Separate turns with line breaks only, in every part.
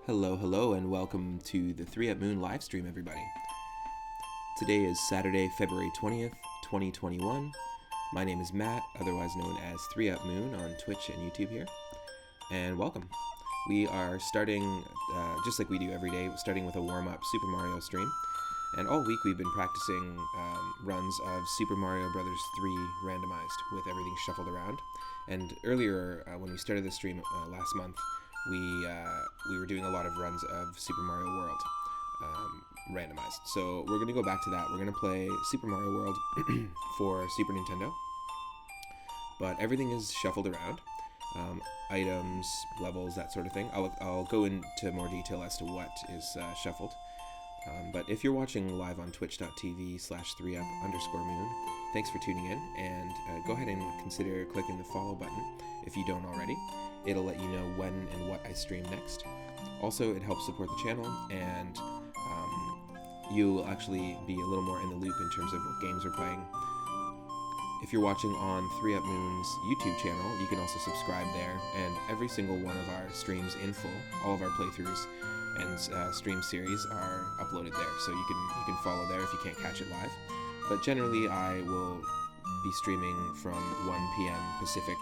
Hello, hello, and welcome to the 3 Up Moon live stream, everybody. Today is Saturday, February 20th, 2021. My name is Matt, otherwise known as 3 Up Moon on Twitch and YouTube here, and welcome. We are starting, just like we do every day, starting with a warm-up Super Mario stream, and all week we've been practicing runs of Super Mario Bros. 3 randomized with everything shuffled around. And earlier, when we started the stream last month, we were doing a lot of runs of Super Mario World randomized. So we're going to go back to that. We're going to play Super Mario World for Super Nintendo, but everything is shuffled around. Items, levels, that sort of thing. I'll go into more detail as to what is shuffled. But if you're watching live on twitch.tv/3up_moon, thanks for tuning in, and go ahead and consider clicking the follow button if you don't already. It'll let you know when and what I stream next. Also, it helps support the channel, and you'll actually be a little more in the loop in terms of what games we're playing. If you're watching on 3 Up Moon's YouTube channel, you can also subscribe there, and every single one of our streams in full, all of our playthroughs and stream series are uploaded there, so you can follow there if you can't catch it live. But generally, I will be streaming from 1 p.m. Pacific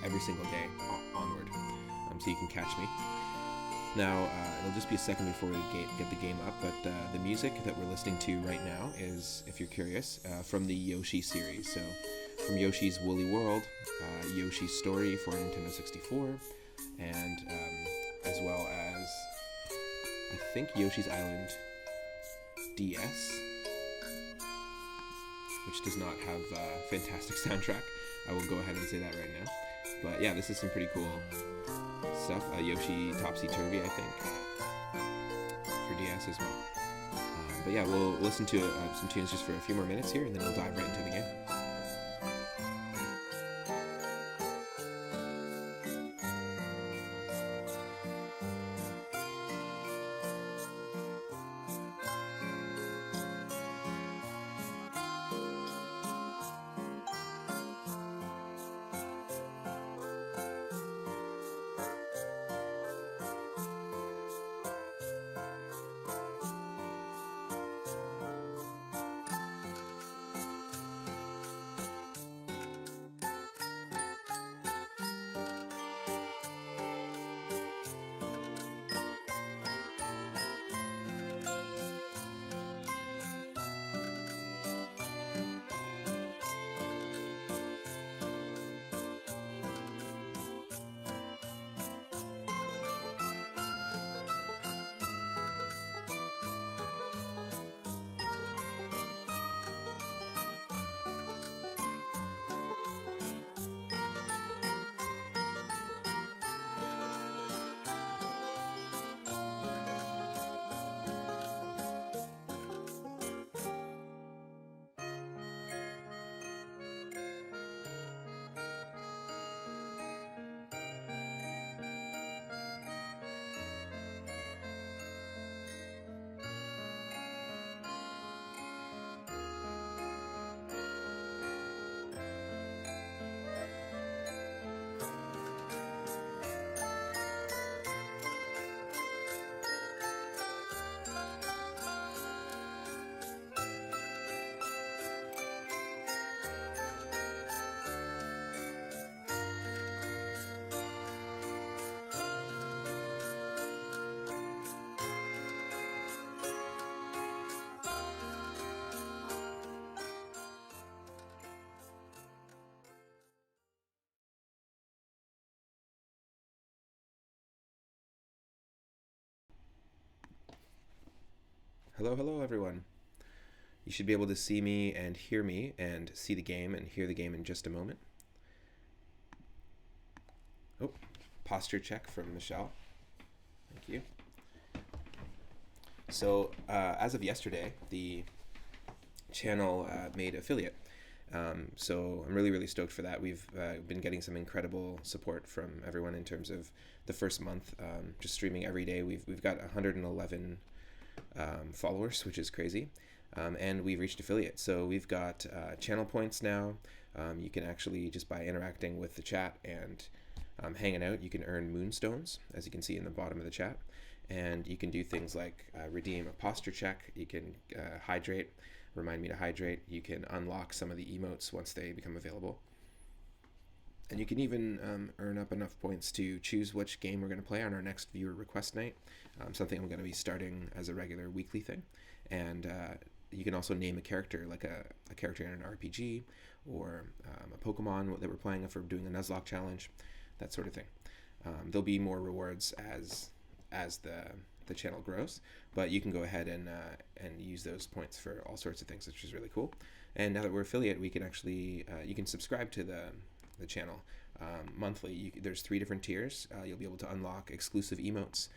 every single day onward, so you can catch me. Now, it'll just be a second before we get the game up, but the music that we're listening to right now is, if you're curious, from the Yoshi series. So, from Yoshi's Woolly World, Yoshi's Story for Nintendo 64, and as well as, I think, Yoshi's Island DS, which does not have a fantastic soundtrack. I will go ahead and say that right now. But yeah, this is some pretty cool stuff. Yoshi Topsy-Turvy, I think, for DS as well. But yeah, we'll listen to some tunes just for a few more minutes here, and then we'll dive right into the game. Hello everyone. You should be able to see me and hear me and see the game and hear the game in just a moment. Oh, posture check from Michelle. Thank you. So, as of yesterday, the channel made affiliate. So I'm really stoked for that. We've been getting some incredible support from everyone in terms of the first month, just streaming every day. We've got 111 followers, which is crazy, and we've reached affiliate. So we've got channel points now. You can actually, just by interacting with the chat and hanging out, you can earn moonstones, as you can see in the bottom of the chat. and you can do things like redeem a posture check. You can hydrate, remind me to hydrate. You can unlock some of the emotes once they become available. And you can even earn up enough points to choose which game we're going to play on our next viewer request night, something I'm going to be starting as a regular weekly thing. And you can also name a character, like a character in an RPG, or a Pokemon that we're playing if we're doing a Nuzlocke challenge, that sort of thing. There'll be more rewards as the channel grows, but you can go ahead and use those points for all sorts of things, which is really cool. And now that we're affiliate, we can actually you can subscribe to the channel monthly. There's 3 different tiers. You'll be able to unlock exclusive emotes,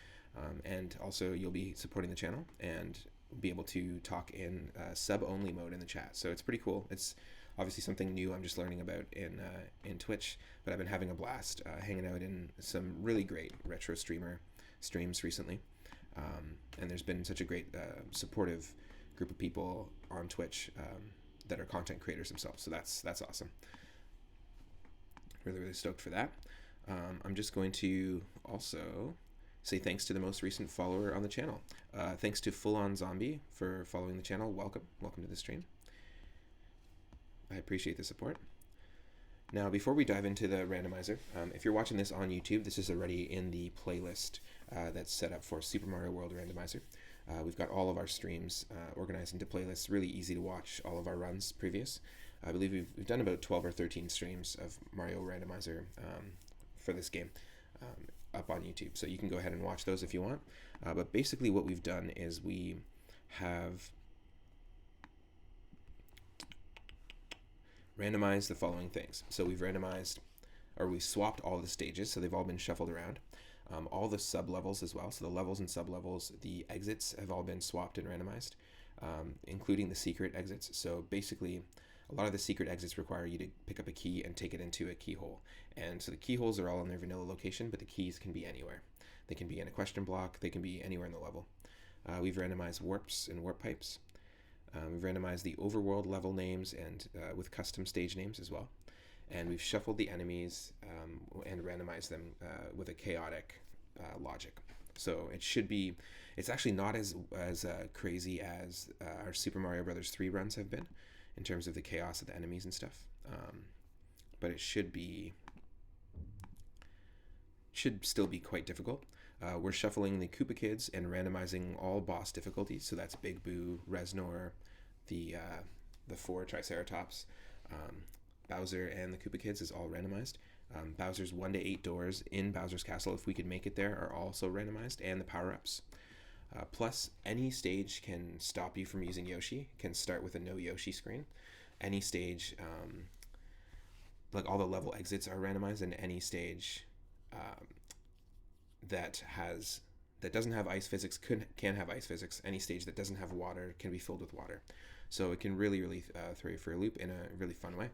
and also you'll be supporting the channel and be able to talk in sub-only mode in the chat. So it's pretty cool. It's obviously something new I'm just learning about in Twitch, but I've been having a blast hanging out in some really great retro streams recently. And there's been such a great supportive group of people on Twitch that are content creators themselves. So that's awesome. Really stoked for that. I'm just going to also say thanks to the most recent follower on the channel. Thanks to Full On Zombie for following the channel. Welcome to the stream. I appreciate the support. Now, before we dive into the randomizer, if you're watching this on YouTube, this is already in the playlist that's set up for Super Mario World Randomizer. We've got all of our streams organized into playlists, really easy to watch all of our runs previous. I believe we've done about 12 or 13 streams of Mario Randomizer for this game up on YouTube. So you can go ahead and watch those if you want. But basically what we've done is we have randomized the following things. So we've we swapped all the stages, so they've all been shuffled around. All the sub-levels as well, so the levels and sub-levels, the exits have all been swapped and randomized, including the secret exits. So basically, a lot of the secret exits require you to pick up a key and take it into a keyhole. And so the keyholes are all in their vanilla location, but the keys can be anywhere. They can be in a question block, they can be anywhere in the level. We've randomized warps and warp pipes. We've randomized the overworld level names and with custom stage names as well. And we've shuffled the enemies and randomized them with a chaotic logic. So it's actually not as crazy as our Super Mario Bros. 3 runs have been in terms of the chaos of the enemies and stuff. But it should still be quite difficult. We're shuffling the Koopa Kids and randomizing all boss difficulties. So that's Big Boo, Reznor, the 4 Triceratops, Bowser, and the Koopa Kids is all randomized. Bowser's 1 to 8 doors in Bowser's Castle, if we can make it there, are also randomized, and the power-ups. Plus, any stage can stop you from using Yoshi, can start with a no Yoshi screen. Any stage, like all the level exits are randomized, and any stage that doesn't have ice physics can have ice physics. Any stage that doesn't have water can be filled with water. So it can really throw you for a loop in a really fun way.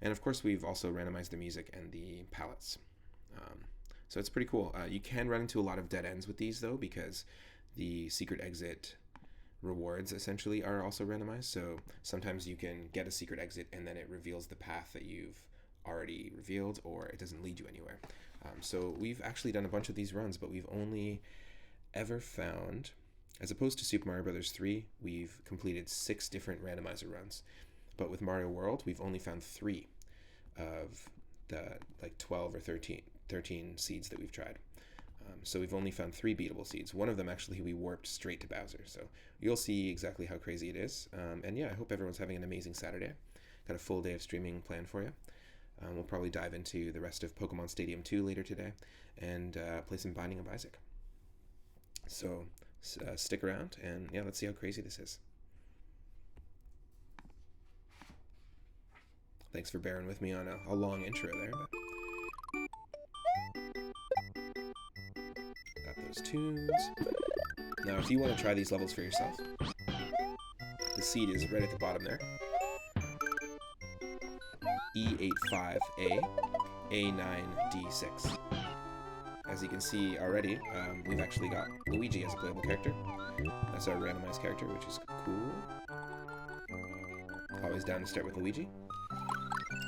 And of course, we've also randomized the music and the palettes. So it's pretty cool. You can run into a lot of dead ends with these, though, because the secret exit rewards essentially are also randomized. So sometimes you can get a secret exit and then it reveals the path that you've already revealed, or it doesn't lead you anywhere. So we've actually done a bunch of these runs, but we've only ever found, as opposed to Super Mario Bros. 3, we've completed 6 different randomizer runs. But with Mario World, we've only found 3 of the 12 or 13 seeds that we've tried. So we've only found 3 beatable seeds. One of them, actually, we warped straight to Bowser. So you'll see exactly how crazy it is. And yeah, I hope everyone's having an amazing Saturday. Got a full day of streaming planned for you. We'll probably dive into the rest of Pokemon Stadium 2 later today and play some Binding of Isaac. So stick around, and yeah, let's see how crazy this is. Thanks for bearing with me on a long intro there. Got those tunes. Now, if you want to try these levels for yourself, the seed is right at the bottom there. E85A, A9D6. As you can see already, we've actually got Luigi as a playable character. That's our randomized character, which is cool. Always down to start with Luigi.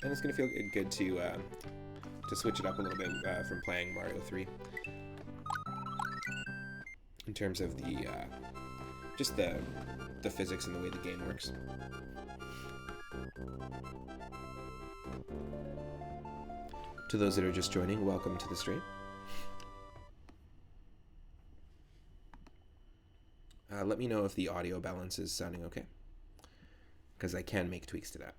And it's going to feel good to switch it up a little bit from playing Mario 3. in terms of the just the physics and the way the game works. To those that are just joining, welcome to the stream. Let me know if the audio balance is sounding okay, because I can make tweaks to that.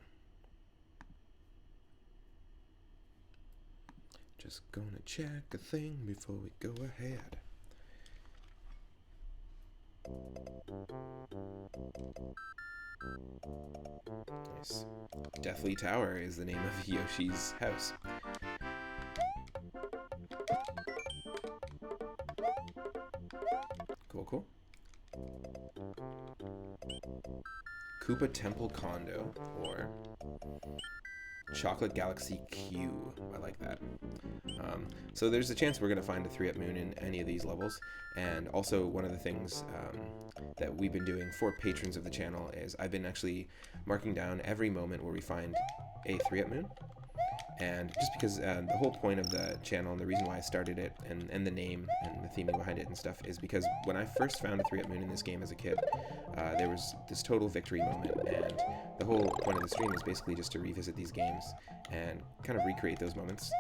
Just gonna check a thing before we go ahead. Nice. Deathly Tower is the name of Yoshi's house. Cool, cool. Koopa Temple Condo, or Chocolate Galaxy Q. I like that. So there's a chance we're going to find a 3-up moon in any of these levels. And also one of the things that we've been doing for patrons of the channel is I've been actually marking down every moment where we find a 3-up moon. And just because the whole point of the channel and the reason why I started it and the name and the theming behind it and stuff is because when I first found a 3-up moon in this game as a kid, there was this total victory moment, and the whole point of the stream is basically just to revisit these games and kind of recreate those moments,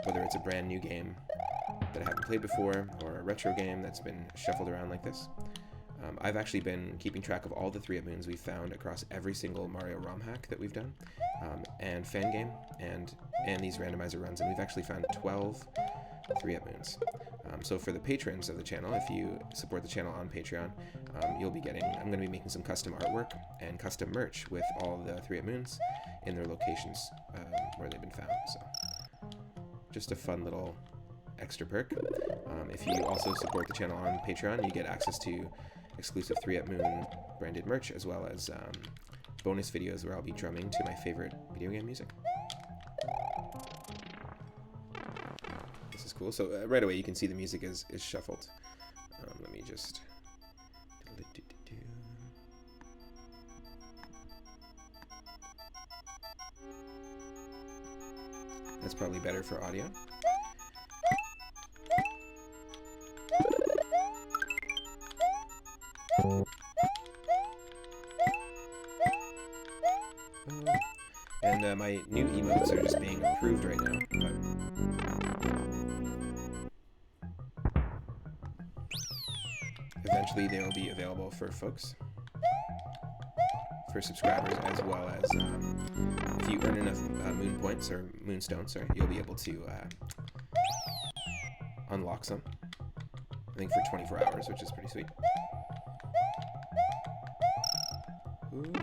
whether it's a brand new game that I haven't played before or a retro game that's been shuffled around like this. I've actually been keeping track of all the 3-up moons we've found across every single Mario ROM hack that we've done, and fan game, and these randomizer runs, and we've actually found 12 3-up moons. So for the patrons of the channel, if you support the channel on Patreon, you'll be getting, I'm going to be making some custom artwork and custom merch with all the 3-up moons in their locations where they've been found. So just a fun little extra perk. If you also support the channel on Patreon, you get access to exclusive 3-up moon branded merch, as well as bonus videos where I'll be drumming to my favorite video game music. This is cool. So right away you can see the music is shuffled. Let me just... That's probably better for audio. And my new emotes are just being approved right now, but eventually they will be available for folks, for subscribers, as well as if you earn enough moon points, or moonstones, sorry, you'll be able to unlock some, I think for 24 hours, which is pretty sweet. Ooh, no.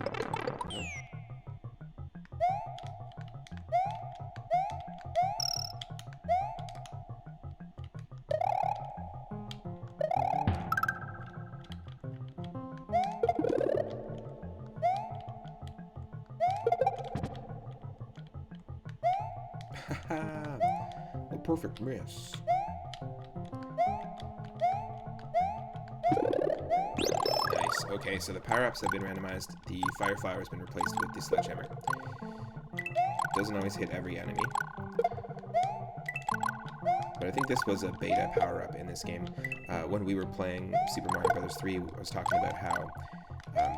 The perfect miss. Nice. Okay, so the power-ups have been randomized. The fire flower has been replaced with the sledgehammer. Doesn't always hit every enemy, but I think this was a beta power-up in this game. When we were playing Super Mario Bros. 3, I was talking about how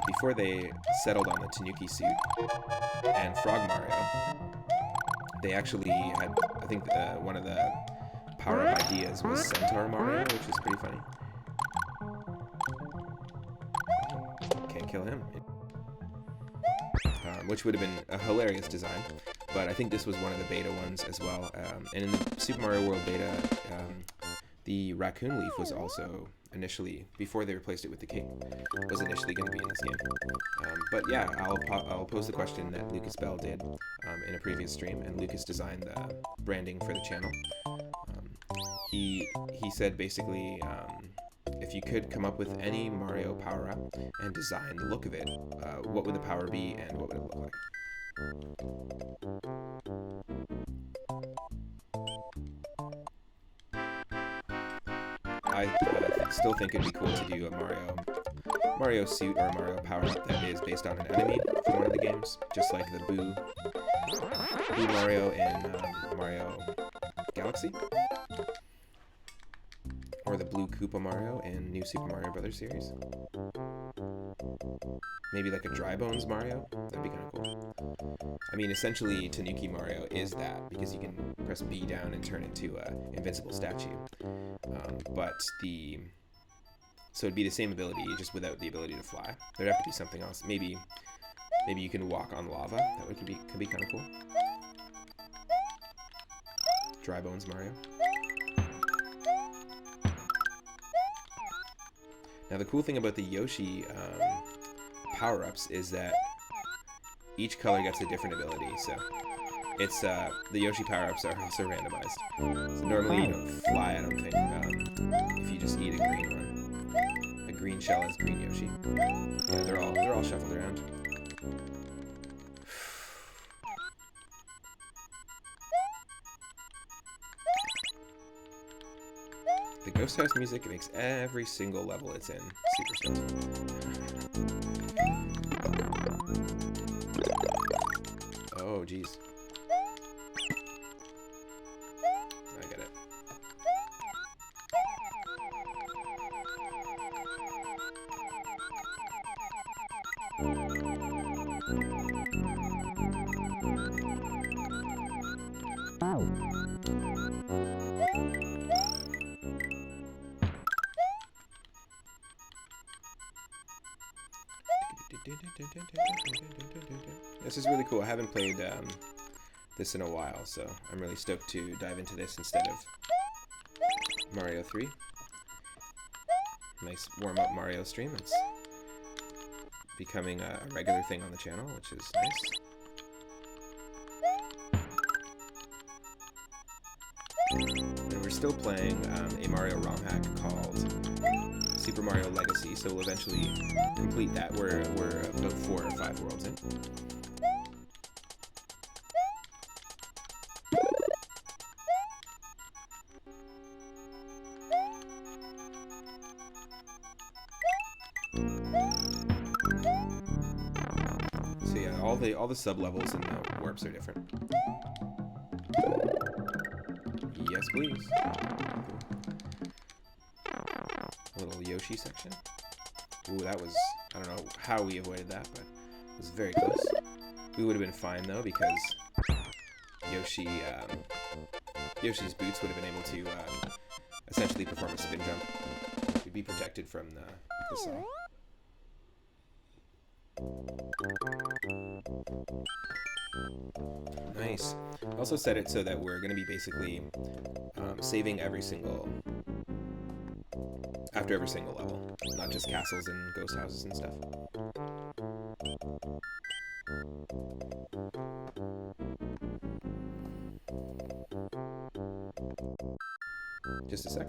before they settled on the Tanuki suit and Frog Mario, they actually had, I think one of the power-up ideas was Centaur Mario, which is pretty funny. Can't kill him. Which would have been a hilarious design, but I think this was one of the beta ones as well. And in the Super Mario World beta, the raccoon leaf was also initially, before they replaced it with the king, was initially going to be in this game. But yeah, I'll pose the question that Lucas Bell did in a previous stream, and Lucas designed the branding for the channel. He said basically, if you could come up with any Mario power-up and design the look of it, what would the power be and what would it look like? I still think it'd be cool to do a Mario suit or a Mario power-up that is based on an enemy from one of the games, just like the Boo Mario in Mario Galaxy, or the blue Koopa Mario in New Super Mario Brothers series. Maybe like a Dry Bones Mario. That'd be kind of cool. I mean, essentially, Tanuki Mario is that, because you can press B down and turn into an invincible statue. So it'd be the same ability, just without the ability to fly. There'd have to be something else. Maybe you can walk on lava. That could be kind of cool. Dry Bones Mario. Now the cool thing about the Yoshi power-ups is that each color gets a different ability. So it's the Yoshi power-ups are also randomized. So normally you don't fly, I don't think, if you just eat a green one. A green shell has green Yoshi. Yeah, they're all shuffled around. The Ghost House music makes every single level it's in super stressful. Oh, jeez. I get it. This is really cool. I haven't played this in a while, so I'm really stoked to dive into this instead of Mario 3. Nice warm-up Mario stream. It's becoming a regular thing on the channel, which is nice. And we're still playing a Mario ROM hack called Super Mario Legacy, so we'll eventually complete that. We're about 4 or 5 worlds in. So yeah, all the sub levels and the warps are different. Yes, please. A little Yoshi section. Ooh, that was, I don't know how we avoided that, but it was very close. We would have been fine though, because Yoshi's boots would have been able to essentially perform a spin jump. We'd be protected from the saw. Nice. Also set it so that we're going to be basically saving after every single level, not just castles and ghost houses and stuff. Just a sec.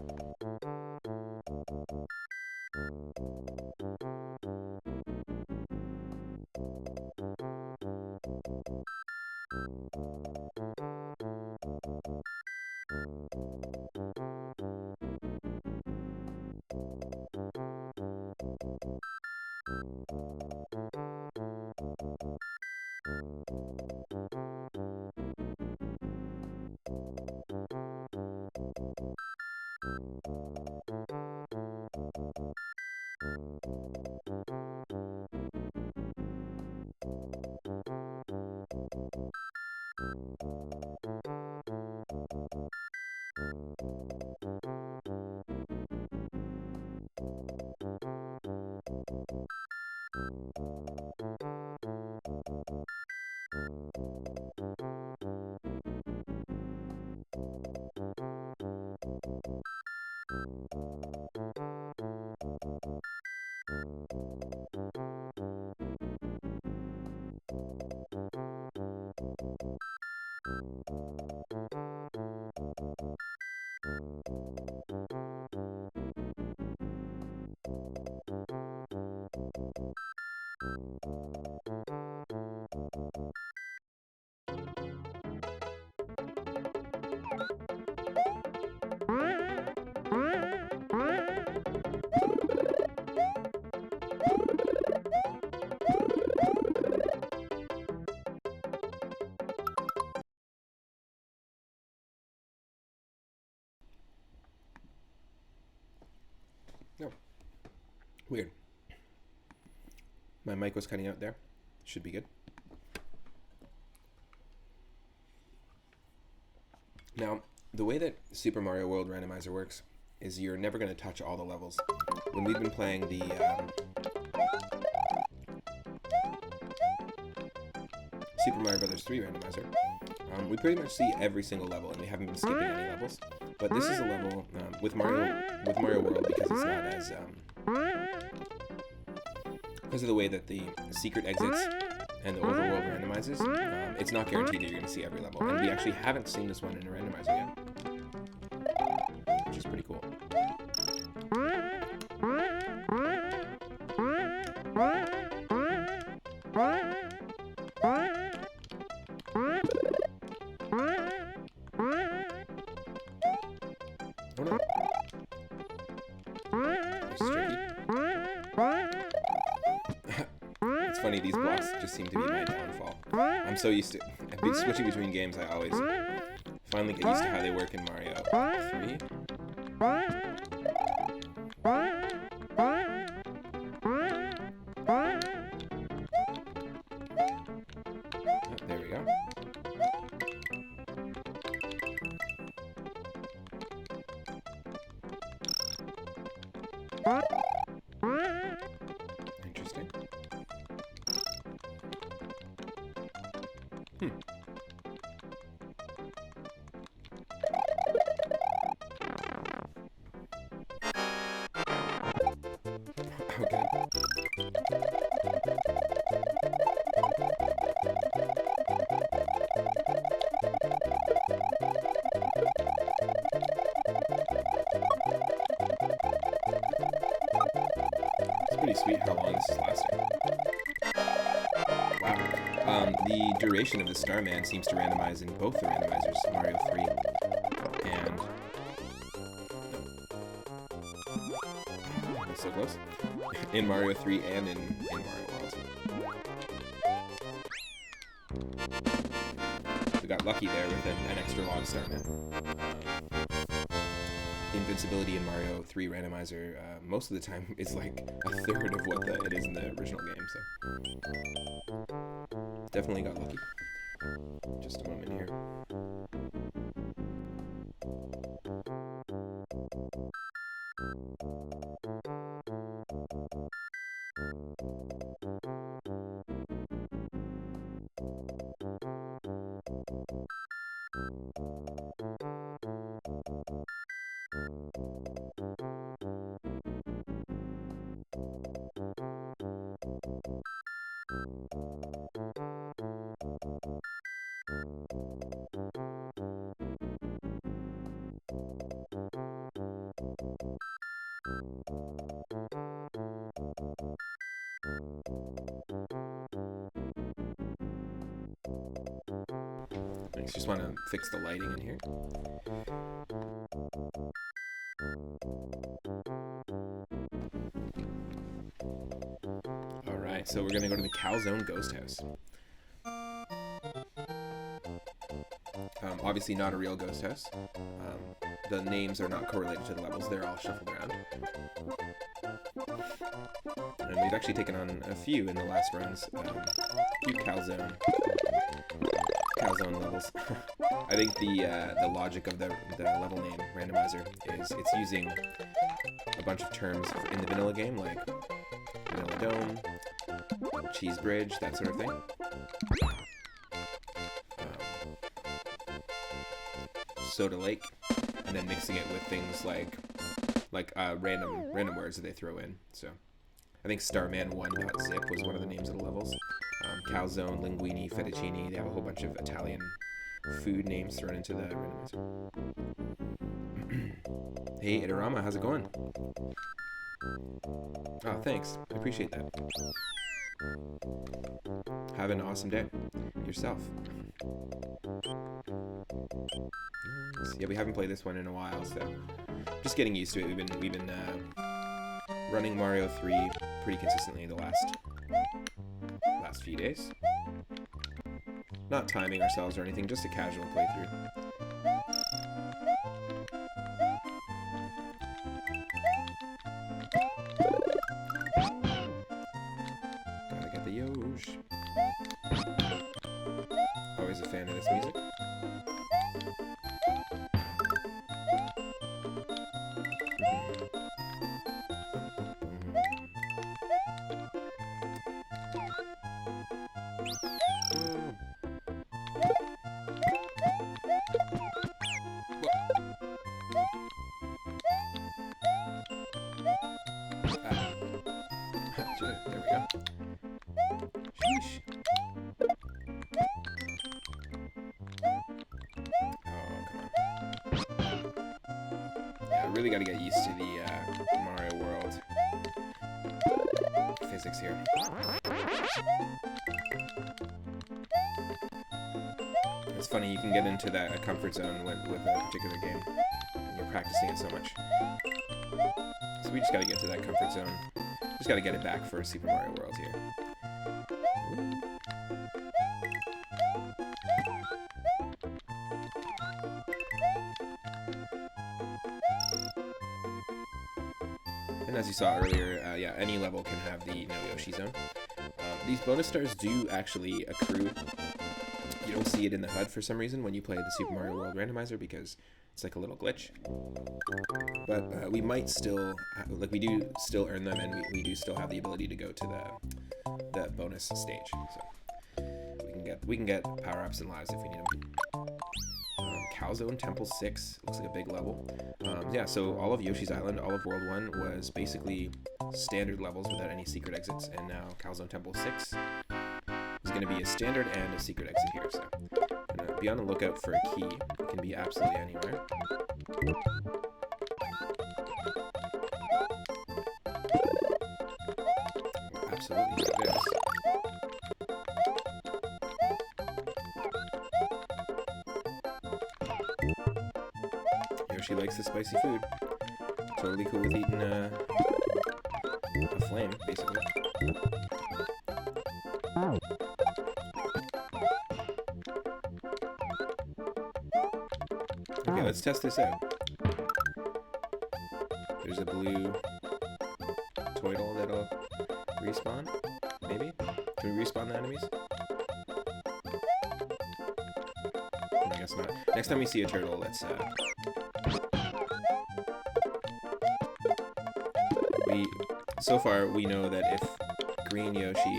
Weird. My mic was cutting out there. Should be good. Now, the way that Super Mario World Randomizer works is you're never going to touch all the levels. When we've been playing the Super Mario Bros. 3 Randomizer, we pretty much see every single level, and we haven't been skipping any levels. But this is a level with Mario World, because it's not as because of the way that the secret exits and the overworld randomizes, it's not guaranteed that you're going to see every level. And we actually haven't seen this one in a randomizer yet, which is pretty cool. Oh no. This is tricky. It's funny, these blocks just seem to be my downfall. I'm so used to switching between games. I always finally get used to how they work in Mario 3. There we go. Interesting. Okay. It's pretty sweet how long this is lasting. Wow. The duration of the Starman seems to randomize in both the randomizers, Mario 3 and... Oh, so close. In Mario 3 and in Mario World. We got lucky there with an extra long Starman. Invincibility in Mario 3 Randomizer most of the time is like a third of what it is in the original game, so definitely got lucky. Just a moment here. Thanks. Just want to fix the lighting in here. Alright, so we're going to go to the Calzone Ghost House. Obviously not a real ghost house. The names are not correlated to the levels, they're all shuffled around. And we've actually taken on a few in the last runs. A few Calzone levels. I think the logic of the level name randomizer is it's using a bunch of terms in the vanilla game, like vanilla dome, cheese bridge, that sort of thing. Soda lake, and then mixing it with things like random words that they throw in. So I think Starman1.zip was one of the names of the levels. Calzone, linguine, fettuccine, they have a whole bunch of Italian food names thrown into the randomizer. Hey, Itarama, how's it going? Oh, thanks. I appreciate that. Have an awesome day. Yourself. Yeah, we haven't played this one in a while, so just getting used to it. We've been running Mario 3 pretty consistently the last few days. Not timing ourselves or anything, just a casual playthrough. really got to get used to the Mario World physics here. It's funny, you can get into that comfort zone with a particular game when you're practicing it so much. So we just got to get to that comfort zone. Just got to get it back for Super Mario World here. And as you saw earlier, yeah, any level can have the No Yoshi Zone. These bonus stars do actually accrue. You don't see it in the HUD for some reason when you play the Super Mario World Randomizer because it's like a little glitch. But we might still, we do still earn them, and we do still have the ability to go to the bonus stage. So we can get power-ups and lives if we need them. Calzone Temple 6 looks like a big level. Yeah, so all of Yoshi's Island, all of World 1 was basically standard levels without any secret exits, and now Calzone Temple 6 is going to be a standard and a secret exit here. So be on the lookout for a key. It can be absolutely anywhere. Absolutely like this. Yoshi likes the spicy food. Totally cool with eating a flame, basically. Okay, let's test this out. There's a blue turtle that'll respawn, maybe? Can we respawn the enemies? I guess not. Next time we see a turtle, let's so far we know that if green Yoshi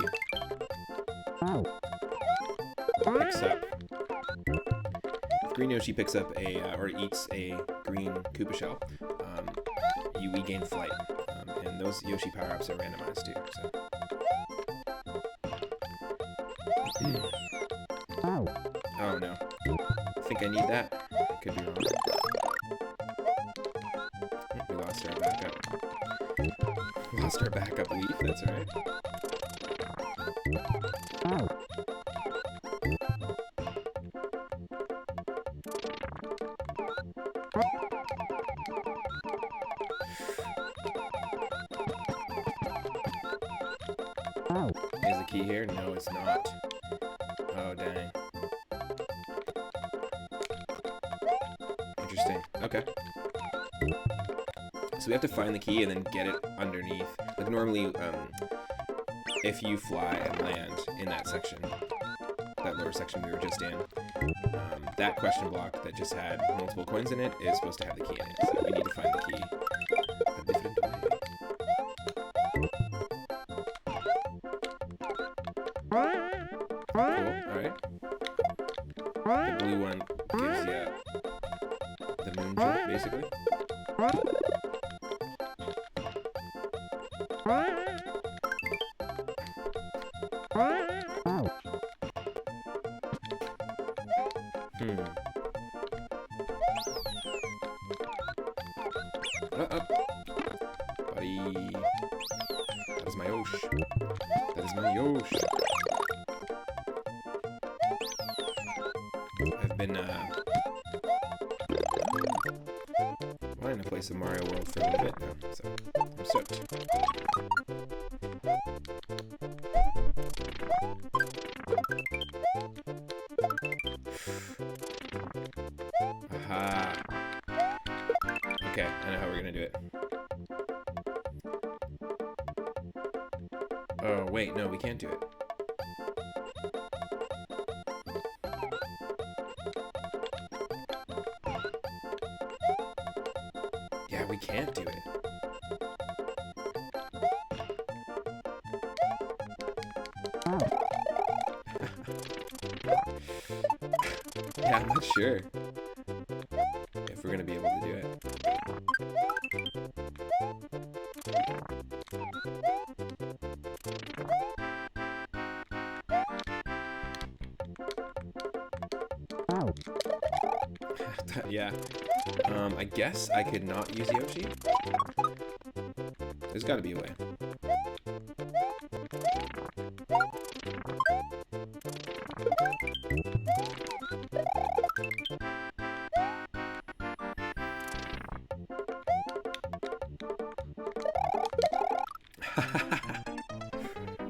picks up or eats a green Koopa shell, we gain flight, and those Yoshi power-ups are randomized too. So. Oh no! I think I need that. I could be wrong. We lost our backup. Lost our backup leaf. That's alright. Is the key here? No, it's not. Oh, dang. Interesting. Okay. So we have to find the key and then get it underneath. Like normally, if you fly and land in that section, that lower section we were just in, that question block that just had multiple coins in it is supposed to have the key in it. So we need to find the key a different way. Cool, alright. The blue one gives you the moon jump, basically. Buddy. That is my Yosh. That is my Yosh. I've been wanting to play some Mario World for a little bit now, so I'm stoked. Aha. Okay, I know how we're gonna do it. Oh, wait, no, we can't do it. Yeah, we can't do it. Yeah, I'm not sure if we're gonna be able to do it. Yeah. I guess I could not use Yoshi. There's got to be a way.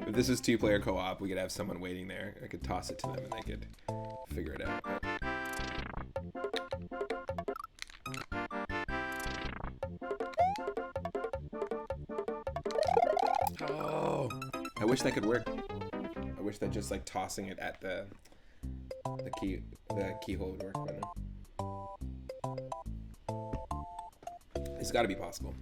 If this is two-player co-op, we could have someone waiting there. I could toss it to them and they could figure it out. Oh, I wish that could work. I wish that just like tossing it at the keyhole would work, but no. It's got to be possible.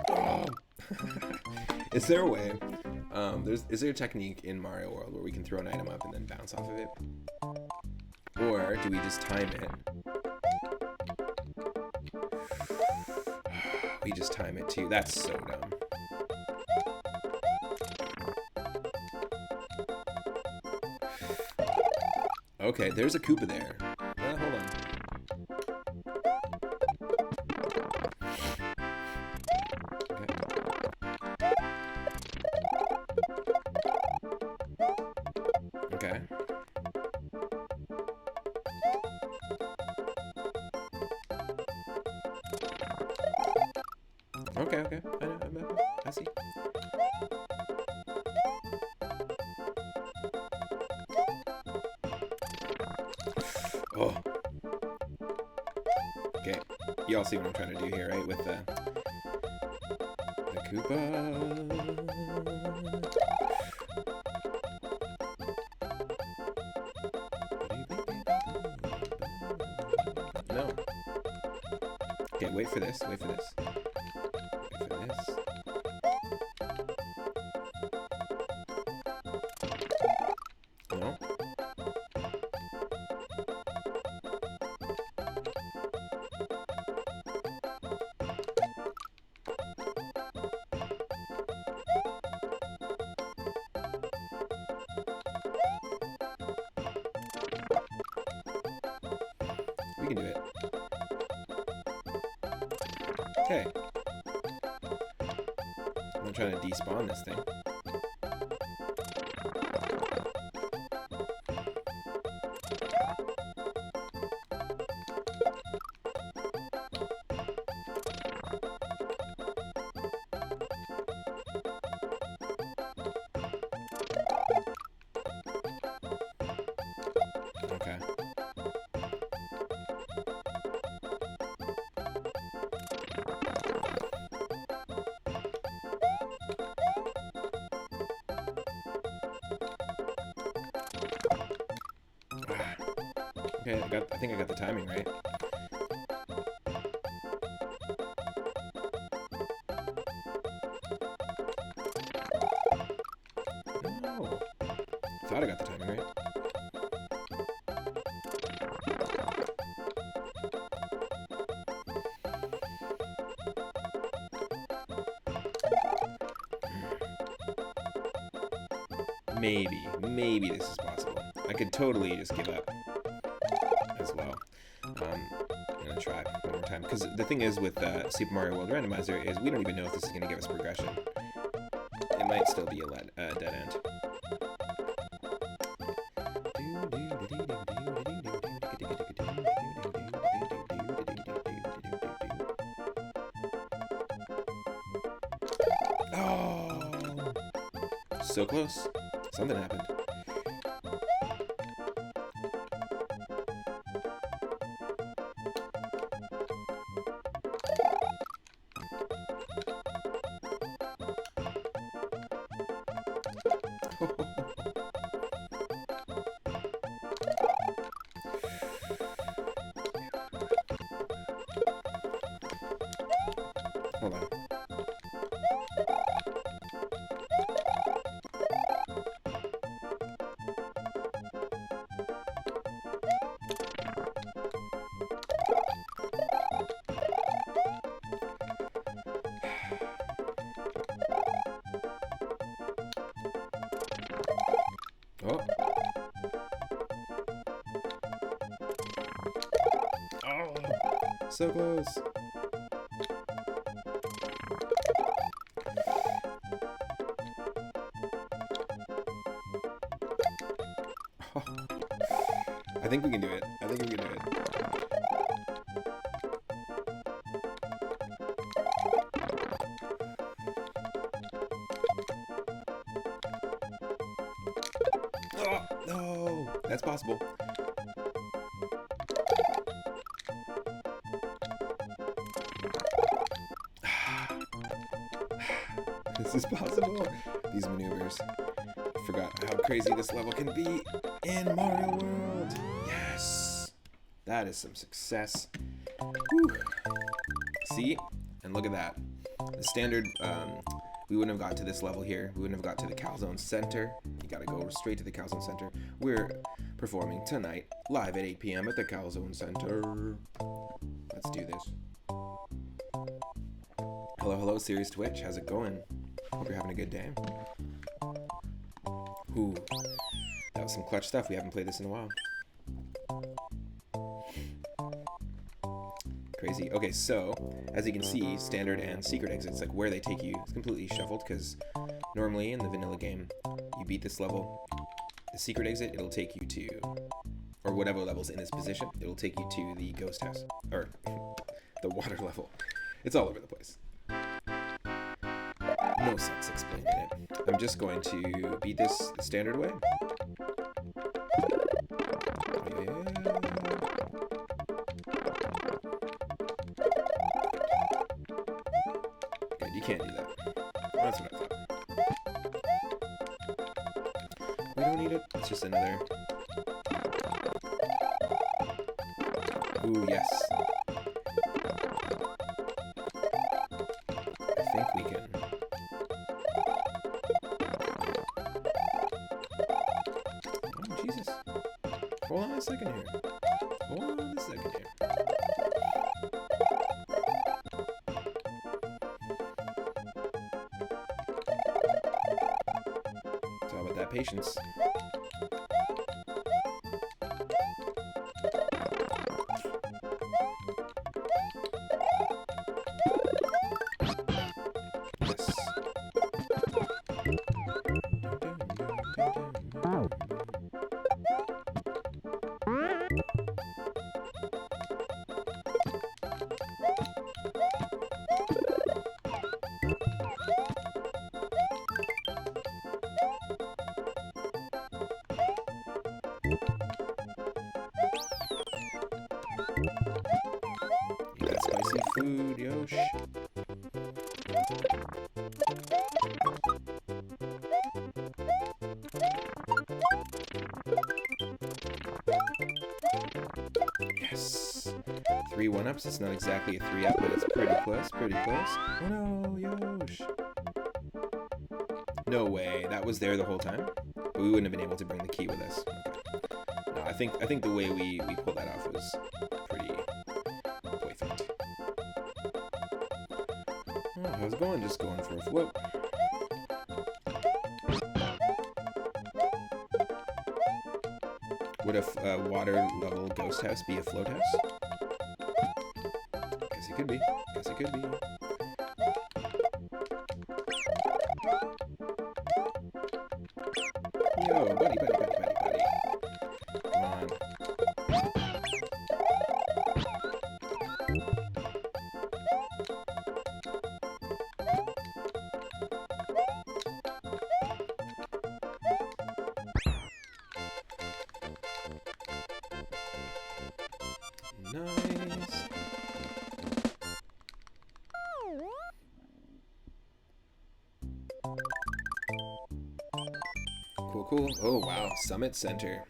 Oh. Is there a way? Is there a technique in Mario World where we can throw an item up and then bounce off of it? Or do we just time it? We just time it too. That's so dumb. Okay, there's a Koopa there. Hold on. Okay. Okay. I see. Oh. Okay. You all see what I'm trying to do here, right? With the Koopa. No. Okay, wait for this. Wait for this. No. We can do it. Okay. I'm trying to despawn this thing. Okay. Okay, I think I got the timing right. No. Thought I got the timing right. Maybe this is possible. I could totally just give up as well. I'm gonna try one more time, because the thing is with Super Mario World Randomizer is we don't even know if this is gonna give us progression. It might still be a dead end. Oh, so close. Something happened. Hold on. So close. I think we can do it. I think we can do it. Oh, no! That's possible. This is possible. These maneuvers. I forgot how crazy this level can be in Mario World. Yes! That is some success. Whew. See? And look at that. The standard, we wouldn't have got to this level here. We wouldn't have got to the Calzone Center. You gotta go straight to the Calzone Center. We're performing tonight, live at 8 p.m. at the Calzone Center. Let's do this. Hello, hello, Serious Twitch. How's it going? Hope you're having a good day. Ooh, that was some clutch stuff. We haven't played this in a while. Crazy. Okay, so as you can see, standard and secret exits, like where they take you, it's completely shuffled because normally in the vanilla game, you beat this level, the secret exit, it'll take you to, or whatever level's in this position, it'll take you to the ghost house, or the water level. It's all over the place. No sense explaining it. I'm just going to beat this the standard way. Yeah. Good, you can't do that. That's what I thought. We don't need it. It's just another. Ooh, yes. I think we can. Oh, Jesus. Hold on a second here. Hold on a second here. It's all about that patience. You got spicy food, Yosh. Yes. 3 1-ups. It's not exactly a 3-up, but it's pretty close, pretty close. Oh no, Yosh. No way. That was there the whole time? But we wouldn't have been able to bring the key with us. Okay. No, I think the way we pulled that off was pretty perfect. Oh, how's it going? Just going for a float. Would a water level ghost house be a float house? Guess it could be. Guess it could be. Yo, buddy. Come on. Nice. Cool. Oh, wow. Summit Center.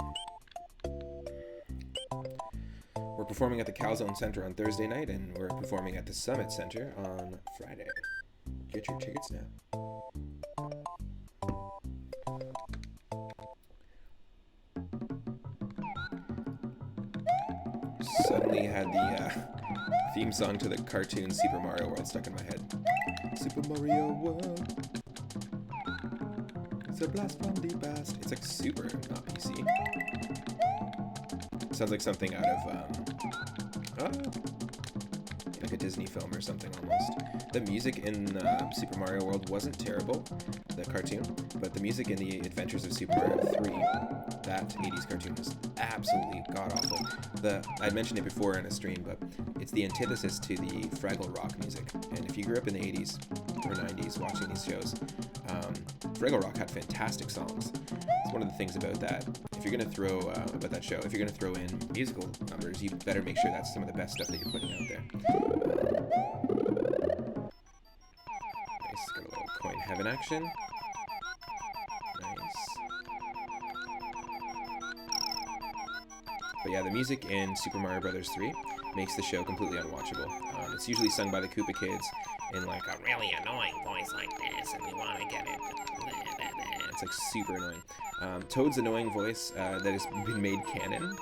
We're performing at the Calzone Center on Thursday night, and we're performing at the Summit Center on Friday. Get your tickets now. Suddenly had the theme song to the cartoon Super Mario World stuck in my head. Super Mario World. It's a blast from the past. It's like Super, not PC. Sounds like something out of like a Disney film or something almost. The music in Super Mario World wasn't terrible, the cartoon, but the music in the Adventures of Super Mario 3, that 80s cartoon, was absolutely god-awful. I mentioned it before in a stream, but it's the antithesis to the Fraggle Rock music. And if you grew up in the 80s or 90s watching these shows, Fraggle Rock had fantastic songs. It's one of the things about that. If you're going to throw, about that show, if you're going to throw in musical numbers, you better make sure that's some of the best stuff that you're putting out there. Nice, got a little coin heaven action. Nice. But yeah, the music in Super Mario Bros. 3 makes the show completely unwatchable. It's usually sung by the Koopa Kids in like a really annoying voice like this, and we want to get it. It's like super annoying. Toad's annoying voice that has been made canon,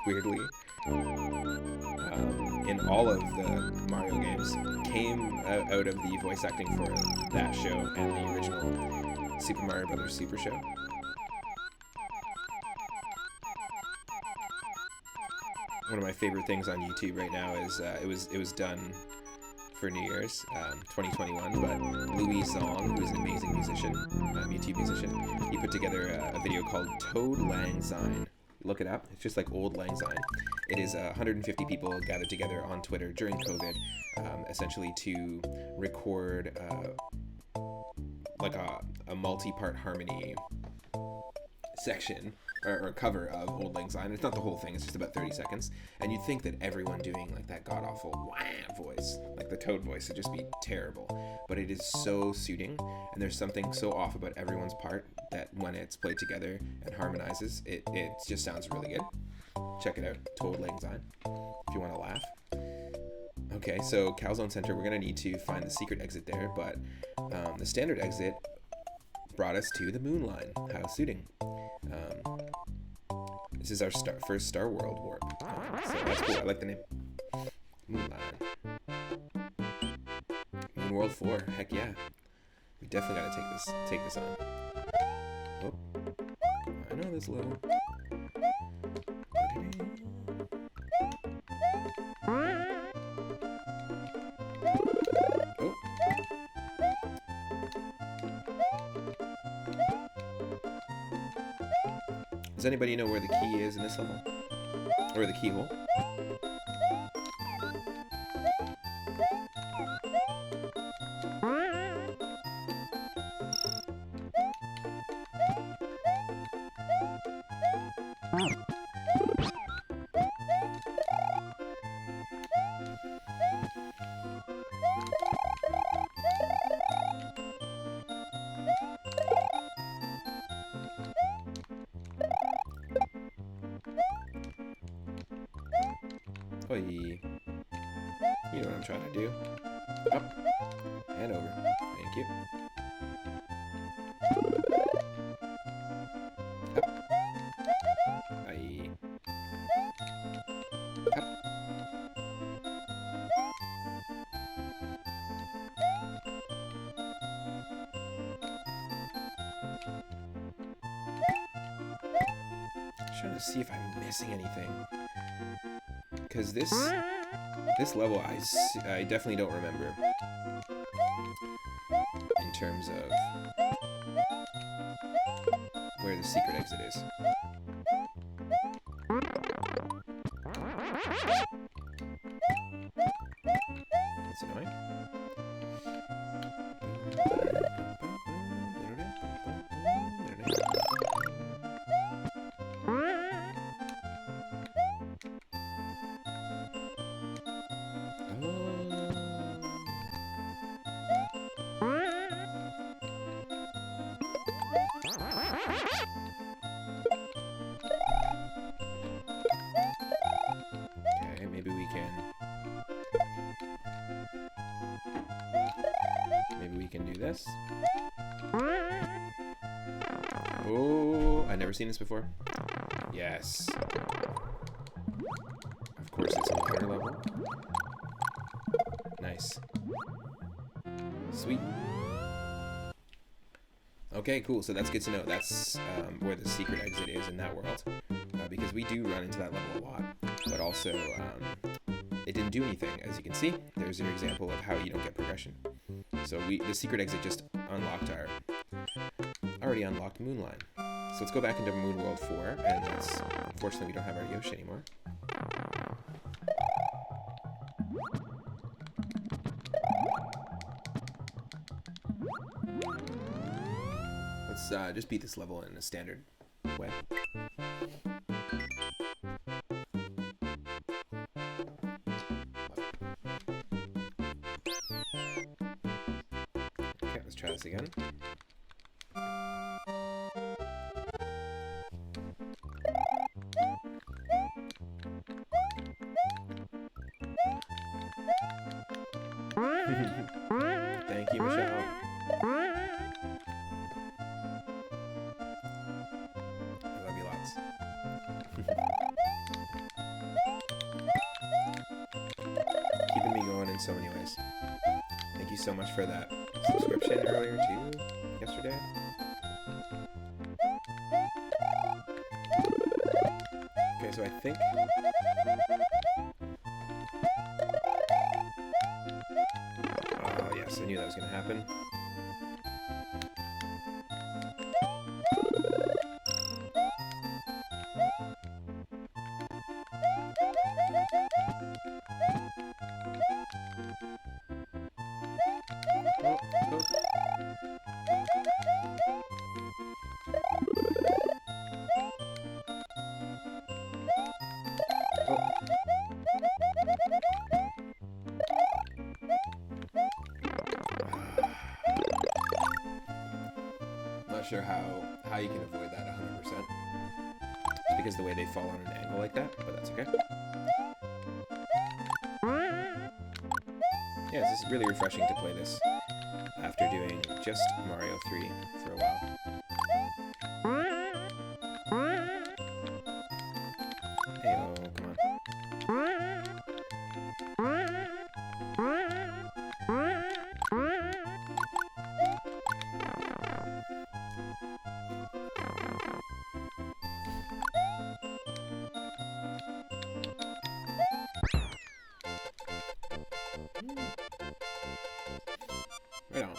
weirdly, in all of the Mario games, came out of the voice acting for that show and the original Super Mario Bros. Super Show. One of my favorite things on YouTube right now is it was done for New Year's 2021, but Yoshi Zone, who's an amazing musician, YouTube musician, he put together a video called Toad Lang Syne. Look it up. It's just like old Lang Syne. It is 150 people gathered together on Twitter during COVID, essentially to record like a multi-part harmony section or cover of Old Lang Syne. It's not the whole thing, it's just about 30 seconds. And you'd think that everyone doing like that god-awful wah voice, like the Toad voice, would just be terrible. But it is so suiting, and there's something so off about everyone's part that when it's played together and harmonizes, it just sounds really good. Check it out, Toad Lang Syne, if you want to laugh. Okay, so Calzone Center, we're going to need to find the secret exit there, but the standard exit brought us to the moon line. How suiting. This is our first Star World warp. So that's cool. I like the name. Moonline. Moon World 4. Heck yeah. We definitely gotta take this on. Oh. I know this level. Oh. Does anybody know where the key is in this level? Or the keyhole? Oi. You know what I'm trying to do. Up and over. Thank you. Up. Aye. Up. I'm trying to see if I'm missing anything. Because this level I definitely don't remember in terms of where the secret exit is. That's annoying. Okay, maybe we can do this. Oh, I've never seen this before. Yes. Of course, it's a water level. Nice. Sweet. Okay, cool. So that's good to know. That's where the secret exit is in that world. Because we do run into that level a lot. But also, it didn't didn't do anything. As you can see, there's an example of how you don't get progression. So the secret exit just unlocked our already unlocked moon line. So let's go back into Moon World 4, and unfortunately we don't have our Yoshi anymore. Let's just beat this level in a standard way. Okay, let's try this again. Thank you, Michelle. I love you lots. Keeping me going in so many ways. Thank you so much for that subscription earlier too, yesterday. Okay, so I think... Oh yes, I knew that was going to happen. Not sure how you can avoid that 100%. It's because the way they fall on an angle like that, but that's okay. Yeah, this is really refreshing to play this after doing just Mario 3 for a while. Hey-oh, come on. Right on.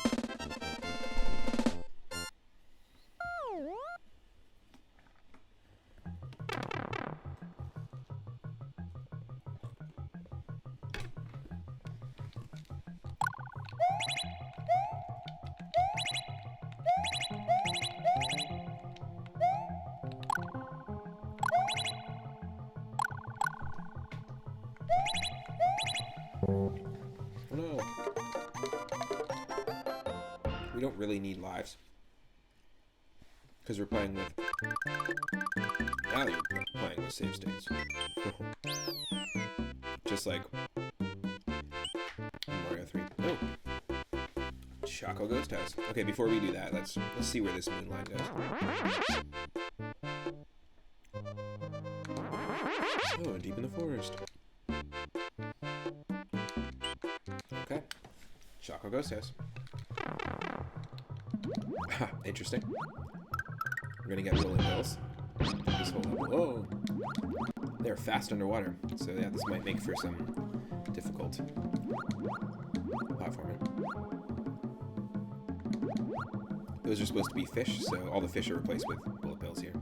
Oh no. We don't really need lives. Because we're playing with... Now you're playing with save states. Just like Mario 3. Oh! Choco Ghost House. Okay, before we do that, let's see where this moon line goes. Oh, deep in the forest. Okay. Choco Ghost House. Interesting. We're gonna get rolling hills. This whole level. Whoa! They're fast underwater, so yeah, this might make for some difficult platforming. Those are supposed to be fish, so all the fish are replaced with bullet bills here.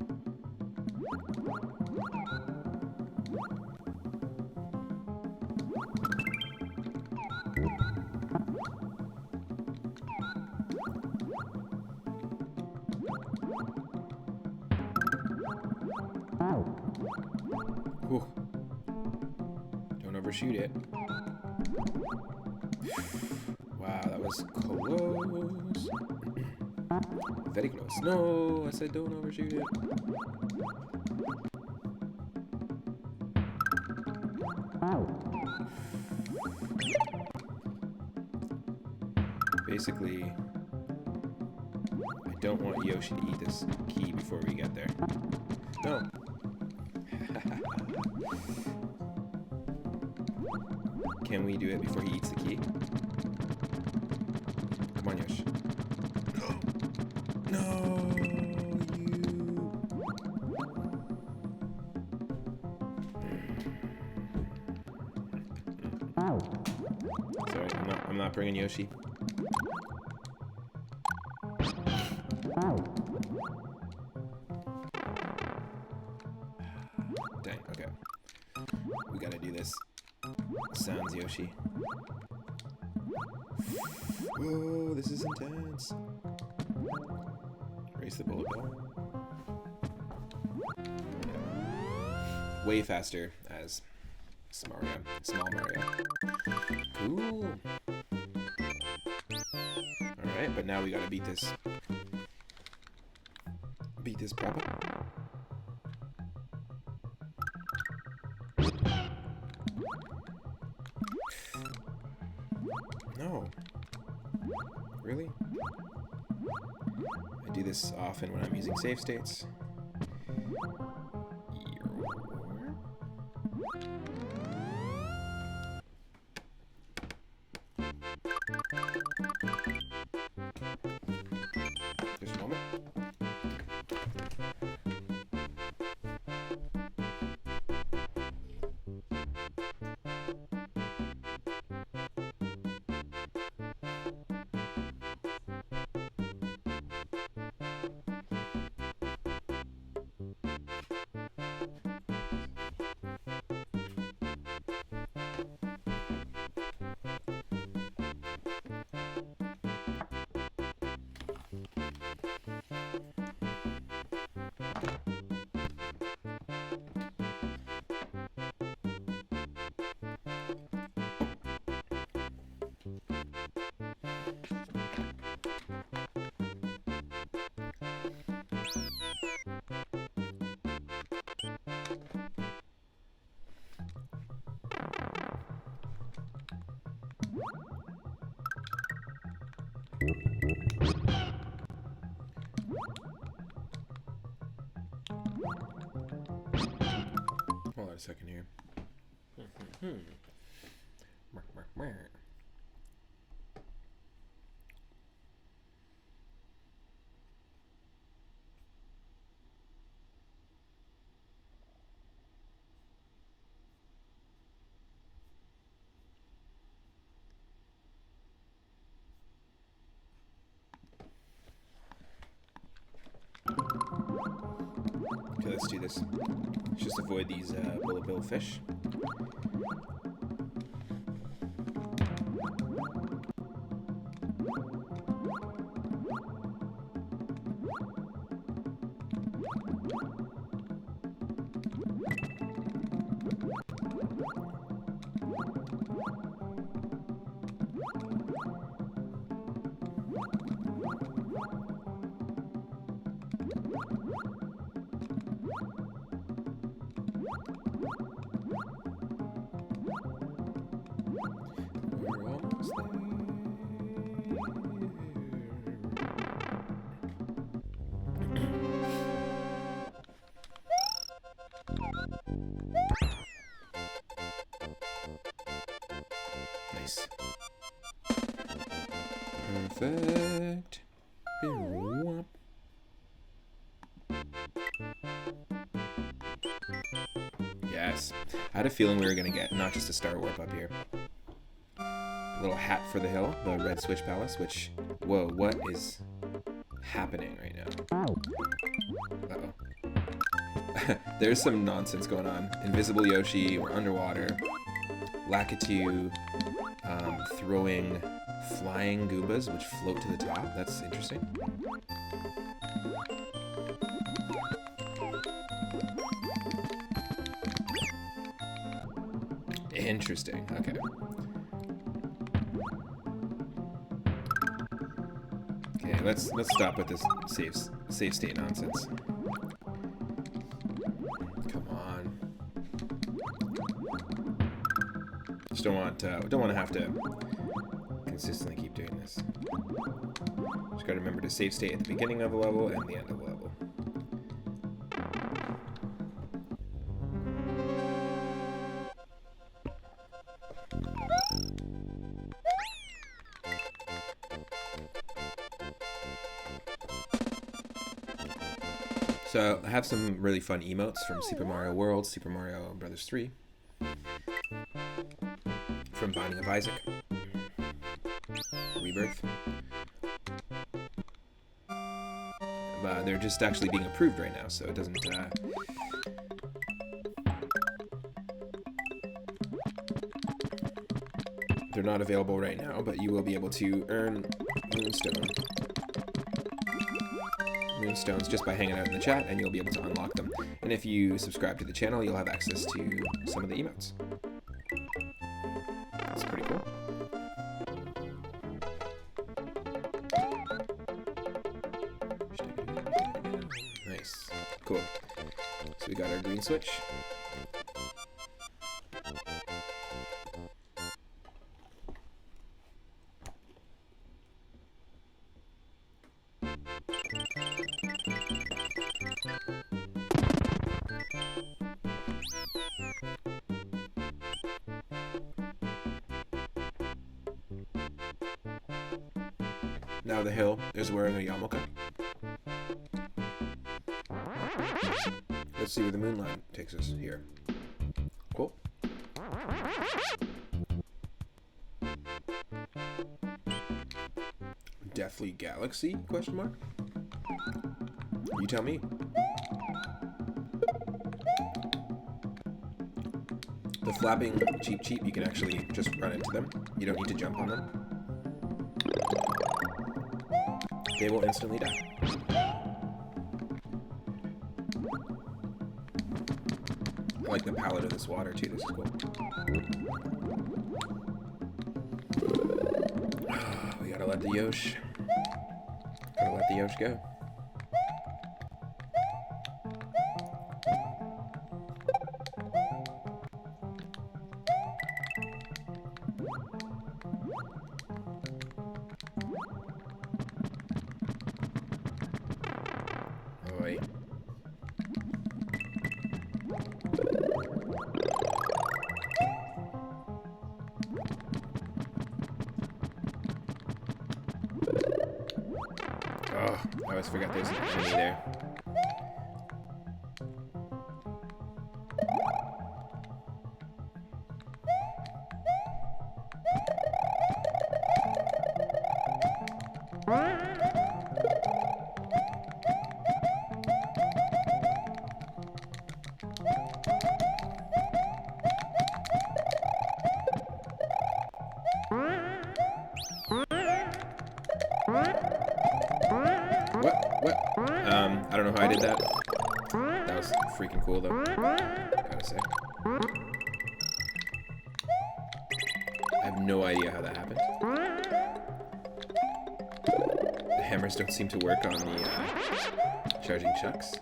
Whew. Don't overshoot it. Wow, that was close. Very close. No, I said don't overshoot it. Basically, I don't want Yoshi to eat this key before we get there. No. Can we do it before he eats the key? Come on, Yoshi. No, you. Sorry, I'm not bringing Yoshi. Dang, okay. We gotta do this. Sounds Yoshi. Whoa, this is intense. Raise the bullet bill. Way faster as small Mario. Cool. Alright, but now we gotta beat this. Beat this problem. No. Really? I do this often when I'm using save states. Just a moment. Hold on a second here. Okay, let's do this. Let's just avoid these bullet bill fish. Nice. Perfect. Yes. I had a feeling we were going to get not just a star warp up here. A little hat for the hill, the red switch palace, which, whoa, what is happening right now? Uh-oh. There's some nonsense going on. Invisible Yoshi, we're underwater. Lakitu throwing flying Goombas, which float to the top. That's interesting. Interesting. Okay. Okay, let's stop with this save state nonsense. Come on. Just don't want to have to consistently keep doing this. Just gotta remember to save state at the beginning of a level and the end of a level. So I have some really fun emotes from Super Mario World, Super Mario Bros. 3. from Binding of Isaac. Rebirth. They're just actually being approved right now, so it doesn't... They're not available right now, but you will be able to earn moonstones just by hanging out in the chat, and you'll be able to unlock them. And if you subscribe to the channel, you'll have access to some of the emotes. That's pretty cool. Nice. Cool. So we got our green switch. Now the hill is wearing a yarmulke. Let's see where the moonlight takes us here. Cool. Deathly Galaxy? Question mark? You tell me. The flapping cheep, you can actually just run into them. You don't need to jump on them. They will instantly die. I like the palette of this water too, this is cool. We gotta let the Yosh go. Oi. Oh, I always forgot there's an enemy there. I don't know how I did that. That was freaking cool, though. Gotta say. I have no idea how that happened. The hammers don't seem to work on the charging chucks.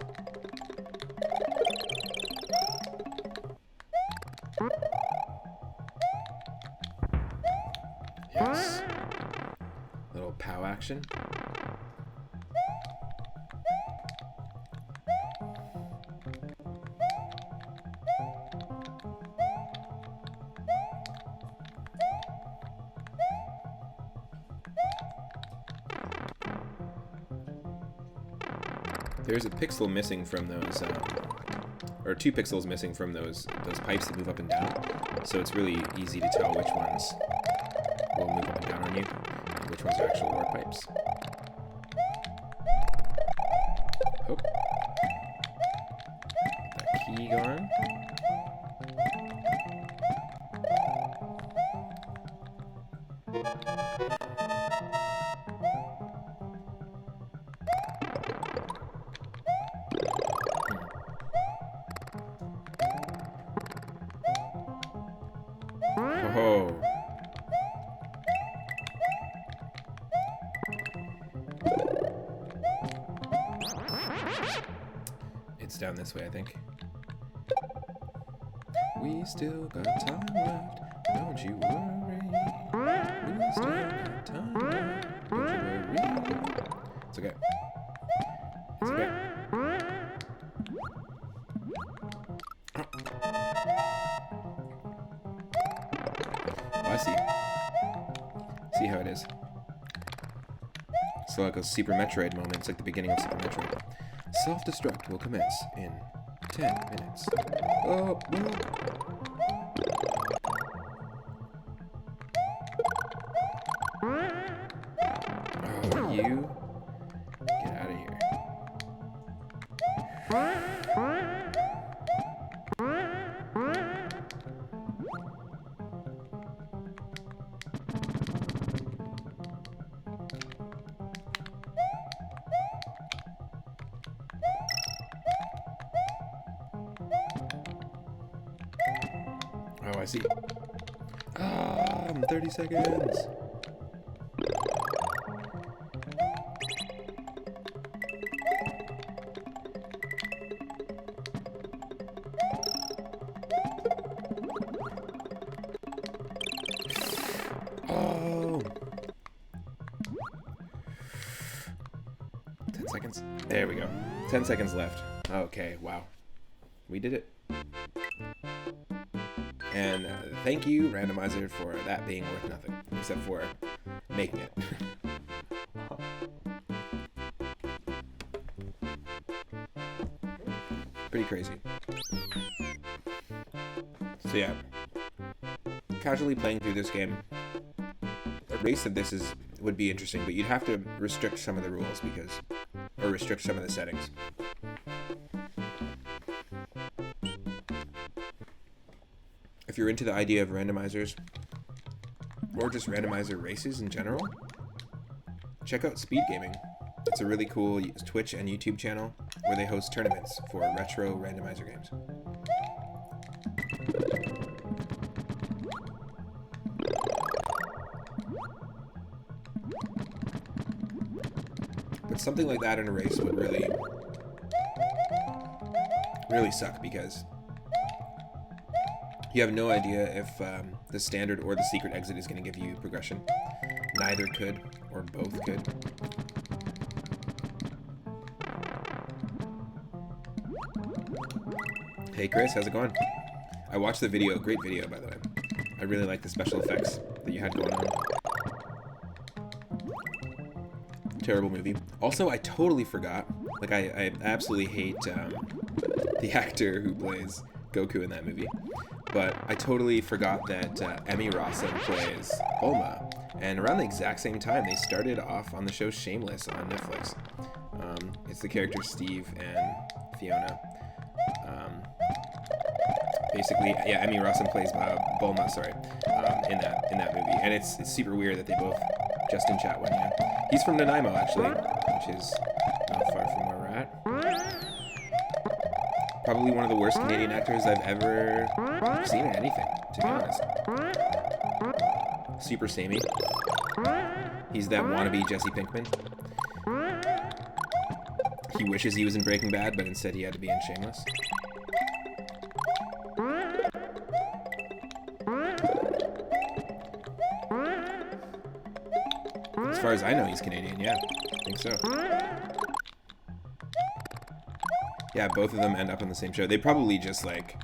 Yes. Little pow action. There's a pixel missing from those, or 2 pixels missing from those pipes that move up and down. So it's really easy to tell which ones will move up and down on you, and which ones are actual warp pipes. Oh. Get that key going. Oh. It's down this way, I think. We still got time left, don't you worry. We still got time left, don't you worry. It's okay. It's okay. Oh, I see. See how it is. So like a Super Metroid moment. It's like the beginning of Super Metroid. Self-destruct will commence in 10 minutes. Oh, no. Oh, I see. 30 seconds. Oh. 10 seconds. There we go. 10 seconds left. Okay, wow. We did it. And thank you, Randomizer, for that being worth nothing, except for making it. Pretty crazy. So yeah, casually playing through this game, a race of this would be interesting, but you'd have to restrict some of the rules or restrict some of the settings. If you're into the idea of randomizers, or just randomizer races in general, check out Speed Gaming. It's a really cool Twitch and YouTube channel where they host tournaments for retro randomizer games. But something like that in a race would really suck, because you have no idea if the standard or the secret exit is going to give you progression. Neither could, or both could. Hey Chris, how's it going? I watched the video, great video by the way. I really like the special effects that you had going on. Terrible movie. Also, I totally forgot, like I absolutely hate the actor who plays Goku in that movie. But I totally forgot that Emmy Rossum plays Bulma. And around the exact same time, they started off on the show Shameless on Netflix. It's the characters Steve and Fiona. Basically, yeah, Emmy Rossum plays Bulma, sorry, in that movie. And it's super weird that they both just in chat one year. He's from Nanaimo, actually, which is not far from where we're at. Probably one of the worst Canadian actors I've ever seen in anything, to be honest. Super samey. He's that wannabe Jesse Pinkman. He wishes he was in Breaking Bad, but instead he had to be in Shameless. As far as I know, he's Canadian, yeah. I think so. Yeah, both of them end up on the same show. They probably just like...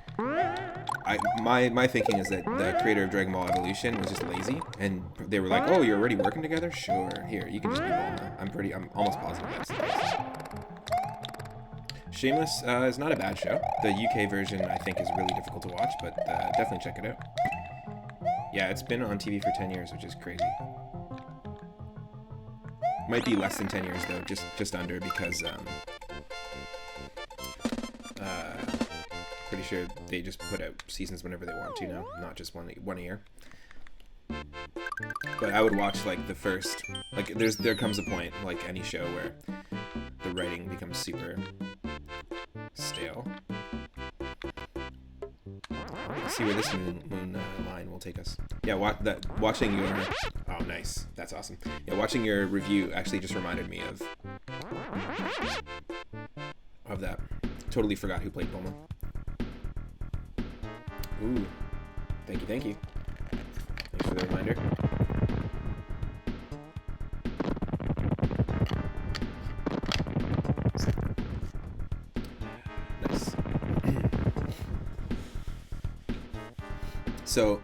My thinking is that the creator of Dragon Ball Evolution was just lazy, and they were like, "Oh, you're already working together? Sure, here, you can just be Bulma." I'm almost positive that's the case. Shameless is not a bad show. The UK version, I think, is really difficult to watch, but definitely check it out. Yeah, it's been on TV for 10 years, which is crazy. Might be less than 10 years, though, just under, because pretty sure they just put out seasons whenever they want to now, not just one a year. But I would watch like the first, like there comes a point, like any show, where the writing becomes super stale. Let's see where this moon line will take us. Yeah, watching your... Oh, nice. That's awesome. Yeah, watching your review actually just reminded me of that. Totally forgot who played Bulma. Ooh. Thank you. Thanks for the reminder. Nice. So,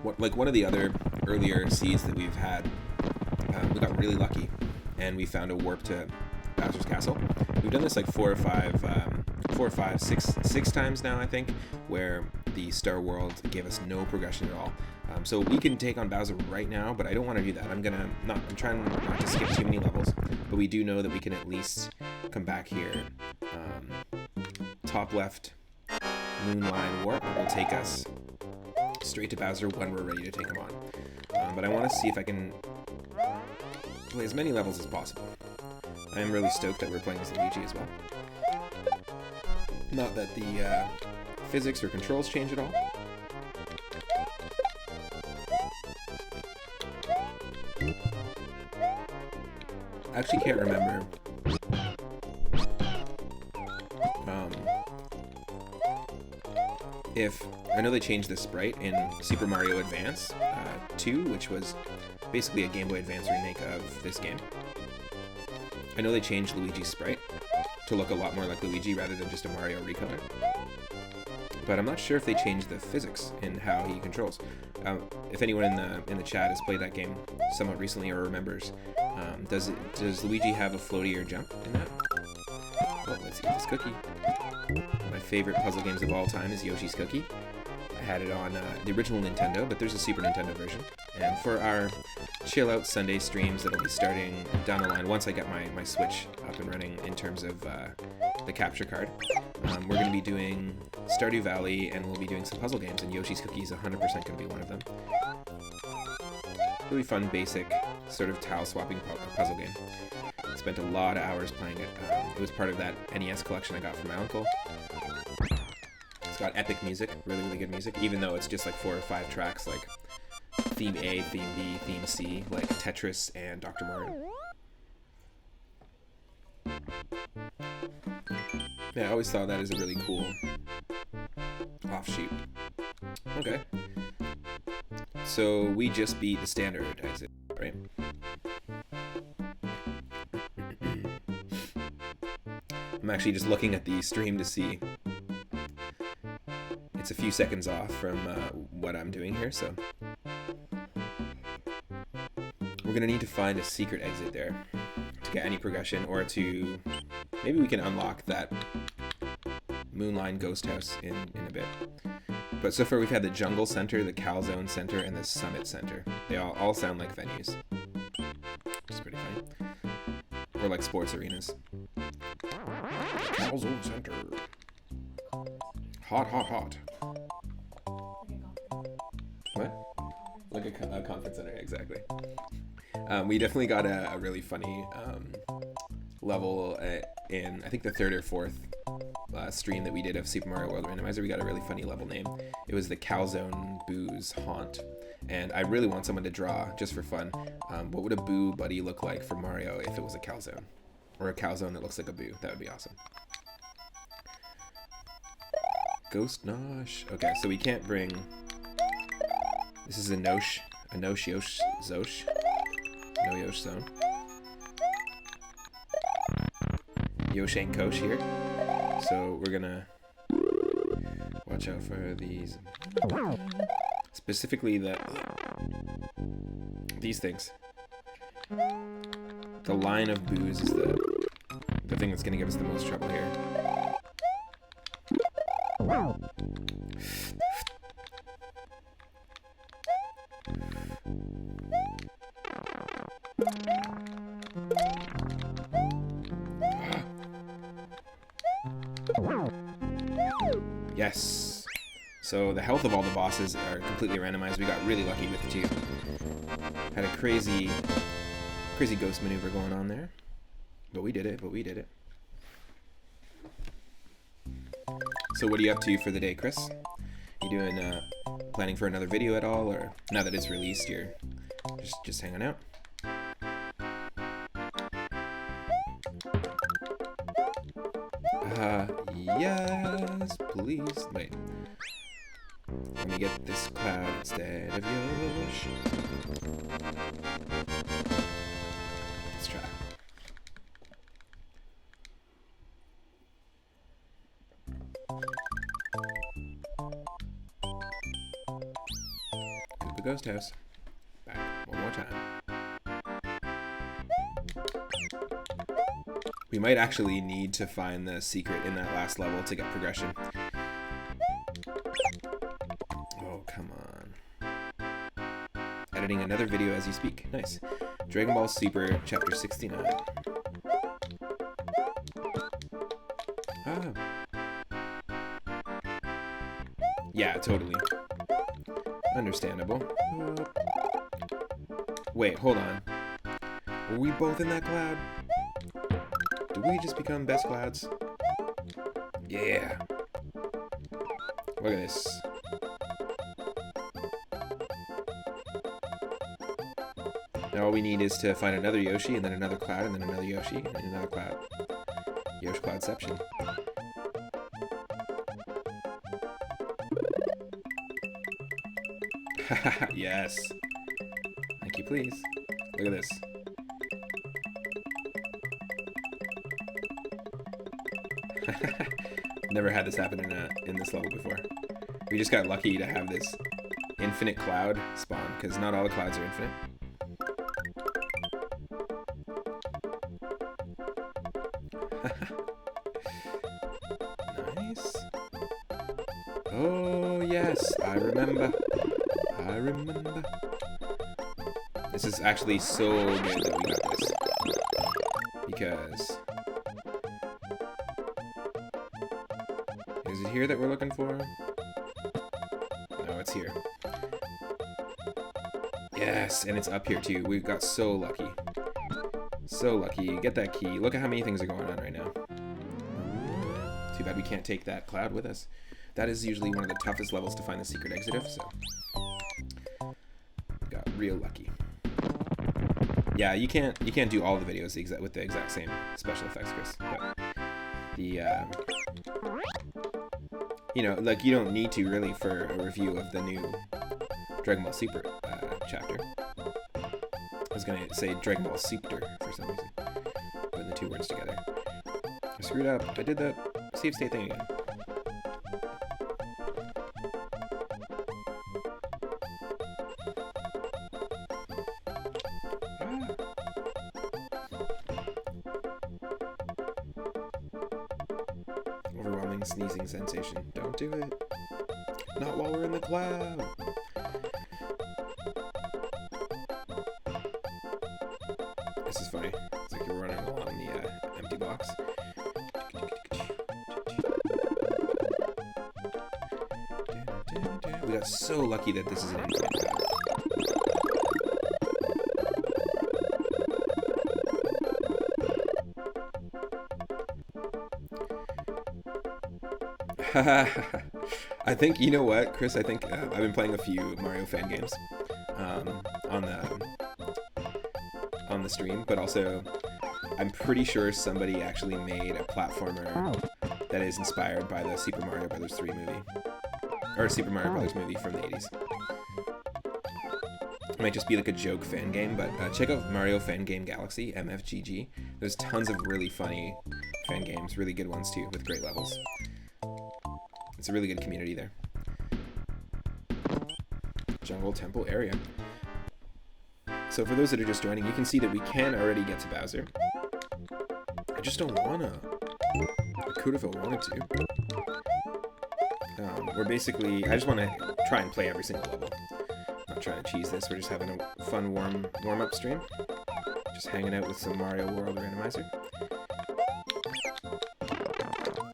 one of the other earlier seeds that we've had, we got really lucky, and we found a warp to Bowser's Castle. We've done this like six times now, I think, where the Star World gave us no progression at all. So we can take on Bowser right now, but I don't want to do that. I'm trying not to skip too many levels, but we do know that we can at least come back here top left Moonline Warp will take us straight to Bowser when we're ready to take him on. But I want to see if I can play as many levels as possible. I am really stoked that we're playing as Luigi as well. Not that the physics or controls change at all. I actually can't remember if I know they changed the sprite in Super Mario Advance 2, which was basically a Game Boy Advance remake of this game. I know they changed Luigi's sprite to look a lot more like Luigi rather than just a Mario recolor. But I'm not sure if they changed the physics in how he controls. If anyone in the chat has played that game somewhat recently or remembers, does Luigi have a floatier jump in that? Oh, let's eat this cookie. My favorite puzzle games of all time is Yoshi's Cookie. I had it on the original Nintendo, but there's a Super Nintendo version. And for our chill out Sunday streams that'll be starting down the line once I get my Switch up and running in terms of the capture card, we're going to be doing Stardew Valley, and we'll be doing some puzzle games, and Yoshi's Cookie is 100% going to be one of them. Really fun, basic, sort of tile swapping puzzle game. Spent a lot of hours playing it. It was part of that NES collection I got from my uncle. It's got epic music, really, really good music, even though it's just like 4 or 5 tracks, like Theme A, Theme B, Theme C, like Tetris and Dr. Mario. Yeah, I always thought that is a really cool offshoot. Okay. So we just beat the standard exit, right? I'm actually just looking at the stream to see. It's a few seconds off from what I'm doing here, so we're gonna need to find a secret exit there to get any progression, or to maybe we can unlock that Moonline Ghost House in a bit. But so far we've had the Jungle Center, the Calzone Center, and the Summit Center. They all sound like venues, which is pretty funny, or like sports arenas. Calzone Center. Hot, hot, hot. What? Like a conference center, exactly. We definitely got a really funny level in, I think, the 3rd or 4th stream that we did of Super Mario World Randomizer. We got a really funny level name. It was the Calzone Boo's Haunt. And I really want someone to draw, just for fun, what would a Boo buddy look like for Mario if it was a Calzone? Or a Calzone that looks like a Boo. That would be awesome. Ghost Nosh. Okay, so we can't bring... This is a Nosh Yosh Zosh. No Yosh Zone. Yosh ain't Kosh here. So we're gonna watch out for these. Specifically these things. The line of boos is the thing that's gonna give us the most trouble here. Yes. So the health of all the bosses are completely randomized. We got really lucky with 2. Had a crazy ghost maneuver going on there. But we did it, So what are you up to for the day, Chris? You doing, planning for another video at all? Or now that it's released, you're just hanging out? Yes, please. Wait. Let me get this cloud instead of Yosh. Let's try. The ghost house. Back one more time. We might actually need to find the secret in that last level to get progression. Oh, come on. Editing another video as you speak. Nice. Dragon Ball Super Chapter 69. Ah. Yeah, totally. Understandable. Wait, hold on. Were we both in that cloud? Did we just become best clouds? Yeah. Look at this. Now all we need is to find another Yoshi, and then another cloud, and then another Yoshi, and another cloud. Yoshi Cloudception. Yes. Thank you, please. Look at this. Never had this happen in this level before. We just got lucky to have this infinite cloud spawn, because not all the clouds are infinite. Nice. Oh, yes, I remember. I remember. This is actually so good that we got this. Because... Is it here that we're looking for? No, it's here. Yes, and it's up here too. We got so lucky. So lucky. Get that key. Look at how many things are going on right now. Too bad we can't take that cloud with us. That is usually one of the toughest levels to find the secret exit of, so... Got real lucky. Yeah, you can't do all the videos with the exact same special effects, Chris. But the you know, like, you don't need to really for a review of the new Dragon Ball Super chapter. I was gonna say Dragon Ball Super for some reason, putting the two words together. I screwed up. I did the save state thing again. Overwhelming sneezing sensation. Don't do it. Not while we're in the cloud. This is funny. It's like you're running along the empty box. We got so lucky that this is an infinite cloud. I think, you know what, Chris, I think I've been playing a few Mario fan games on the stream, but also I'm pretty sure somebody actually made a platformer that is inspired by the Super Mario Bros. 3 movie. Or Super Mario Bros. Movie from the 80s. It might just be like a joke fan game, but check out Mario Fan Game Galaxy, MFGG. There's tons of really funny fan games, really good ones too, with great levels. It's a really good community there. Jungle Temple area. So for those that are just joining, you can see that we can already get to Bowser. I just don't wanna. I could if I wanted to. We're basically, I just want to try and play every single level. Not trying to cheese this, we're just having a fun warm-up stream. Just hanging out with some Mario World Randomizer.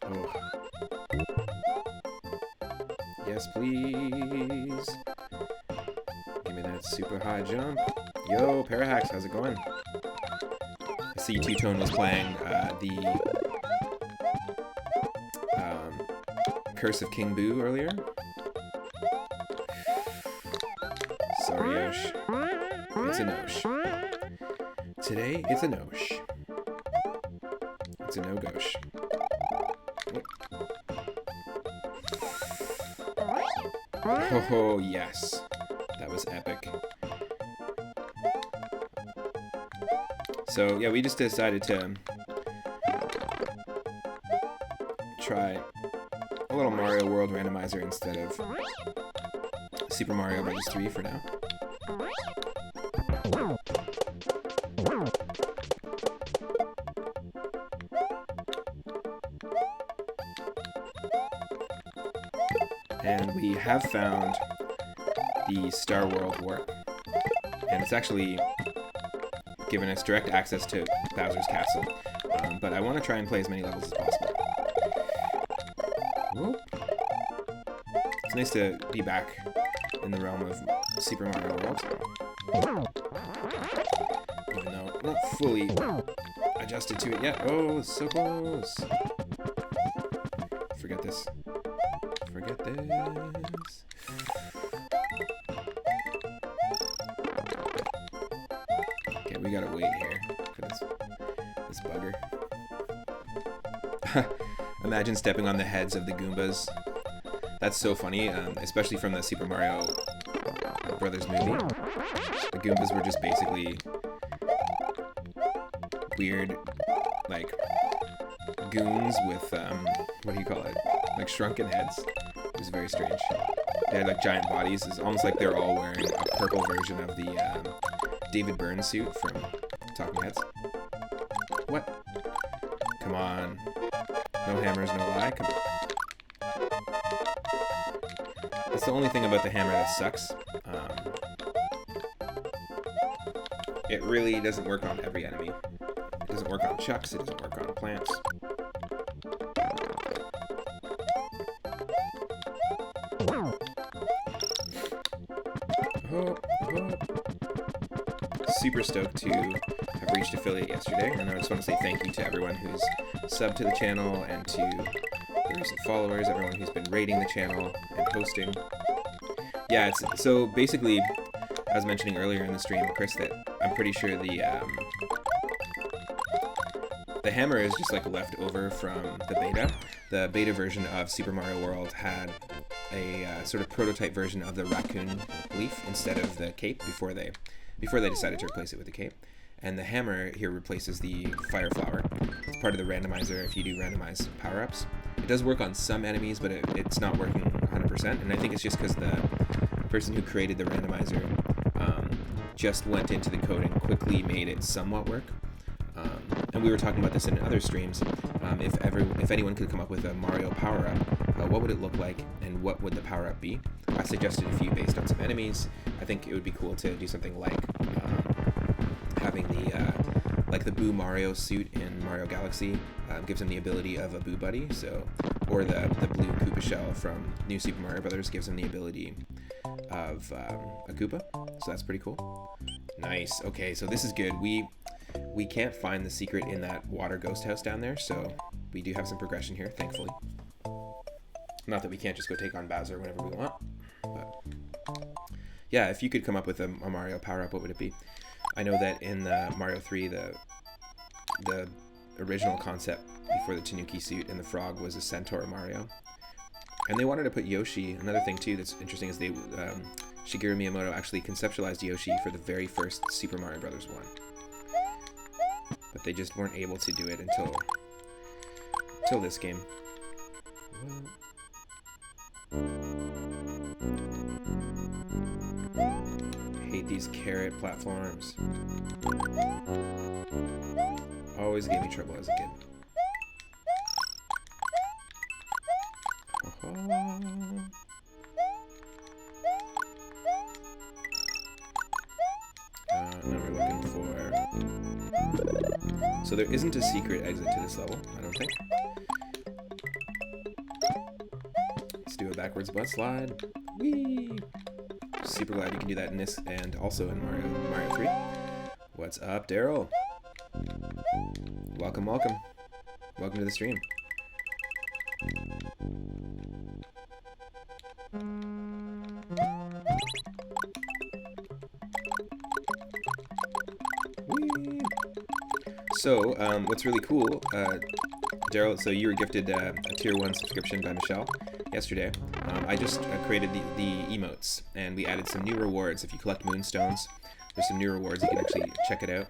Oh. Yes, please. Give me that super high jump. Yo, Parahax, how's it going? I see Two-Tone was playing the Curse of King Boo earlier. Sorry, Yosh. It's a nosh. Today, it's a nosh. It's a no-gosh. Oh, yes. That was epic. So, yeah, we just decided to try a little Mario World Randomizer instead of Super Mario Bros. 3 for now. And we have found the Star World Warp. And it's actually given us direct access to Bowser's Castle. But I want to try and play as many levels as possible. Whoop. It's nice to be back in the realm of Super Mario World. Even though I'm not fully adjusted to it yet. Oh, it's so close. Forget this. Forget this. Okay, we gotta wait here for this bugger. Imagine stepping on the heads of the Goombas. That's so funny, especially from the Super Mario Brothers movie. The Goombas were just basically weird, like, goons with, what do you call it? Like shrunken heads. It was very strange. They had like giant bodies. It's almost like they're all wearing a purple version of the David Byrne suit from Talking Heads. What? Come on. No hammers, no lie. Come on. That's the only thing about the hammer that sucks. It really doesn't work on every enemy. It doesn't work on chucks. It doesn't work on plants. Super stoked to have reached affiliate yesterday, and I just want to say thank you to everyone who's subbed to the channel and to the recent followers, everyone who's been rating the channel and hosting. Yeah, so basically, I was mentioning earlier in the stream, Chris, that I'm pretty sure the hammer is just like left over from the beta. The beta version of Super Mario World had a sort of prototype version of the raccoon leaf instead of the cape before they decided to replace it with the cape. And the hammer here replaces the fire flower. It's part of the randomizer if you do randomized power-ups. It does work on some enemies, but it's not working 100%, and I think it's just because the person who created the randomizer just went into the code and quickly made it somewhat work. And we were talking about this in other streams. If anyone could come up with a Mario power-up, what would it look like, and what would the power-up be? I suggested a few based on some enemies. I think it would be cool to do something like having the Boo Mario suit in Mario Galaxy gives him the ability of a Boo Buddy, or the blue Koopa shell from New Super Mario Brothers gives him the ability of a Koopa. So that's pretty cool. Nice. Okay, so this is good. We can't find the secret in that water ghost house down there, so we do have some progression here, thankfully. Not that we can't just go take on Bowser whenever we want, but yeah, if you could come up with a Mario power-up, what would it be? I know that in Mario 3, the original concept before the Tanuki suit and the frog was a Centaur Mario. And they wanted to put Yoshi. Another thing, too, that's interesting is Shigeru Miyamoto actually conceptualized Yoshi for the very first Super Mario Bros. 1. But they just weren't able to do it until this game. I hate these carrot platforms. Always gave me trouble as a kid. Now we're looking for... So there isn't a secret exit to this level, I don't think. Let's do a backwards butt slide. Whee! Super glad you can do that in this and also in Mario 3. What's up, Daryl? Welcome, welcome. Welcome to the stream. Whee! So, what's really cool, Daryl, so you were gifted a Tier 1 subscription by Michelle yesterday. I just created the emotes, and we added some new rewards. If you collect moonstones, there's some new rewards. You can actually check it out.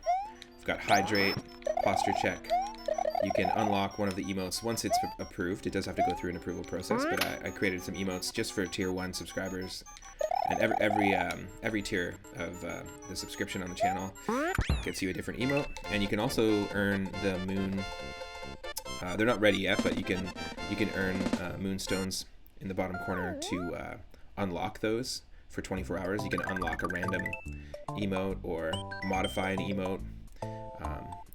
We've got Hydrate, Posture Check. You can unlock one of the emotes once it's approved. It does have to go through an approval process, but I created some emotes just for Tier 1 subscribers. And every tier of the subscription on the channel gets you a different emote. And you can also earn the moon... they're not ready yet, but you can earn moonstones in the bottom corner to unlock those for 24 hours. You can unlock a random emote or modify an emote,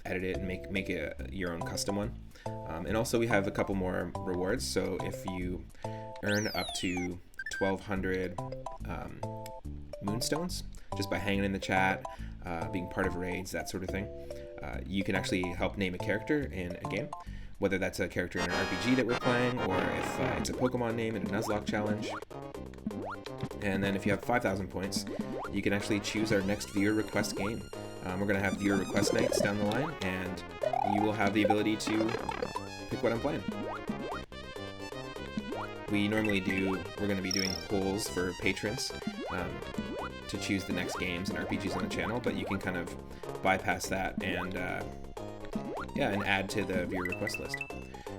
edit it, and make it your own custom one. And also we have a couple more rewards. So if you earn up to 1,200 moonstones just by hanging in the chat, being part of raids, that sort of thing. You can actually help name a character in a game, whether that's a character in an RPG that we're playing, or if it's a Pokemon name in a Nuzlocke challenge. And then if you have 5,000 points, you can actually choose our next viewer request game. We're going to have viewer request nights down the line, and you will have the ability to pick what I'm playing. We're going to be doing polls for patrons to choose the next games and RPGs on the channel, but you can kind of bypass that and and add to the viewer request list.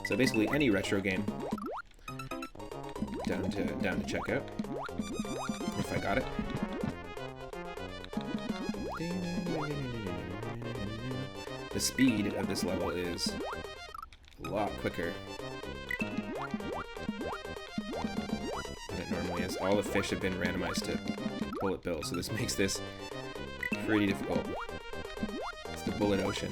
So basically any retro game down to check out, if I got it. The speed of this level is a lot quicker than it normally is. All the fish have been randomized to bullet bill, so this makes this pretty difficult. It's the bullet ocean.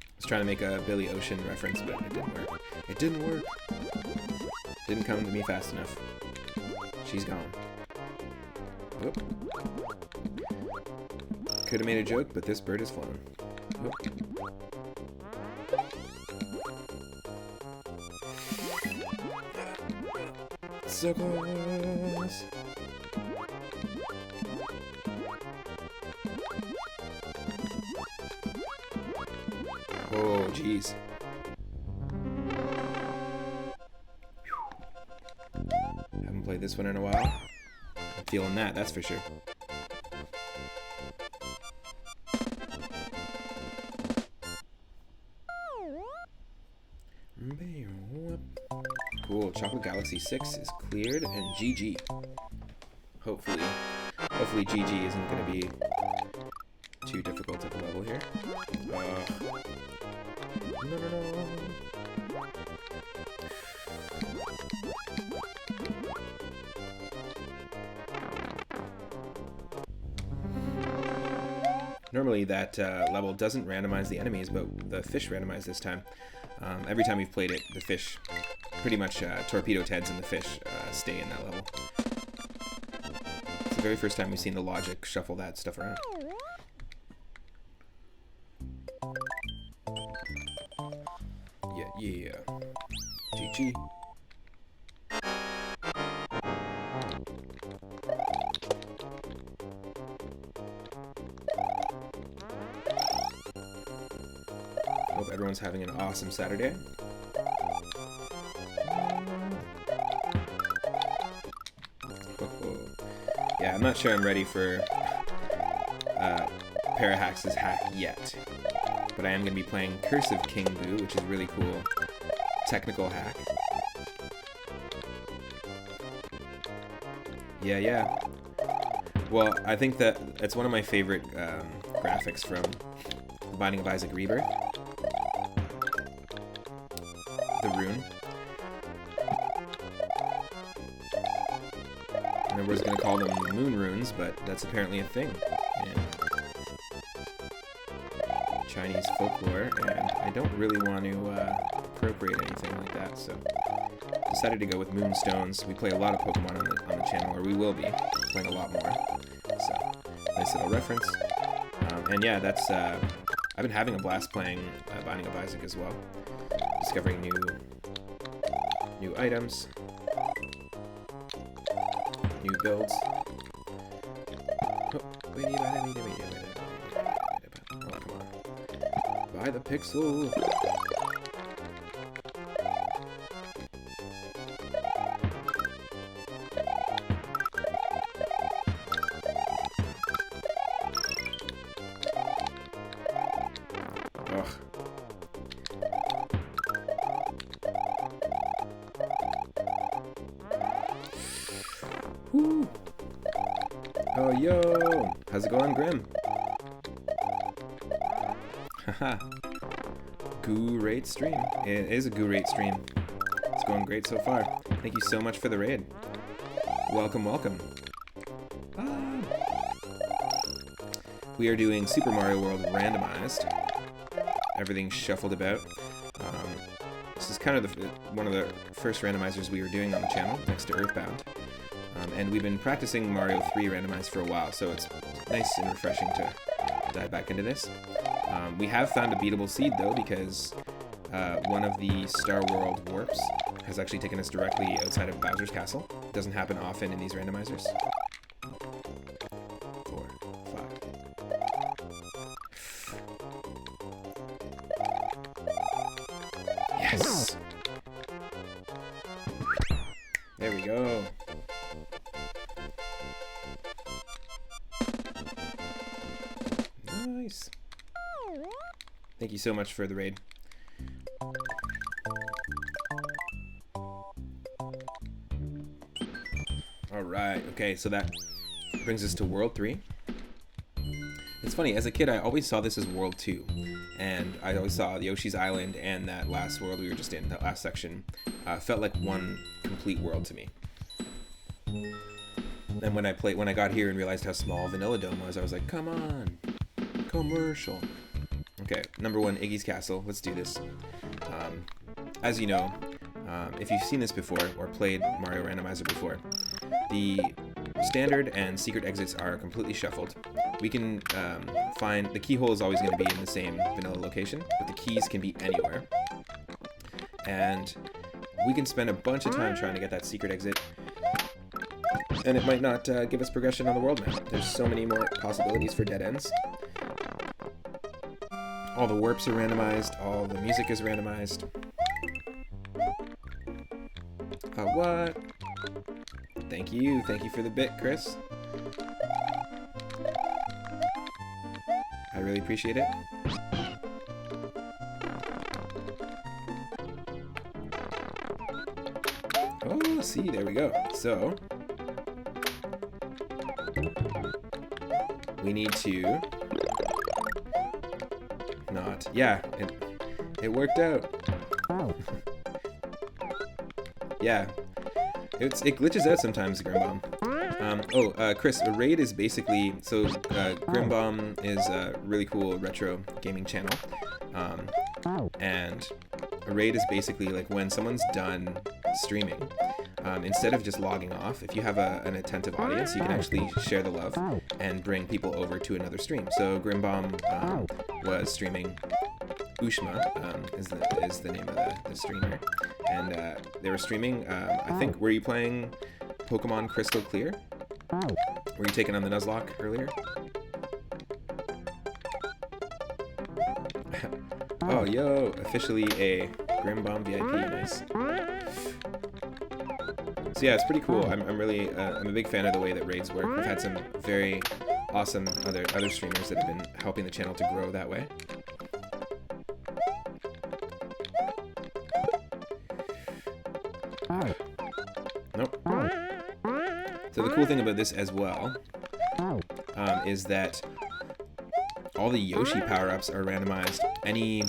I was trying to make a Billy Ocean reference, but it didn't work. It didn't work. Didn't come to me fast enough. She's gone. Whoop. Could have made a joke, but this bird is flown. Whoop. So close. Oh, jeez. Haven't played this one in a while. I'm feeling that's for sure. Cool, Chocolate Galaxy 6 is cleared, and GG. Hopefully GG isn't going to be too difficult of a level here. No. Normally that level doesn't randomize the enemies, but the fish randomize this time. Every time we've played it, the fish, pretty much Torpedo Teds and the fish stay in that level. It's the very first time we've seen the logic shuffle that stuff around. Yeah. GG. Hope everyone's having an awesome Saturday. Yeah, I'm not sure I'm ready for Parahax's hack yet, but I am going to be playing Curse of King Boo, which is really cool. Technical hack. Yeah. Well, I think that it's one of my favorite graphics from The Binding of Isaac Rebirth. The rune. And everyone's going to call them moon runes, but that's apparently a thing in Chinese folklore, and I don't really want to appropriate anything like that, so decided to go with moonstones. We play a lot of Pokemon on the channel, or we will be playing a lot more, so nice little reference. And yeah, that's I've been having a blast playing Binding of Isaac as well, discovering new items, new builds. Oh, wait, oh, come on. Buy the pixel! Ugh. Woo. Oh, yo! How's it going, Grim? Haha. Great stream. It is a great stream. It's going great so far. Thank you so much for the raid. Welcome. We are doing Super Mario World Randomized. Everything's shuffled about. This is kind of one of the first randomizers we were doing on the channel, next to Earthbound. And we've been practicing Mario 3 randomized for a while, so it's nice and refreshing to dive back into this. We have found a beatable seed, though, because one of the Star World warps has actually taken us directly outside of Bowser's Castle. It doesn't happen often in these randomizers. 4, 5. Yes! There we go. Nice. Thank you so much for the raid. Alright, okay, so that brings us to World 3. It's funny, as a kid I always saw this as World 2. And I always saw Yoshi's Island and that last world we were just in, that last section, felt like one complete world to me. And when I got here and realized how small Vanilla Dome was, I was like, come on, commercial. Okay, number 1, Iggy's Castle. Let's do this. As you know, if you've seen this before or played Mario Randomizer before, the standard and secret exits are completely shuffled. We can find the keyhole is always going to be in the same vanilla location, but the keys can be anywhere. And we can spend a bunch of time trying to get that secret exit, and it might not give us progression on the world map. There's so many more possibilities for dead ends. All the warps are randomized, all the music is randomized. What? Thank you for the bit, Chris. I really appreciate it. Oh, see, there we go. So, we need to not, yeah, it worked out. Yeah, it glitches out sometimes, Grimbomb. Chris, a raid is basically, so Grimbomb is a really cool retro gaming channel, and a raid is basically like when someone's done streaming, instead of just logging off, if you have an attentive audience, you can actually share the love and bring people over to another stream. So Grimbomb was streaming Ushma, is the name of the streamer, and they were streaming, I think, were you playing Pokemon Crystal Clear? Were you taking on the Nuzlocke earlier? Oh, yo, officially a Grimbomb VIP, nice. So yeah, it's pretty cool. I'm a big fan of the way that raids work. We've had some very awesome other streamers that have been helping the channel to grow that way. Nope. So the cool thing about this as well is that all the Yoshi power-ups are randomized. Any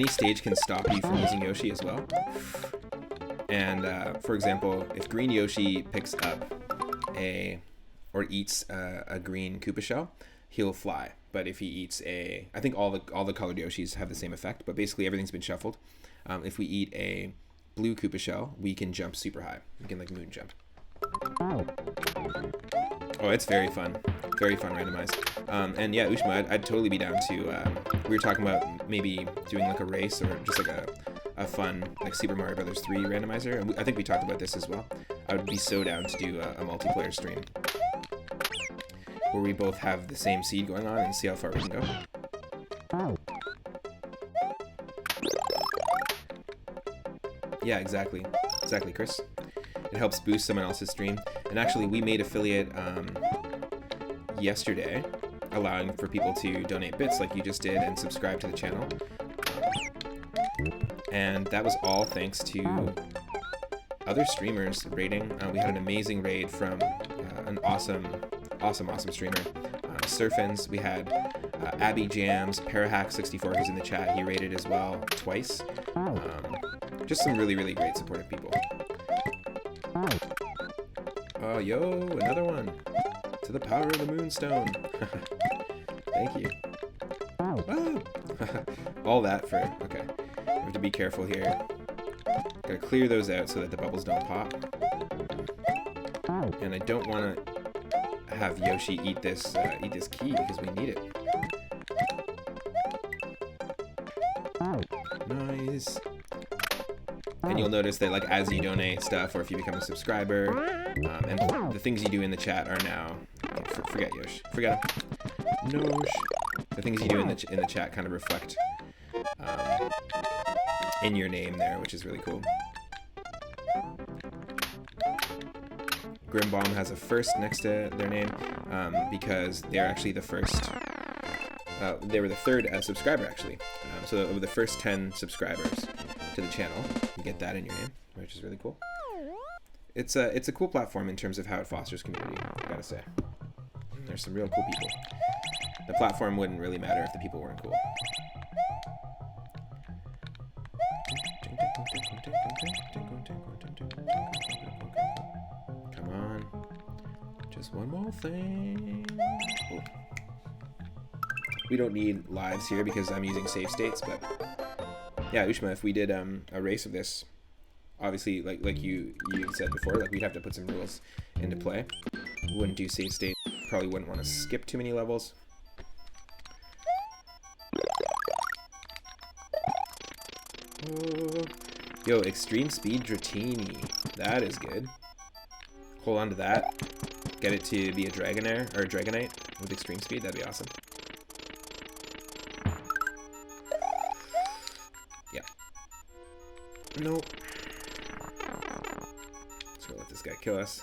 stage can stop you from using Yoshi as well. And for example, if green Yoshi picks up or eats a green Koopa shell, he'll fly. But if he eats I think all the colored Yoshis have the same effect, but basically everything's been shuffled. If we eat a blue Koopa shell, we can jump super high. We can like moon jump. Oh, it's very fun randomized. And yeah, Ushma, I'd totally be down to. We were talking about maybe doing like a race or just like a fun like Super Mario Brothers 3 randomizer. And I think we talked about this as well. I would be so down to do a multiplayer stream where we both have the same seed going on and see how far we can go. Yeah, exactly, Chris. It helps boost someone else's stream. And actually, we made affiliate yesterday, allowing for people to donate bits like you just did and subscribe to the channel. And that was all thanks to other streamers raiding. We had an amazing raid from an awesome streamer, Surfins. We had Abby Jams, Parahack64, who's in the chat. He raided as well twice. Just some really, really great supportive people. Oh, yo, another one. To the power of the Moonstone. Thank you. Ah. All that for... Okay. I have to be careful here. Gotta clear those out so that the bubbles don't pop. And I don't want to have Yoshi eat this key because we need it. Nice. And you'll notice that, like, as you donate stuff or if you become a subscriber, and the things you do in the chat are now... Okay, forget Yoshi. Forget him. Nosh. The things you do in the chat kind of reflect in your name there, which is really cool. Grimbomb has a first next to their name because they're actually the first. They were the third subscriber, actually. So over the first 10 subscribers to the channel, you get that in your name, which is really cool. It's a cool platform in terms of how it fosters community, I gotta say. There's some real cool people. The platform wouldn't really matter if the people weren't cool. Come on. Just one more thing. Oh. We don't need lives here because I'm using save states, but yeah, Ushma, if we did a race of this, obviously, like you said before, like we'd have to put some rules into play. We wouldn't do save state. Probably wouldn't want to skip too many levels. Oh. Yo, extreme speed Dratini. That is good. Hold on to that. Get it to be a Dragonair or a Dragonite with extreme speed. That'd be awesome. Yeah. Nope. Let's go let this guy kill us.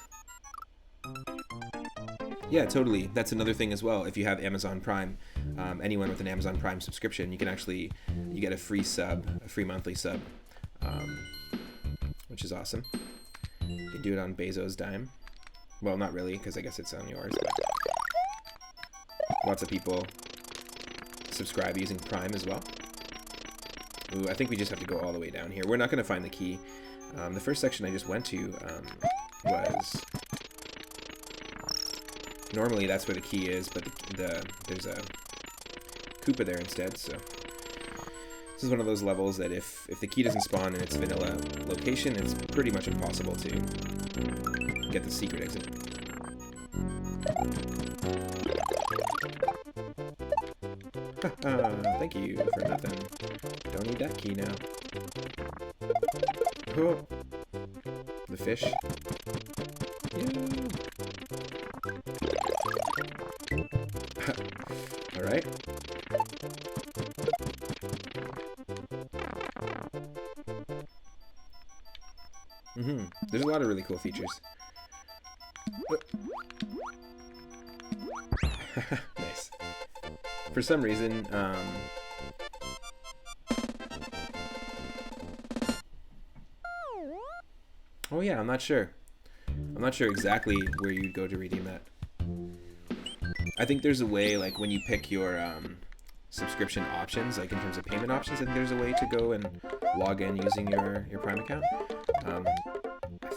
Yeah, totally. That's another thing as well. If you have Amazon Prime, anyone with an Amazon Prime subscription, you get a free sub, a free monthly sub, which is awesome. You can do it on Bezos' dime. Well, not really, because I guess it's on yours. But lots of people subscribe using Prime as well. Ooh, I think we just have to go all the way down here. We're not going to find the key. The first section I just went to was... Normally that's where the key is, but there's a Koopa there instead, so... This is one of those levels that if the key doesn't spawn in its vanilla location, it's pretty much impossible to get the secret exit. Thank you for nothing. Don't need that key now. Oh. The fish. Yeah. Alright. There's a lot of really cool features. Nice. For some reason, oh yeah, I'm not sure. I'm not sure exactly where you'd go to redeem that. I think there's a way, like when you pick your subscription options, like in terms of payment options, I think there's a way to go and log in using your Prime account. I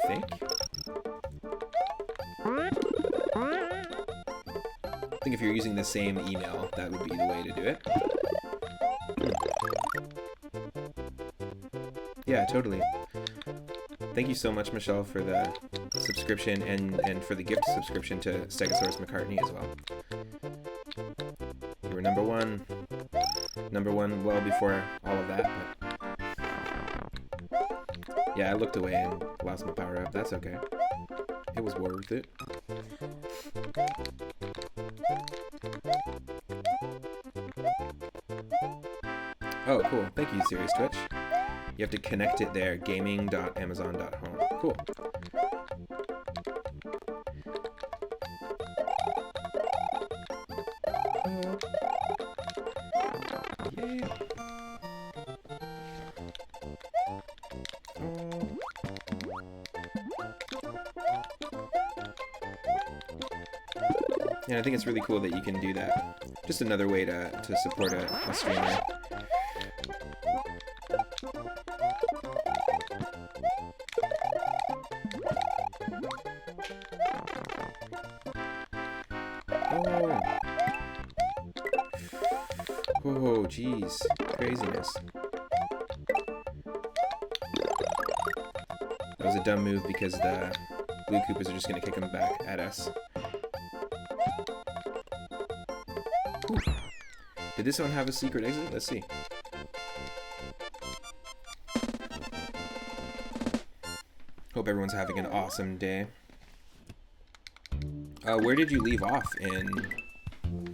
think. I think if you're using the same email, that would be the way to do it. Yeah, totally. Thank you so much, Michelle, for the subscription and for the gift subscription to Stegosaurus McCartney as well. You were number one well before all of that, but yeah, I looked away and lost my power up. That's okay. It was worth it. Oh, cool. Thank you, Serious Twitch. You have to connect it there, gaming.amazon.home. Cool. Yeah. Yeah, I think it's really cool that you can do that. Just another way to support a streamer. Whoa, jeez. Craziness. That was a dumb move because the blue Koopas are just going to kick them back at us. Ooh. Did this one have a secret exit? Let's see. Hope everyone's having an awesome day. Where did you leave off in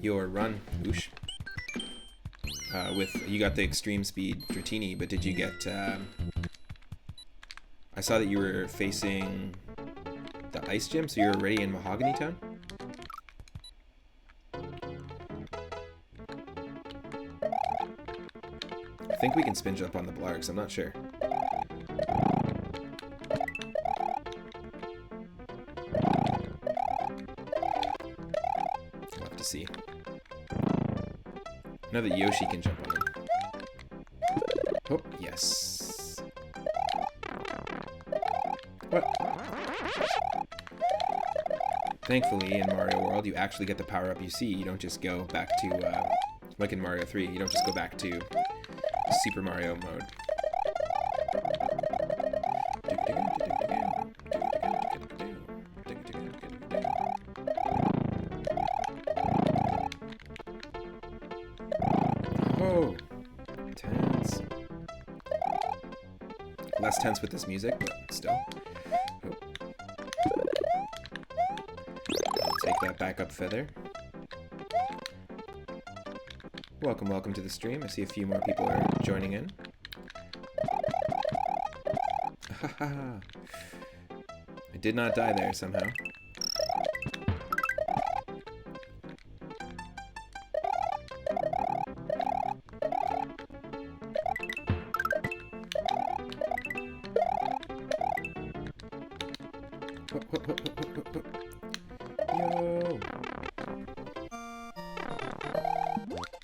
your run, Oosh? You got the extreme speed Dratini, but did you get... I saw that you were facing the ice gym, so you're already in Mahogany Town? I think we can spin jump on the Blargs, I'm not sure. We'll have to see. Now that Yoshi can jump on them. Oh, yes. What? Thankfully, in Mario World, you actually get the power-up you see. You don't just go back to, like in Mario 3, you don't just go back to Super Mario mode. Oh, tense. Less tense with this music, but still. Oh. I'll take that back up feather. Welcome, welcome to the stream. I see a few more people are joining in. I did not die there somehow. Yo!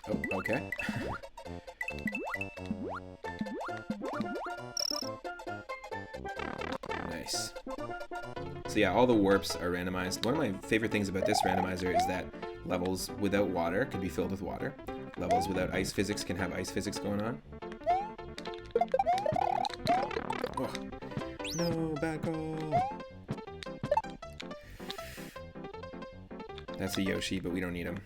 Oh, okay. Nice. So yeah, all the warps are randomized. One of my favorite things about this randomizer is that levels without water could be filled with water. Levels without ice physics can have ice physics going on. Oh. No, bad call. That's a Yoshi, but we don't need him.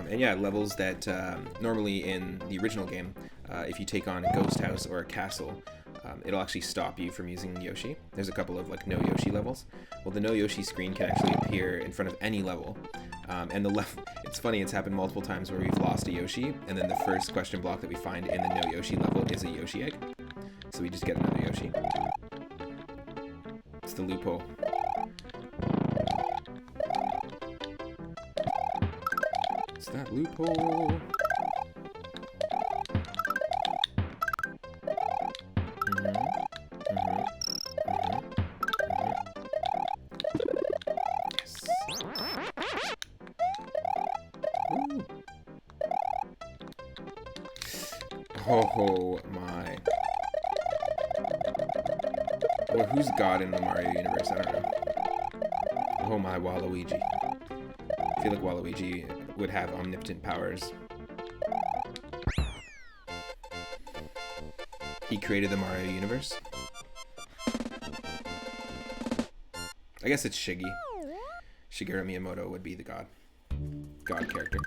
And yeah, levels that normally in the original game, if you take on a ghost house or a castle, it'll actually stop you from using Yoshi. There's a couple of like no Yoshi levels. Well, the no Yoshi screen can actually appear in front of any level. And it's funny, it's happened multiple times where we've lost a Yoshi, and then the first question block that we find in the no Yoshi level is a Yoshi egg. So we just get another Yoshi. It's the loophole. It's that loophole. Yes. Ooh. Oh my. Well, who's God in the Mario universe? I don't know. Oh my, Waluigi. I feel like Waluigi would have omnipotent powers. He created the Mario universe. I guess it's Shiggy. Shigeru Miyamoto would be the god character.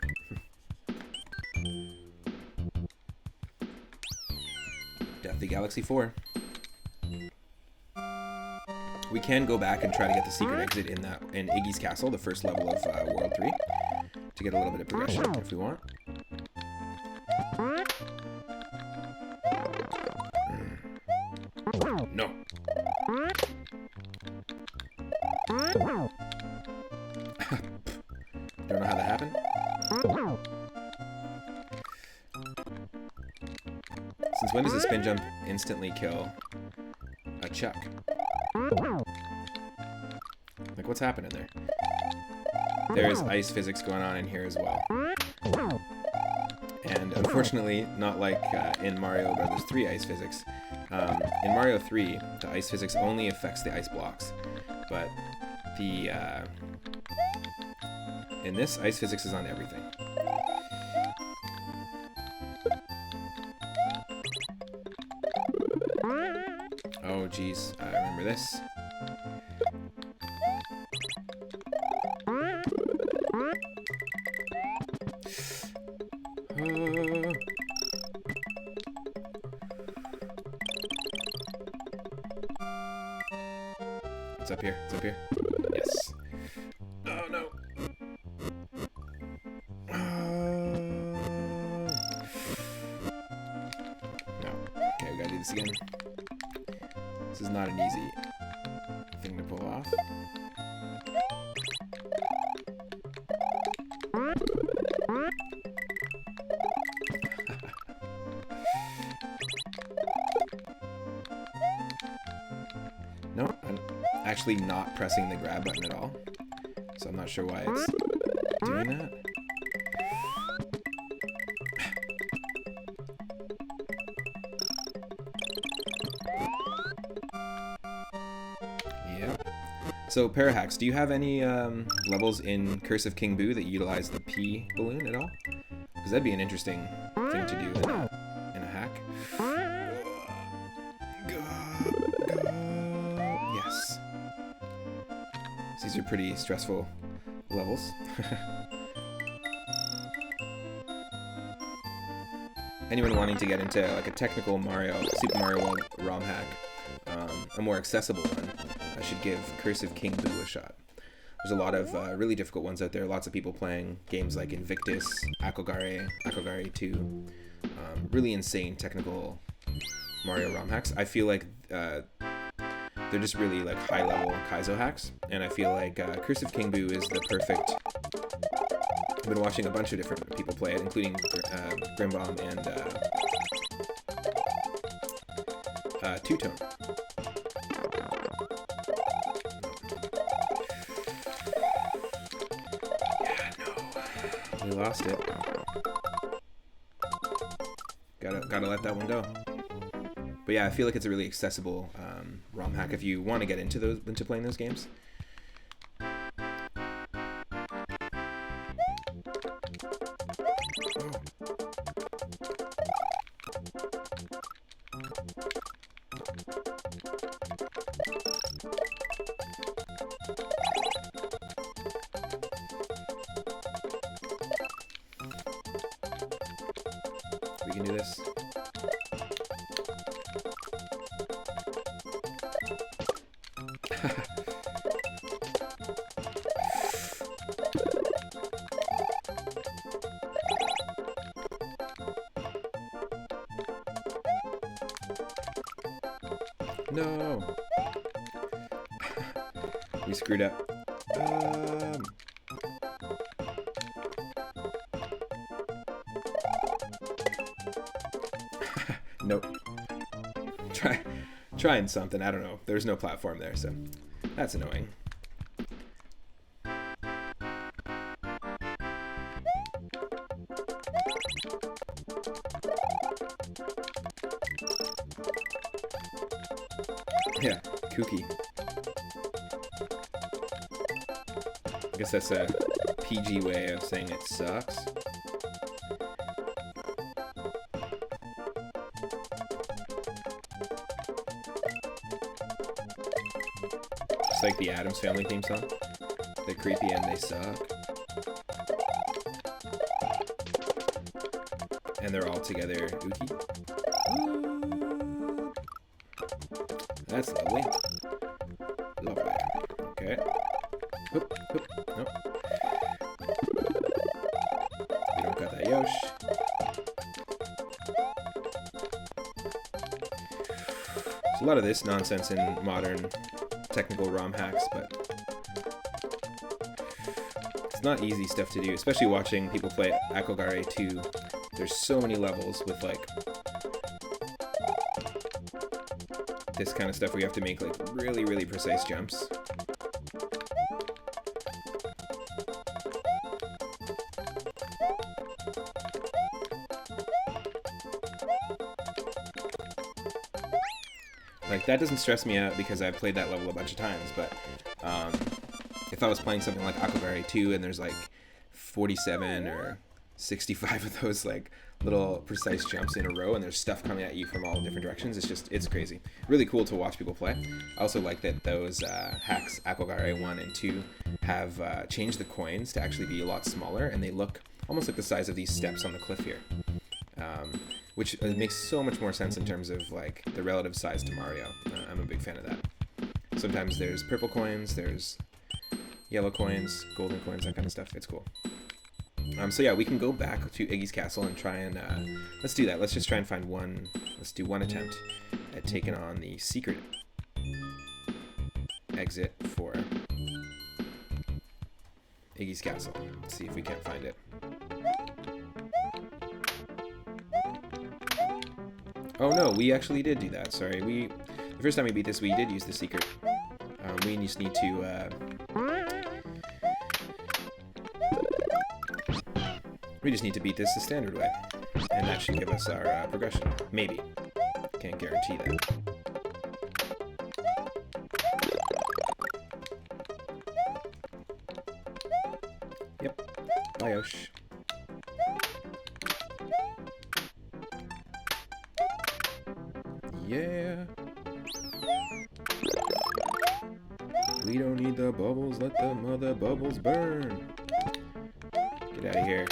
Deathly Galaxy 4. We can go back and try to get the secret exit in Iggy's castle, the first level of World 3, to get a little bit of progression if we want. No. Don't know how that happened. Since when does a spin jump instantly kill a Chuck? Like, what's happening there? There's ice physics going on in here as well. And unfortunately, not like in Mario Bros. 3 ice physics. In Mario 3, the ice physics only affects the ice blocks. But in this, ice physics is on everything. geez, I remember this. It's up here. It's up here. Yes. Oh no. No. Okay, we gotta do this again. This is not an easy thing to pull off. No, I'm actually not pressing the grab button at all, so I'm not sure why it's doing that. Yeah. So, Parahacks, do you have any levels in Curse of King Boo that utilize the P balloon at all? Because that'd be an interesting thing to do in a hack. Yes. These are pretty stressful levels. Anyone wanting to get into like a technical Super Mario World ROM hack, a more accessible one, I should give Curse of King Boo a shot. There's a lot of really difficult ones out there. Lots of people playing games like Invictus, Akogare 2, really insane technical Mario ROM hacks. I feel like they're just really like high-level Kaizo hacks, and I feel like Curse of King Boo is the perfect. I've been watching a bunch of different people play it, including Grimbomb and Two-Tone. Yeah, no, we lost it. Gotta let that one go. But yeah, I feel like it's a really accessible ROM hack if you want to get into playing those games. We can do this. No. We screwed up. Nope. Trying something. I don't know. There's no platform there, so that's annoying. Yeah, kooky. I guess that's a PG way of saying it sucks. It's like the Addams Family theme song. They're creepy and they suck. And they're all together ooky. That's lovely. Lovely. Okay. Oop, oop, nope. We don't got that Yosh. There's a lot of this nonsense in modern technical ROM hacks, but it's not easy stuff to do, especially watching people play Akogare 2. There's so many levels with like this kind of stuff where you have to make like really, really precise jumps. Like that doesn't stress me out because I've played that level a bunch of times, but if I was playing something like Akogare 2 and there's like 47 or 65 of those like little precise jumps in a row, and there's stuff coming at you from all different directions. It's crazy. Really cool to watch people play. I also like that those hacks, Akogare 1 and 2, have changed the coins to actually be a lot smaller, and they look almost like the size of these steps on the cliff here. Which makes so much more sense in terms of like the relative size to Mario. I'm a big fan of that. Sometimes there's purple coins, there's yellow coins, golden coins, that kind of stuff. It's cool. So yeah, we can go back to Iggy's castle and try and let's do that. Let's just try and find one. Let's do one attempt at taking on the secret exit for Iggy's castle. Let's see if we can't find it. Oh no, we actually did do that. Sorry, the first time we beat this, we did use the secret. We just need to beat this the standard way, and that should give us our progression. Maybe. Can't guarantee that. Yep. Bye, Yosh. Yeah. We don't need the bubbles, let the mother bubbles burn. Get out of here.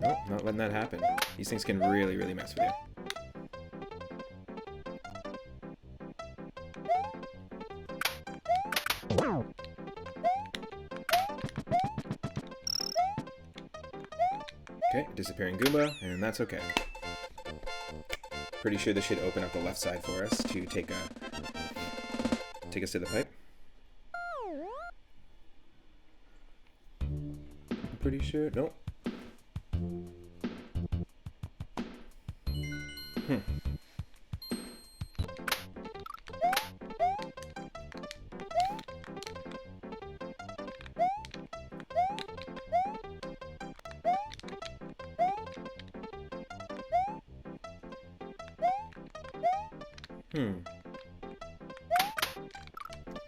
Nope, not letting that happen. These things can really, really mess with you. Okay, disappearing Goomba, and that's okay. Pretty sure this should open up the left side for us to take us to the pipe. I'm pretty sure. Nope.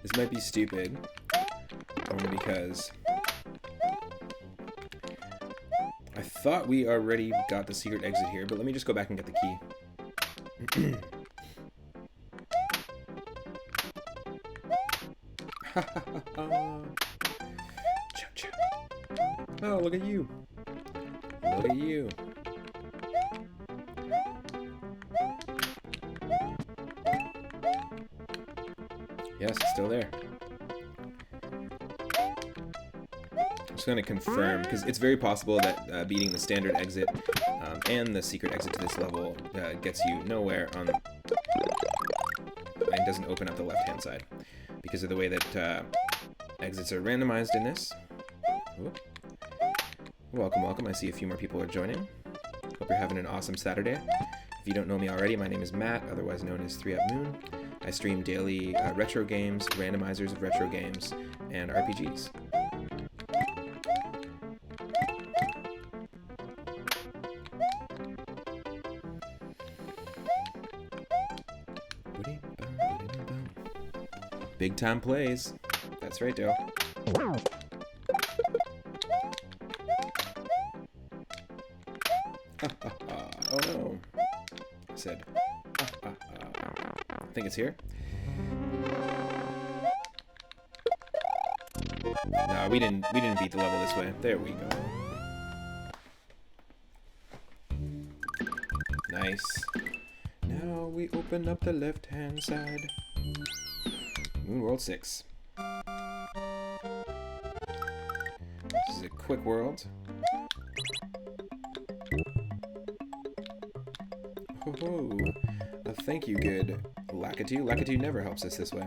This might be stupid, only because I thought we already got the secret exit here, but let me just go back and get the key. Oh, look at you. Look at you. Yes, it's still there. I'm just going to confirm, because it's very possible that beating the standard exit and the secret exit to this level gets you nowhere on and doesn't open up the left-hand side, because of the way that exits are randomized in this. Ooh. Welcome, welcome. I see a few more people are joining. Hope you're having an awesome Saturday. If you don't know me already, my name is Matt, otherwise known as 3 Up Moon. I stream daily retro games, randomizers of retro games, and RPGs. Big time plays. That's right, Dale. Oh no. I said. I think it's here. No, we didn't beat the level this way. There we go. Nice. Now we open up the left-hand side. Moon World 6. This is a quick world. Oh, thank you, good Lakitu. Lakitu never helps us this way.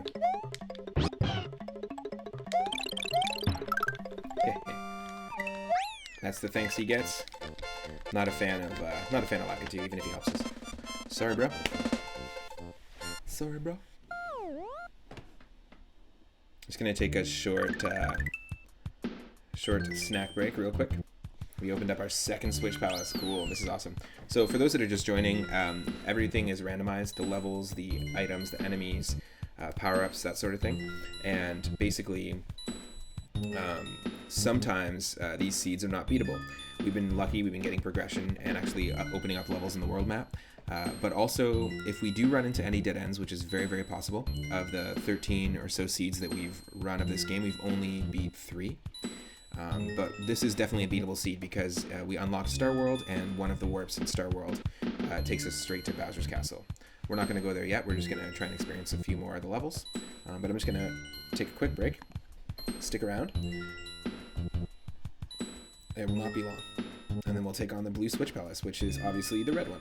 That's the thanks he gets. Not a fan of Lakitu, even if he helps us. Sorry, bro. Sorry, bro. Just gonna take a short snack break real quick. We opened up our second Switch Palace. Cool, this is awesome. So for those that are just joining, everything is randomized. The levels, the items, the enemies, power-ups, that sort of thing. And basically, sometimes these seeds are not beatable. We've been lucky, we've been getting progression and actually opening up levels in the world map. But also, if we do run into any dead ends, which is very, very possible, of the 13 or so seeds that we've run of this game, we've only beat 3. But this is definitely a beatable seed because we unlocked Star World, and one of the warps in Star World takes us straight to Bowser's Castle. We're not going to go there yet, we're just going to try and experience a few more of the levels. But I'm just going to take a quick break. Stick around. It will not be long. And then we'll take on the Blue Switch Palace, which is obviously the red one.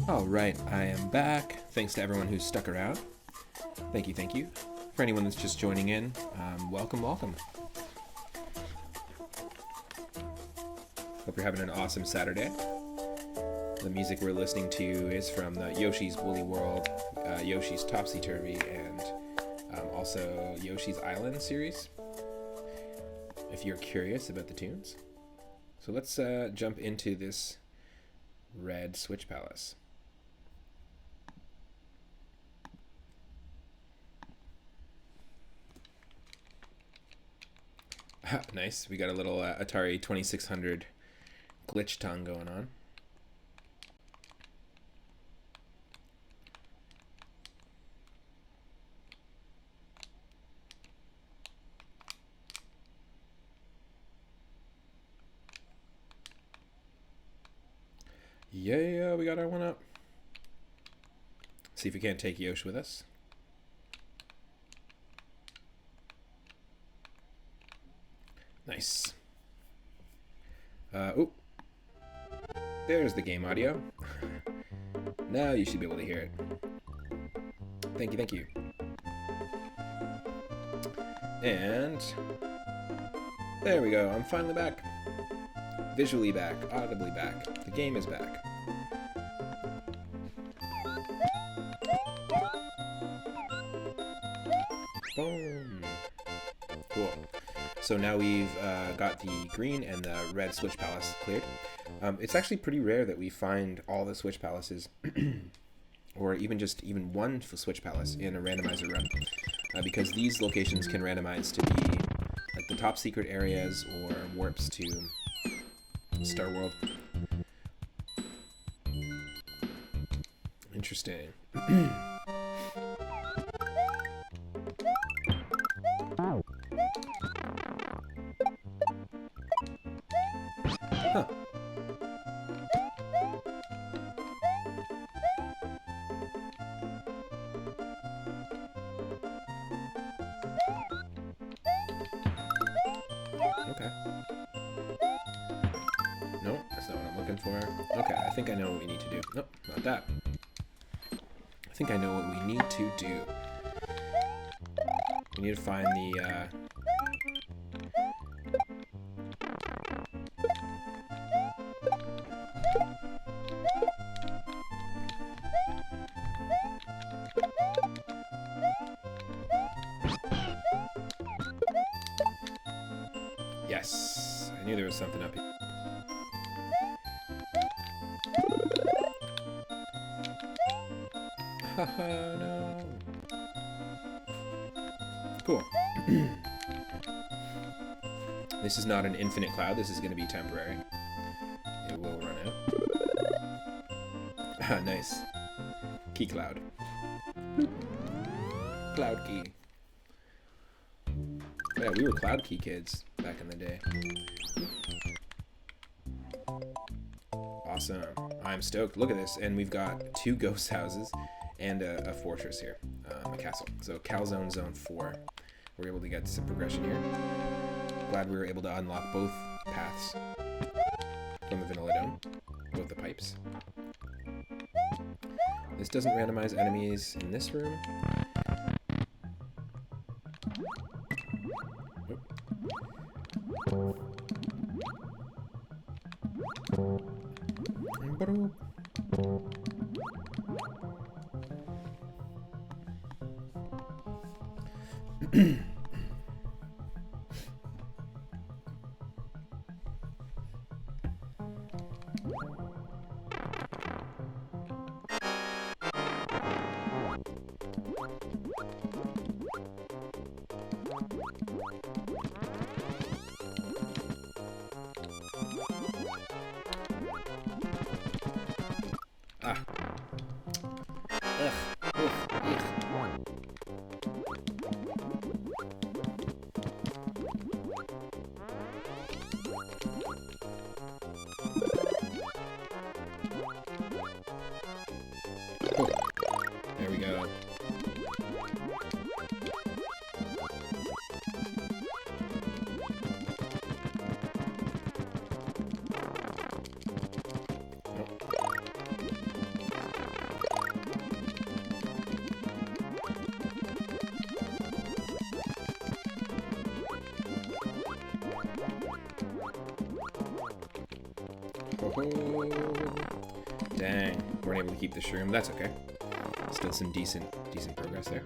All right, I am back. Thanks to everyone who's stuck around. Thank you, thank you. For anyone that's just joining in, welcome, welcome. Hope you're having an awesome Saturday. The music we're listening to is from the Yoshi's Woolly World, Yoshi's Topsy-Turvy, and also Yoshi's Island series, if you're curious about the tunes. So let's jump into this red Switch Palace. Nice, we got a little Atari 2600 glitch tongue going on. Yeah, we got our one up. See if we can't take Yoshi with us. Nice. Oh, there's the game audio. Now you should be able to hear it. Thank you, thank you. And there we go. I'm finally back. Visually back, audibly back. The game is back. Boom. Cool. So now we've got the green and the red Switch Palace cleared. It's actually pretty rare that we find all the Switch Palaces, or even one Switch Palace in a randomizer run, because these locations can randomize to be like the top secret areas or warps to Star World. Interesting. Huh. Okay. Nope, that's not what I'm looking for. Okay, I think I know what we need to do. Nope, not that. I think I know what we need to do. We need to find the, Yes! I knew there was something up here. Haha, no! Cool. This is not an infinite cloud, this is going to be temporary. It will run out. Ah, nice. Key cloud. Cloud key. Yeah, we were cloud key kids back in the day. Awesome. I'm stoked. Look at this. And we've got 2 ghost houses and a fortress here. A castle. So Calzone Zone 4. We're able to get some progression here. Glad we were able to unlock both paths from the Vanilla Dome. Both the pipes. This doesn't randomize enemies in this room. Ah. Ugh. Ugh. Ugh. Oh, dang, weren't able to keep the shroom. That's okay. Still some decent progress there.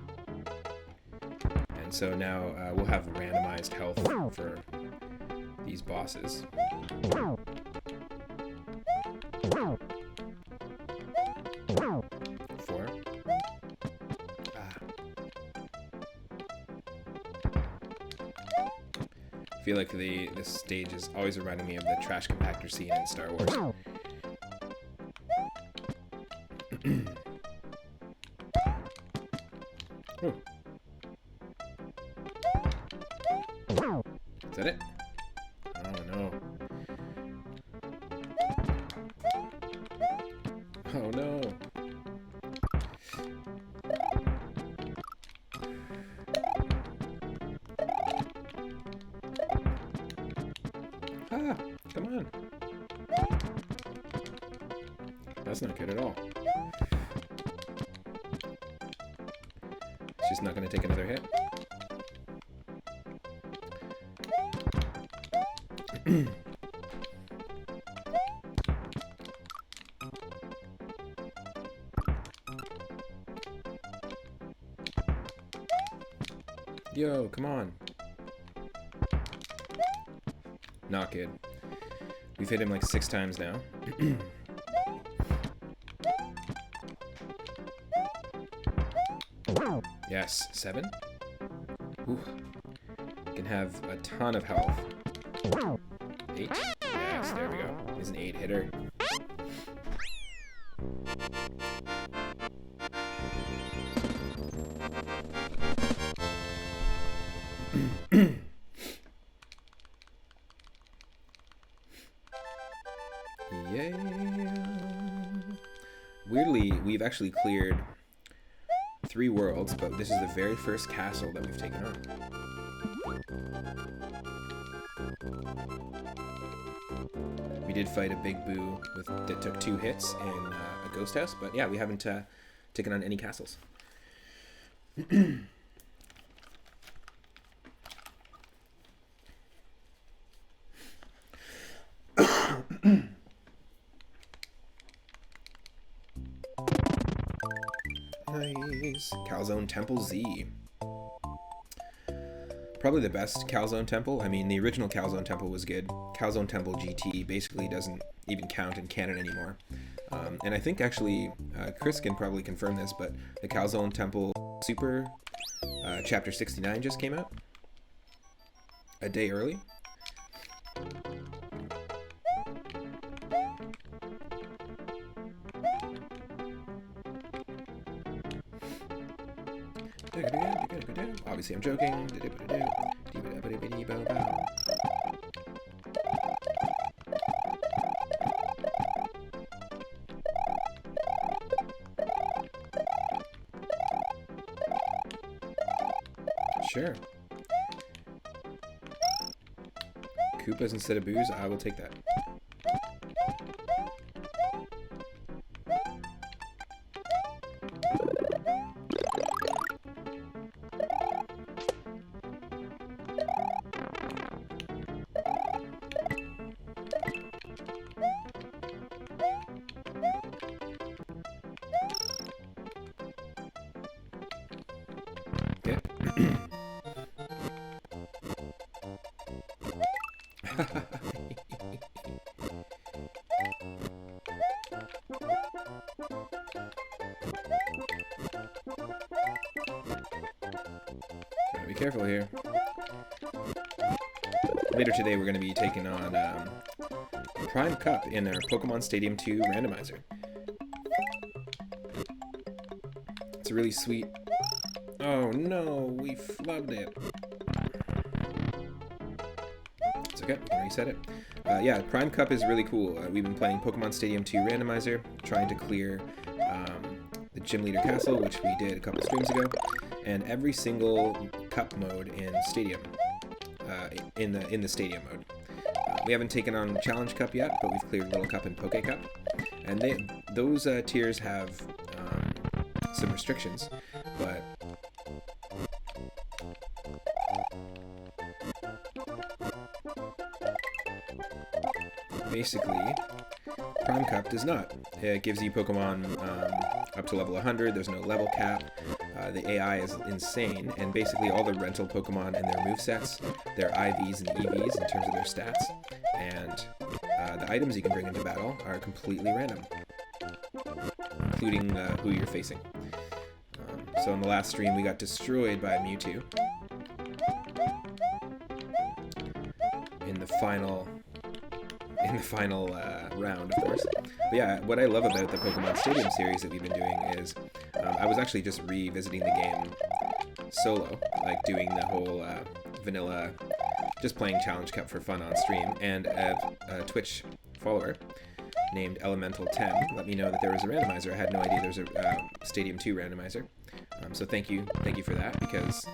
And so now we'll have randomized health for these bosses. 4. I feel like this stage is always reminding me of the trash compactor scene in Star Wars. Is that it? Oh no. Oh no. Ah, come on. That's not good at all. She's not going to take another hit. Yo, come on. Not good. We've hit him like 6 times now. Yes, 7. Ooh. Can have a ton of health. 8. Yes, there we go. He's an 8-hitter. Yeah. Weirdly, we've actually cleared 3 worlds, but this is the very first castle that we've taken on. We did fight a big boo that took 2 hits in a ghost house, but yeah, we haven't taken on any castles. Nice. Calzone Temple Z. Probably the best Calzone Temple. I mean, the original Calzone Temple was good. Calzone Temple GT basically doesn't even count in canon anymore. And I think actually, Chris can probably confirm this, but the Calzone Temple Super Chapter 69 just came out. A day early. Obviously, I'm joking. Sure. Koopas instead of boos, I will take that. Gotta be careful here. Later today, we're going to be taking on Prime Cup in our Pokemon Stadium 2 randomizer. It's a really sweet... Oh no, we flubbed it. It's okay, we can reset it. Yeah, Prime Cup is really cool. We've been playing Pokemon Stadium 2 randomizer, trying to clear the Gym Leader Castle, which we did a couple streams ago, and every single cup mode in Stadium, in the Stadium mode. We haven't taken on Challenge Cup yet, but we've cleared Little Cup and Poke Cup, and those tiers have some restrictions, but basically Prime Cup does not. It gives you Pokemon up to level 100. There's no level cap. The AI is insane, and basically all the rental Pokemon and their movesets, their IVs and EVs in terms of their stats, and the items you can bring into battle are completely random, including who you're facing. So in the last stream, we got destroyed by Mewtwo in the final round, of course. But yeah, what I love about the Pokemon Stadium series that we've been doing is I was actually just revisiting the game solo, like doing the whole vanilla, just playing Challenge Cup for fun on stream, and a Twitch follower named Elemental10 let me know that there was a randomizer. I had no idea there was a Stadium 2 randomizer. So thank you for that, because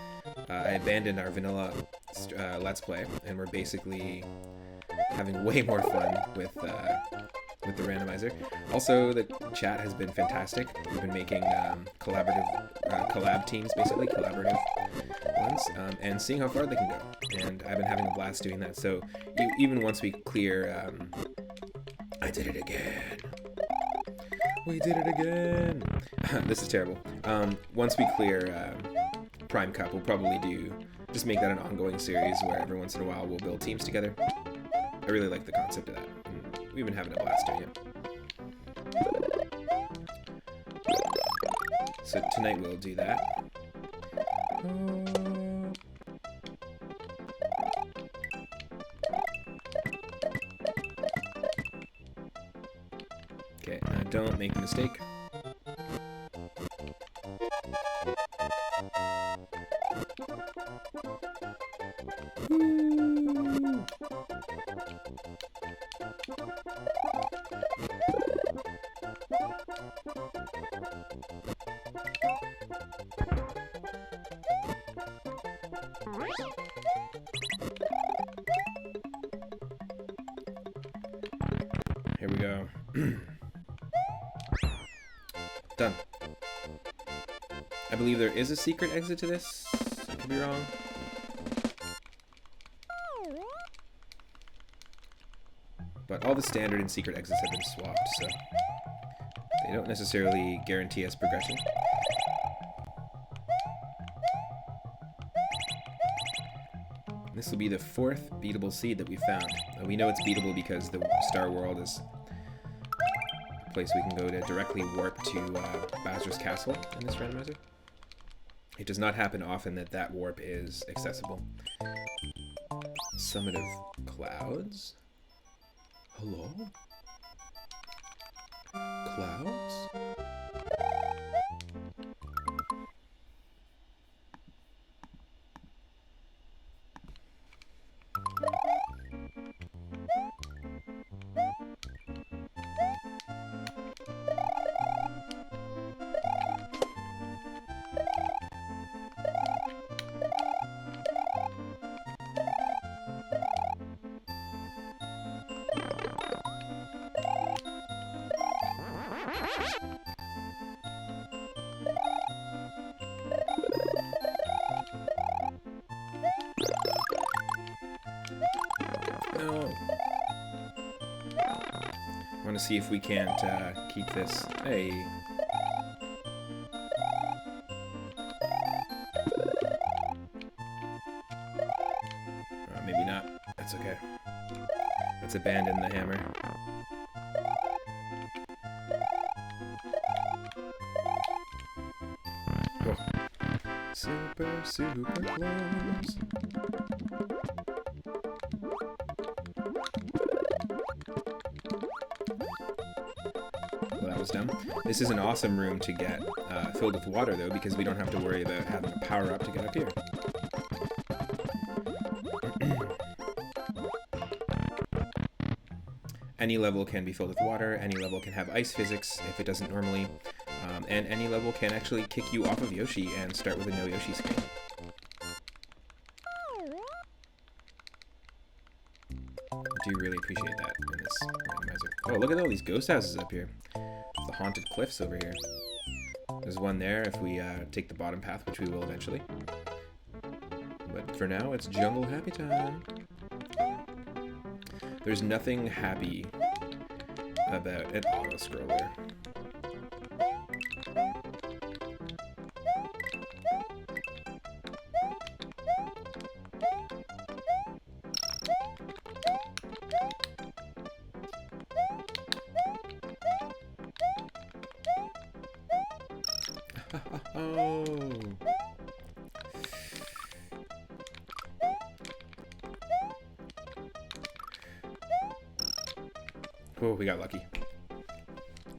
I abandoned our vanilla Let's Play, and we're basically having way more fun with the randomizer. Also, the chat has been fantastic. We've been making collab teams, basically collaborative ones, and seeing how far they can go. And I've been having a blast doing that. So even once we clear, I did it again. We did it again. This is terrible. Once we clear Prime Cup, we'll probably just make that an ongoing series where every once in a while we'll build teams together. I really like the concept of that. And we've been having a blast doing it. So tonight we'll do that. Okay, now don't make a mistake. Here we go. Done. I believe there is a secret exit to this. I could be wrong. But all the standard and secret exits have been swapped, so they don't necessarily guarantee us progression. This will be the 4th beatable seed that we found. We know it's beatable because the Star World is a place we can go to directly warp to Bowser's Castle in this randomizer. It does not happen often that warp is accessible. Summit of Clouds? Hello? Clouds? No. I want to see if we can't keep this. Hey. Maybe not. That's okay. Let's abandon the hammer. Oh. Super close. Well, that was dumb. This is an awesome room to get filled with water, though, because we don't have to worry about having a power-up to get up here. Any level can be filled with water, any level can have ice physics if it doesn't normally, and any level can actually kick you off of Yoshi and start with a no Yoshi screen. I do really appreciate that in this randomizer. Oh, look at all these ghost houses up here. The haunted cliffs over here. There's one there if we take the bottom path, which we will eventually. But for now, it's jungle happy time. There's nothing happy about an auto-scroller. Oh, we got lucky.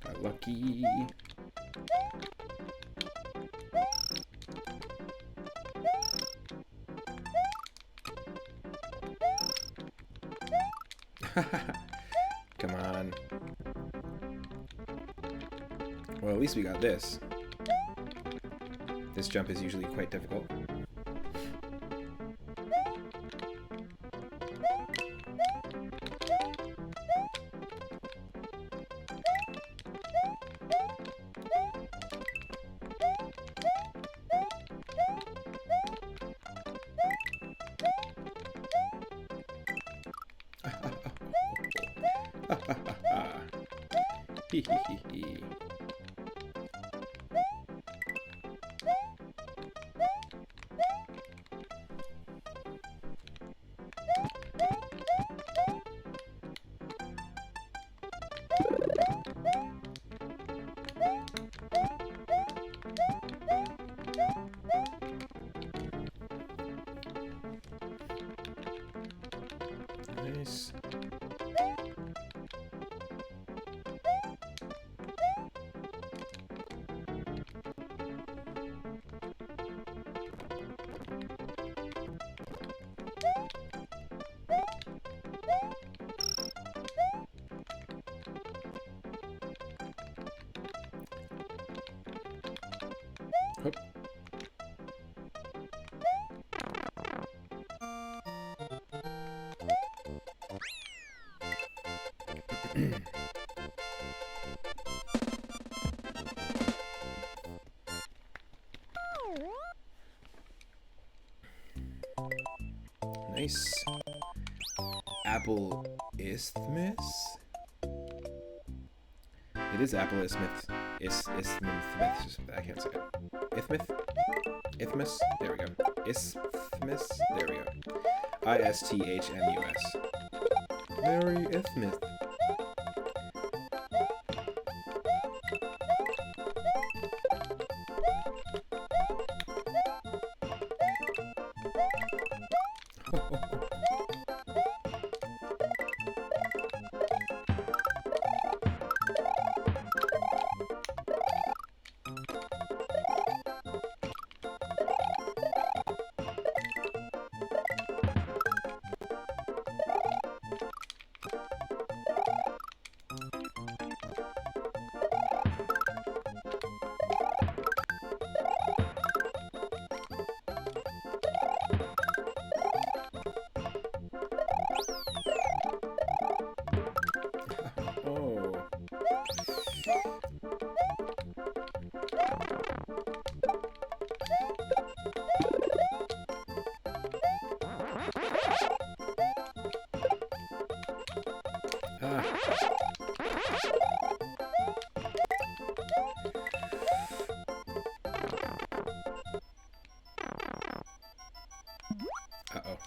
Got lucky. Come on. Well, at least we got this. This jump is usually quite difficult. Nice. Hoop. Nice. Apple Isthmus? It is Apple Isthmus. Isthmus. I can't say it. Isthmus? Isthmus? There we go. Isthmus? There we go. ISTHMUS. Merry Isthmus. Uh-oh.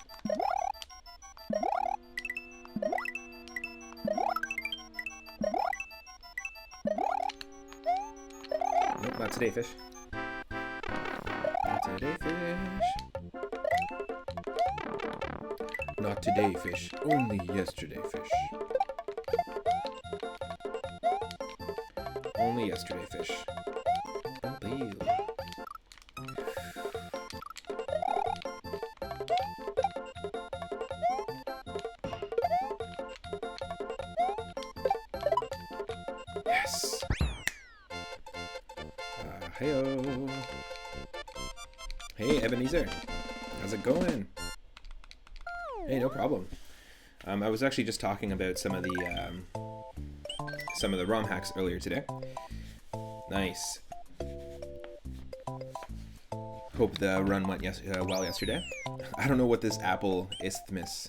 Nope, not today, fish. Not today, fish. Not today, fish. Only yesterday, fish. Only yesterday, fish. Unbelievable. Yes. Heyo. Hey, Ebenezer. How's it going? Hey, no problem. I was actually just talking about some of the ROM hacks earlier today. Nice. Hope the run went well yesterday. I don't know what this Apple Isthmus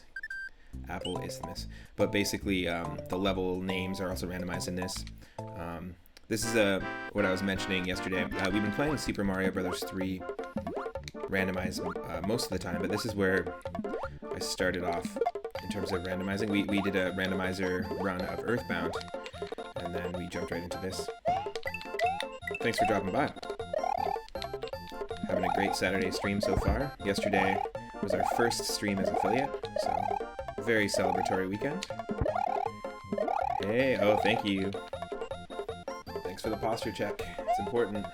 Apple Isthmus. But basically, the level names are also randomized in this. This is what I was mentioning yesterday. We've been playing Super Mario Bros. 3 randomized most of the time, but this is where I started off in terms of randomizing. We did a randomizer run of Earthbound, and then we jumped right into this. Thanks for dropping by. Having a great Saturday stream so far. Yesterday was our first stream as affiliate, so very celebratory weekend. Hey, oh, thank you. Thanks for the posture check. It's important.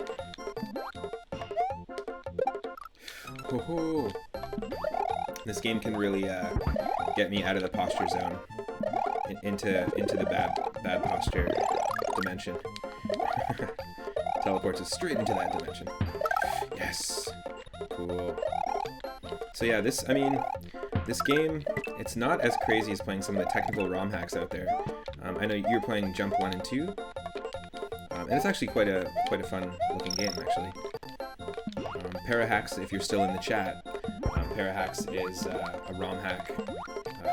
Ho-ho. This game can really get me out of the posture zone into the bad posture dimension. Teleports us straight into that dimension. Yes. Cool. So yeah, this game, it's not as crazy as playing some of the technical ROM hacks out there. I know you're playing Jump 1 and 2, and it's actually quite a fun looking game actually. Parahacks, if you're still in the chat, Parahacks is a ROM hack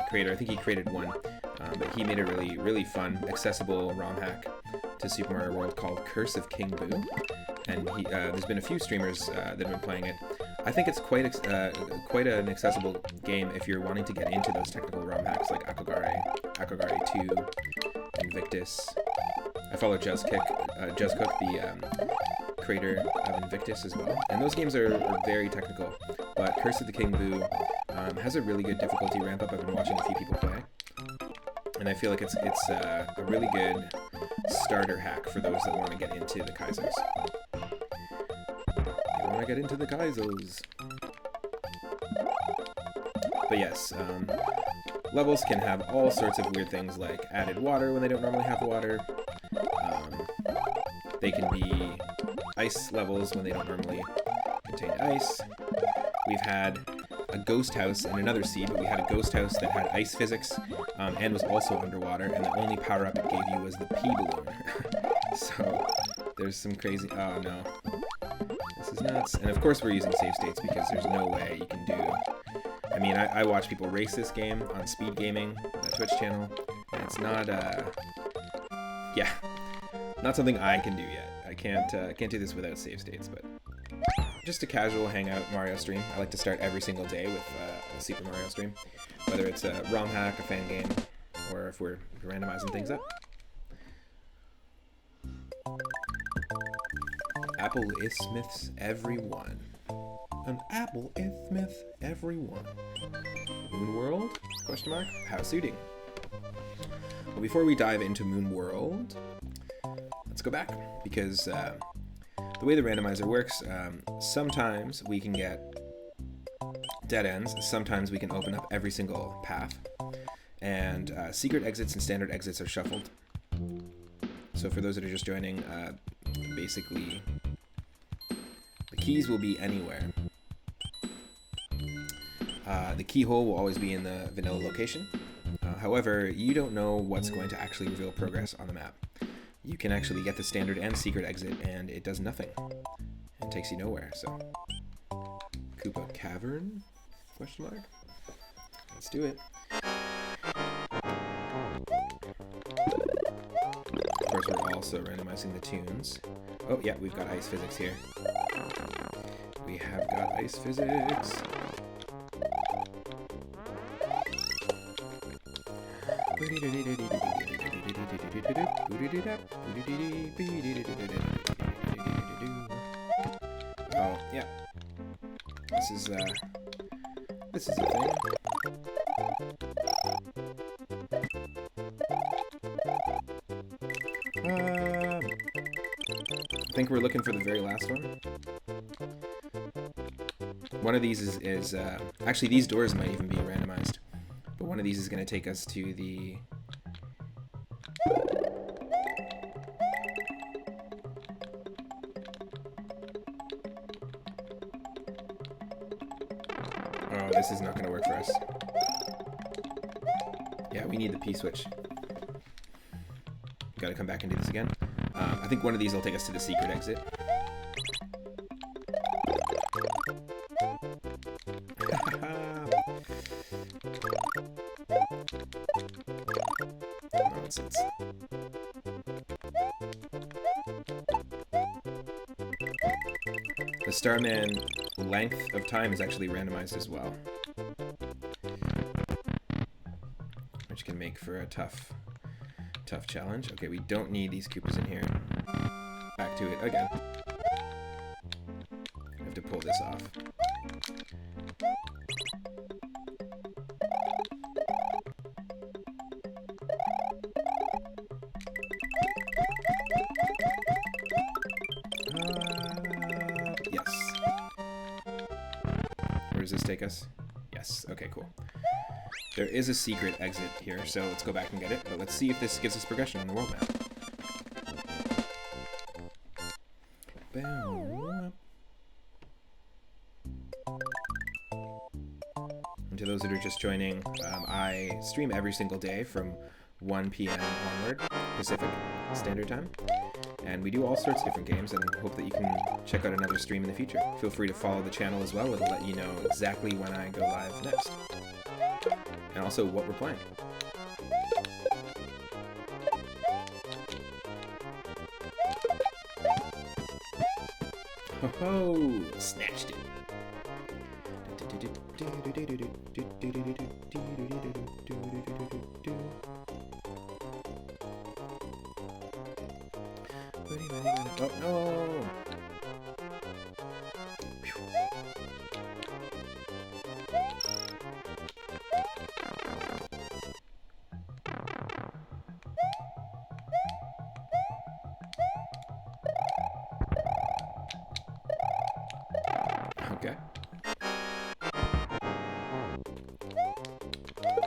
creator. I think he created one, but he made a really fun, accessible ROM hack to Super Mario World called Curse of King Boo, and there's been a few streamers that have been playing it. I think it's quite an accessible game if you're wanting to get into those technical ROM hacks like Akogare 2, Invictus. I follow Juzzcook, the creator of Invictus as well, and those games are very technical, but Curse of the King Boo has a really good difficulty ramp up. I've been watching a few people play, and I feel like it's a really good starter hack for those that want to get into the Kaizos. You want to get into the Kaizos. But yes, levels can have all sorts of weird things like added water when they don't normally have water. They can be ice levels when they don't normally contain ice. We've had a ghost house in another seed, but we had a ghost house that had ice physics and was also underwater, and the only power-up it gave you was the pee balloon. So there's some crazy... Oh no. This is nuts. And of course we're using save states because there's no way you can do... I mean, I watch people race this game on Speed Gaming, my Twitch channel, and it's not... Yeah. Not something I can do yet. I can't do this without save states, but just a casual hangout Mario stream. I like to start every single day with a Super Mario stream, whether it's a ROM hack, a fan game, or if we're randomizing things up. Apple Isthmiths everyone. An Apple Isthmith everyone. Moon World? Question mark? How suiting. Well, before we dive into Moon World, let's go back, because the way the randomizer works, sometimes we can get dead ends, sometimes we can open up every single path, and secret exits and standard exits are shuffled. So for those that are just joining, basically the keys will be anywhere. The keyhole will always be in the vanilla location. However, you don't know what's going to actually reveal progress on the map. You can actually get the standard and secret exit, and it does nothing. It takes you nowhere, so... Koopa Cavern? Question mark? Let's do it. Of course, we're also randomizing the tunes. Oh, yeah, we've got ice physics here. We have got ice physics. Oh, yeah. This is a thing. I think we're looking for the very last one. One of these is actually, these doors might even be randomized, but one of these is going to take us to the... Oh, this is not going to work for us. Yeah, we need the P-switch. Got to come back and do this again. I think one of these will take us to the secret exit. acids. The Starman length of time is actually randomized as well, which can make for a tough challenge. Okay, we don't need these Koopas in here. Back to it again. I have to pull this off. Yes. Where does this take us? Yes. Okay, cool. There is a secret exit here, so let's go back and get it. But let's see if this gives us progression on the world map. And to those that are just joining, I stream every single day from 1 p.m. onward, Pacific Standard Time. And we do all sorts of different games, and hope that you can check out another stream in the future. Feel free to follow the channel as well. It'll let you know exactly when I go live next. And also what we're playing. Ho-ho! Snatched it. Oh, no! Okay.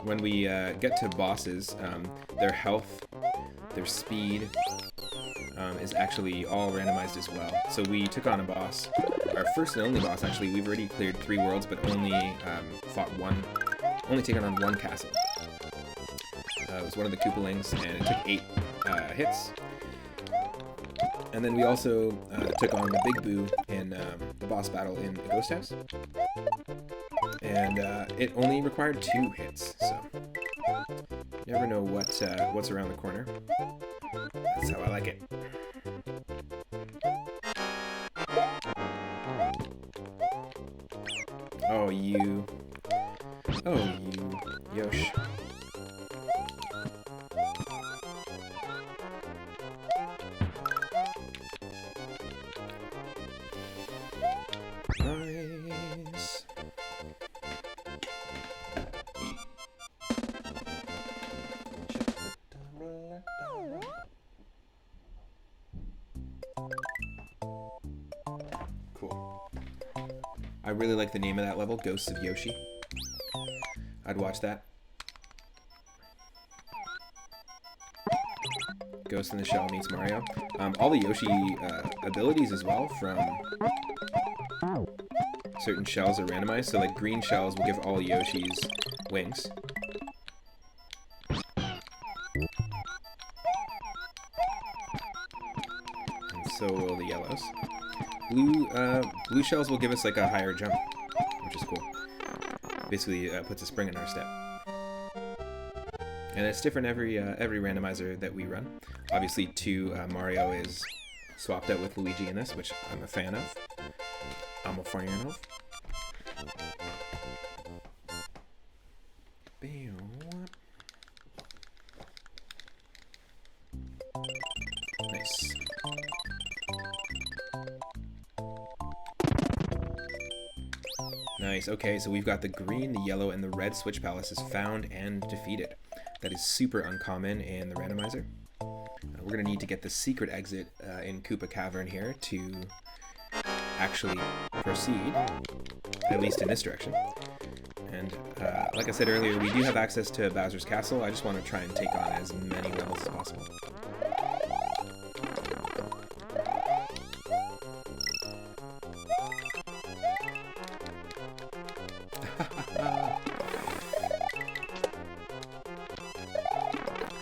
When we get to bosses, their health, their speed, is actually all randomized as well. So we took on a boss, our first and only boss actually. We've already cleared 3 worlds, but only only taken on 1 castle. It was one of the Koopalings, and it took 8 hits. And then we also took on the Big Boo in the boss battle in the Ghost House. And it only required 2 hits, so you never know what's around the corner. That's how I like it. Oh, you. Yosh. Nice. Cool. I really like the name of that level, Ghosts of Yoshi. I'd watch that. Ghost in the Shell meets Mario. All the Yoshi abilities as well from certain shells are randomized. So like green shells will give all Yoshis wings. And so will the yellows. Blue shells will give us like a higher jump, which is cool. Basically puts a spring in our step. And it's different every randomizer that we run. Obviously, Mario is swapped out with Luigi in this, which I'm a fan of. Nice. Nice. Okay, so we've got the green, the yellow, and the red Switch Palaces found and defeated. That is super uncommon in the randomizer. We're going to need to get the secret exit in Koopa Cavern here to actually proceed, at least in this direction. And like I said earlier, we do have access to Bowser's Castle. I just want to try and take on as many levels as possible.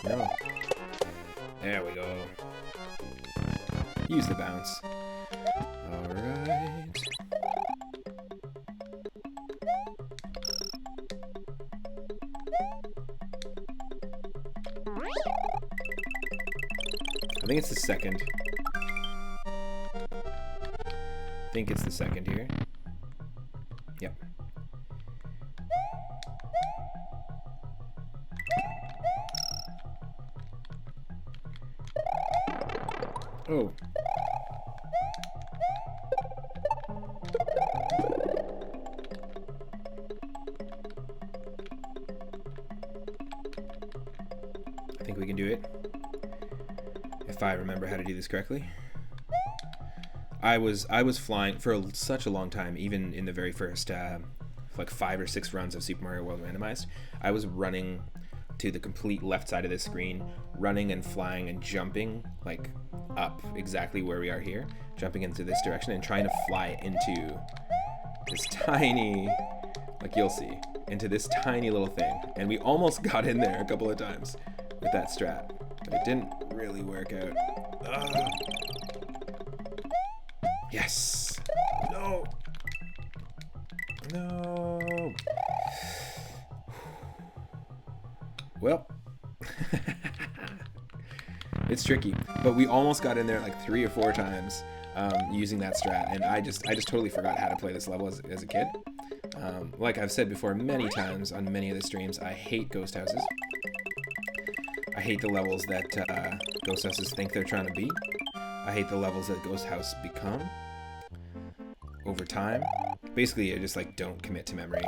No. There we go. Use the bounce. Alright. I think it's the second. I think it's the second here. Yep. Oh. I think we can do it. If I remember how to do this correctly. I was flying for such a long time, even in the very first like 5 or 6 runs of Super Mario World Randomized. I was running to the complete left side of the screen, running and flying and jumping like up exactly where we are here, jumping into this direction and trying to fly into this tiny, like you'll see, into this tiny little thing. And we almost got in there a couple of times with that strat, but it didn't really work out. Ugh. Yes. No. No. Well, it's tricky, but we almost got in there like 3 or 4 times using that strat, and I just totally forgot how to play this level as a kid. Like I've said before many times on many of the streams, I hate ghost houses. I hate the levels that ghost houses think they're trying to be. I hate the levels that ghost house become over time. Basically, I just like don't commit to memory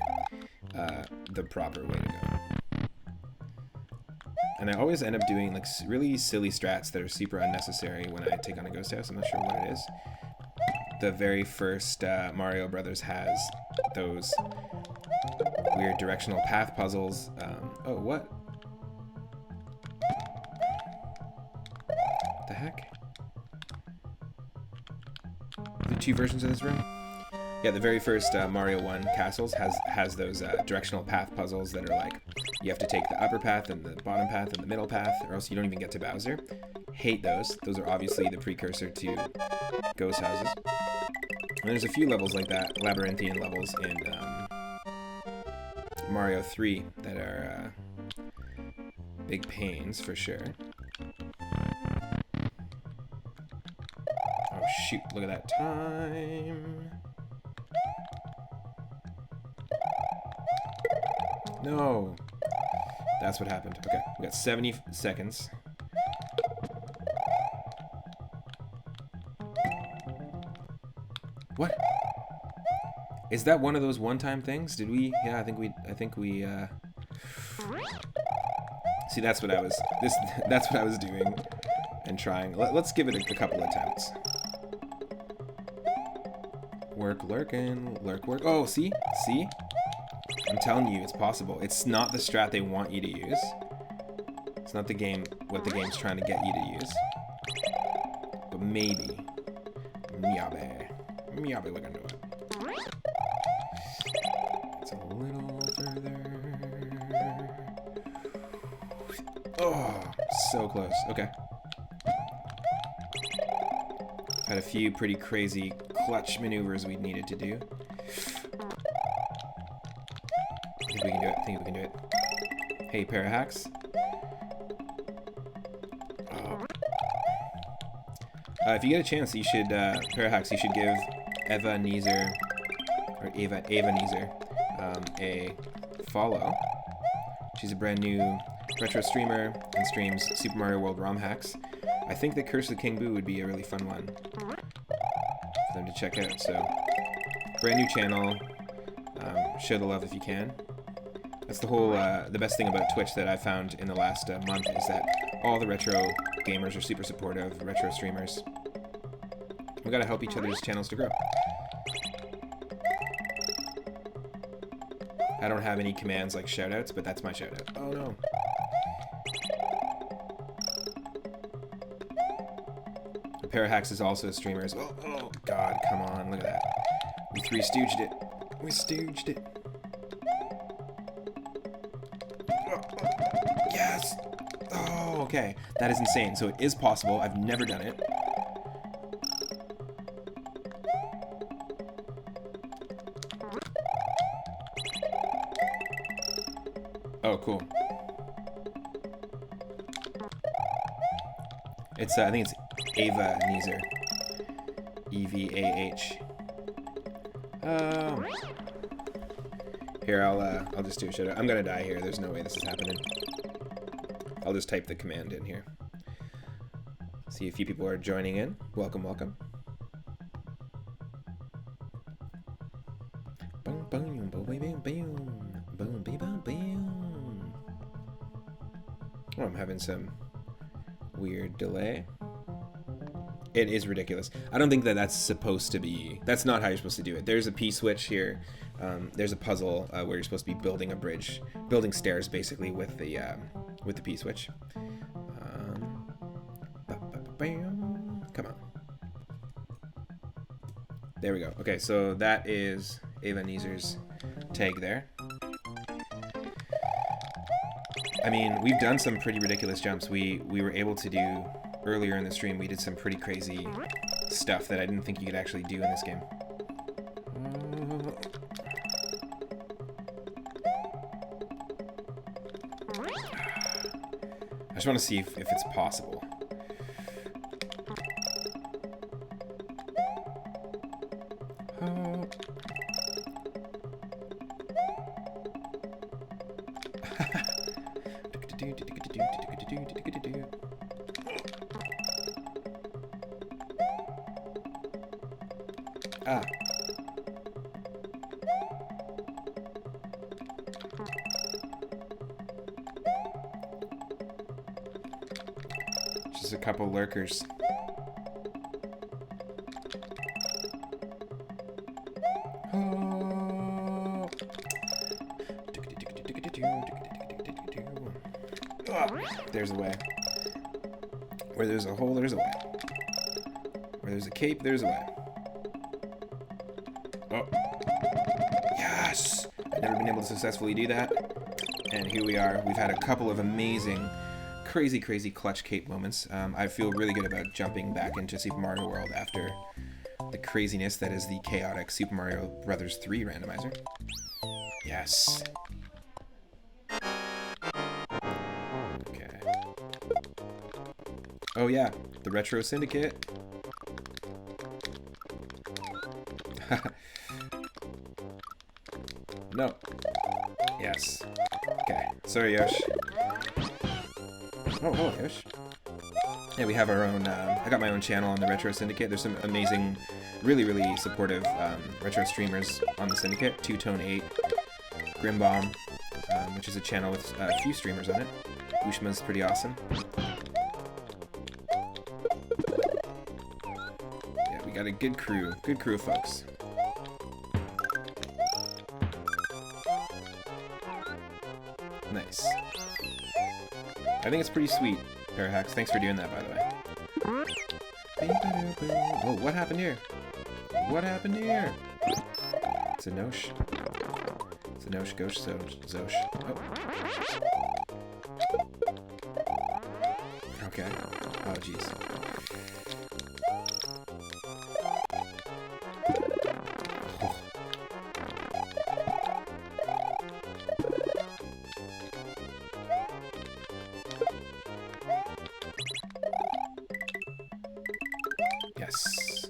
the proper way to go. And I always end up doing like really silly strats that are super unnecessary when I take on a ghost house. I'm not sure what it is. The very first Mario Brothers has those weird directional path puzzles. Oh, what? What the heck? Are there 2 versions of this room? Yeah, the very first Mario 1 Castles has those directional path puzzles that are like, you have to take the upper path and the bottom path and the middle path, or else you don't even get to Bowser. Hate those. Those are obviously the precursor to ghost houses. And there's a few levels like that, labyrinthian levels in Mario 3 that are big pains for sure. Oh shoot, look at that time. No. That's what happened. Okay, we got 70 seconds. What? Is that one of those one-time things? Did we? Yeah, I think we. See, that's what I was. That's what I was doing and trying. Let's give it a couple attempts. Work, lurkin', lurk, work. Oh, see? I'm telling you, it's possible. It's not the strat they want you to use. It's not what the game's trying to get you to use. But maybe. Miyabe, we're gonna do it. It's a little further. Oh, so close. Okay. Had a few pretty crazy clutch maneuvers we needed to do. I think we can do it. Hey, Parahax. Oh. If you get a chance, you should, Parahax, you should give Ava Neezer a follow. She's a brand new retro streamer and streams Super Mario World ROM hacks. I think that Curse of King Boo would be a really fun one for them to check out. So, brand new channel. Show the love if you can. That's the whole, the best thing about Twitch that I found in the last month is that all the retro gamers are super supportive, retro streamers. We gotta help each other's channels to grow. I don't have any commands like shoutouts, but that's my shoutout. Oh no. Parahax is also a streamer as well. Oh god, come on, look at that. We 3-stooged it. We stooged it. Yes! Oh, okay. That is insane. So it is possible. I've never done it. Oh, cool. It's I think it's Ava Neezer. EVAH. Here, I'll just do a shout out. I'm gonna die here. There's no way this is happening. I'll just type the command in here. See a few people are joining in. Welcome, welcome. Oh, I'm having some weird delay. It is ridiculous. I don't think that that's supposed to be... That's not how you're supposed to do it. There's a P-switch here. There's a puzzle where you're supposed to be building a bridge. Building stairs, basically, with the P-switch. Come on. There we go. Okay, so that is Ava Neezer's tag there. I mean, we've done some pretty ridiculous jumps. We were able to do... Earlier in the stream, we did some pretty crazy stuff that I didn't think you could actually do in this game. I just want to see if it's possible. Ah. Just a couple lurkers. Oh. There's a way. Where there's a hole, there's a way. Where there's a cape, there's a way. Oh. Yes! I've never been able to successfully do that. And here we are. We've had a couple of amazing, crazy clutch cape moments. I feel really good about jumping back into Super Mario World after the craziness that is the chaotic Super Mario Bros. 3 randomizer. Yes. Okay. Oh yeah, the Retro Syndicate. No. Yes. Okay. Sorry, Yosh. Oh, hello, Yosh. Yeah, we have our own, I got my own channel on the Retro Syndicate. There's some amazing, really supportive retro streamers on the Syndicate. Two-Tone 8, Grimbomb, which is a channel with a few streamers on it. Ushma's pretty awesome. Yeah, we got a good crew of folks. Nice. I think it's pretty sweet, Parahax. Thanks for doing that, by the way. Whoa, what happened here? What happened here? It's a Nosh. It's a Nosh, Gosh, Zosh. Oh. Okay. Oh, jeez. Yes.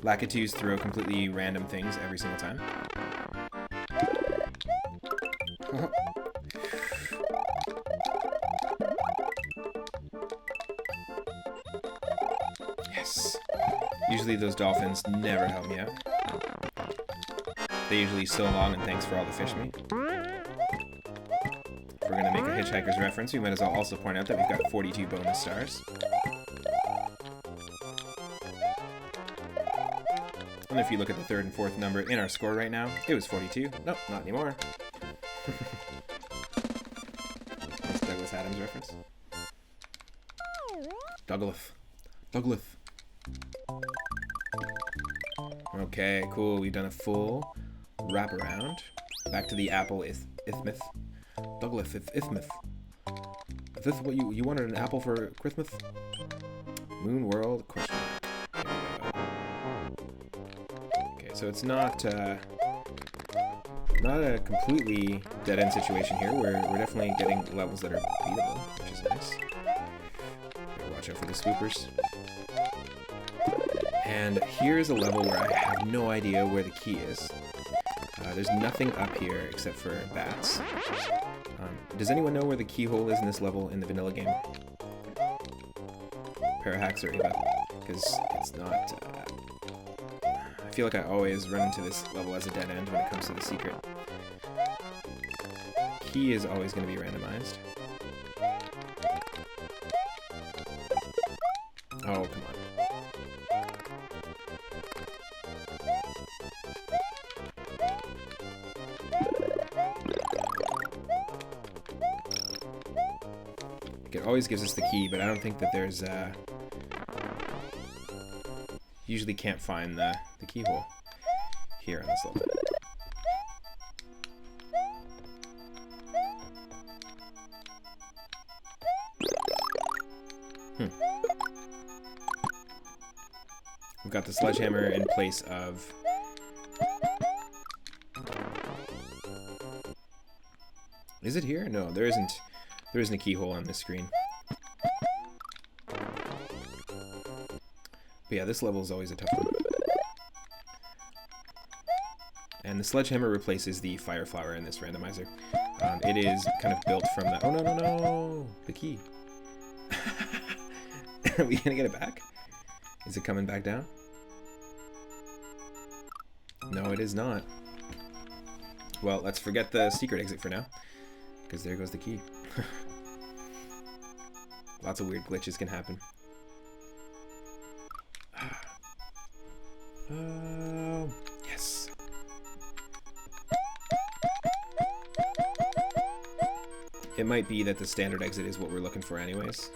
Lakitus throw completely random things every single time. Yes. Usually those dolphins never help me out. They usually so long and thanks for all the fish meat. If we're gonna make a Hitchhiker's reference, we might as well also point out that we've got 42 bonus stars. And if you look at the third and fourth number in our score right now, it was 42. Nope, not anymore. Nice Douglas Adams reference. Douglas. Okay, cool. We've done a full wraparound. Back to the apple Ithmith. Douglas Ithmith. Is this what you wanted, an apple for Christmas? Moon World? Question mark. Okay, so so it's not not a completely dead-end situation here. We're definitely getting levels that are beatable, which is nice. Gotta watch out for the swoopers. And here's a level where I have no idea where the key is. There's nothing up here except for bats. Does anyone know where the keyhole is in this level in the vanilla game? Parahax or Ava? Because it's not... I feel like I always run into this level as a dead end when it comes to the secret. Key is always going to be randomized. Oh, come on. It always gives us the key, but I don't think that there's usually can't find the keyhole here on this level. We've got the sledgehammer in place of... Is it here? No, there isn't. There isn't a keyhole on this screen. But yeah, this level is always a tough one. And the sledgehammer replaces the fire flower in this randomizer. It is kind of built from the... Oh, no, no, no! The key. Are we gonna get it back? Is it coming back down? No, it is not. Well, let's forget the secret exit for now. Because there goes the key. Lots of weird glitches can happen. Yes. It might be that the standard exit is what we're looking for anyways.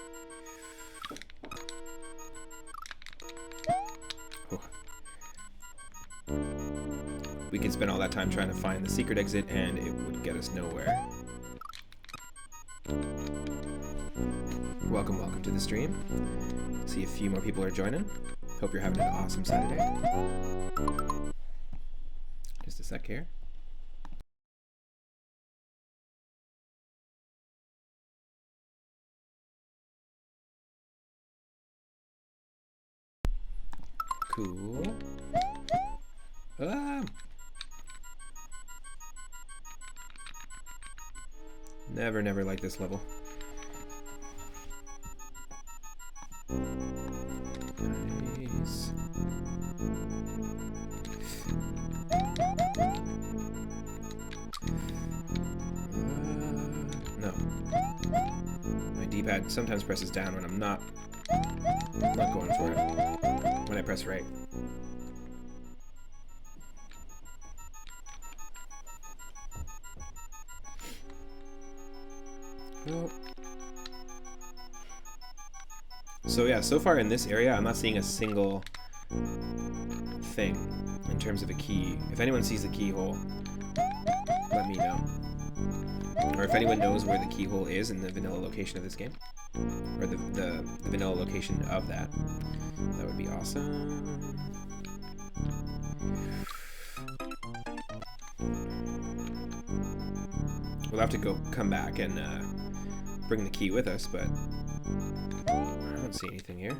Oh. We could spend all that time trying to find the secret exit and it would get us nowhere. Welcome, welcome to the stream. See a few more people are joining. Hope you're having an awesome Saturday. Just a sec here. Cool. Never liked this level. Nice. No. My D-pad sometimes presses down when I'm not going for it. When I press right. Oh. So yeah, so far in this area, I'm not seeing a single thing in terms of a key. If anyone sees the keyhole, let me know. Or if anyone knows where the keyhole is in the vanilla location of this game, or the vanilla location of that, that would be awesome. We'll have to come back and bring the key with us, but I don't see anything here.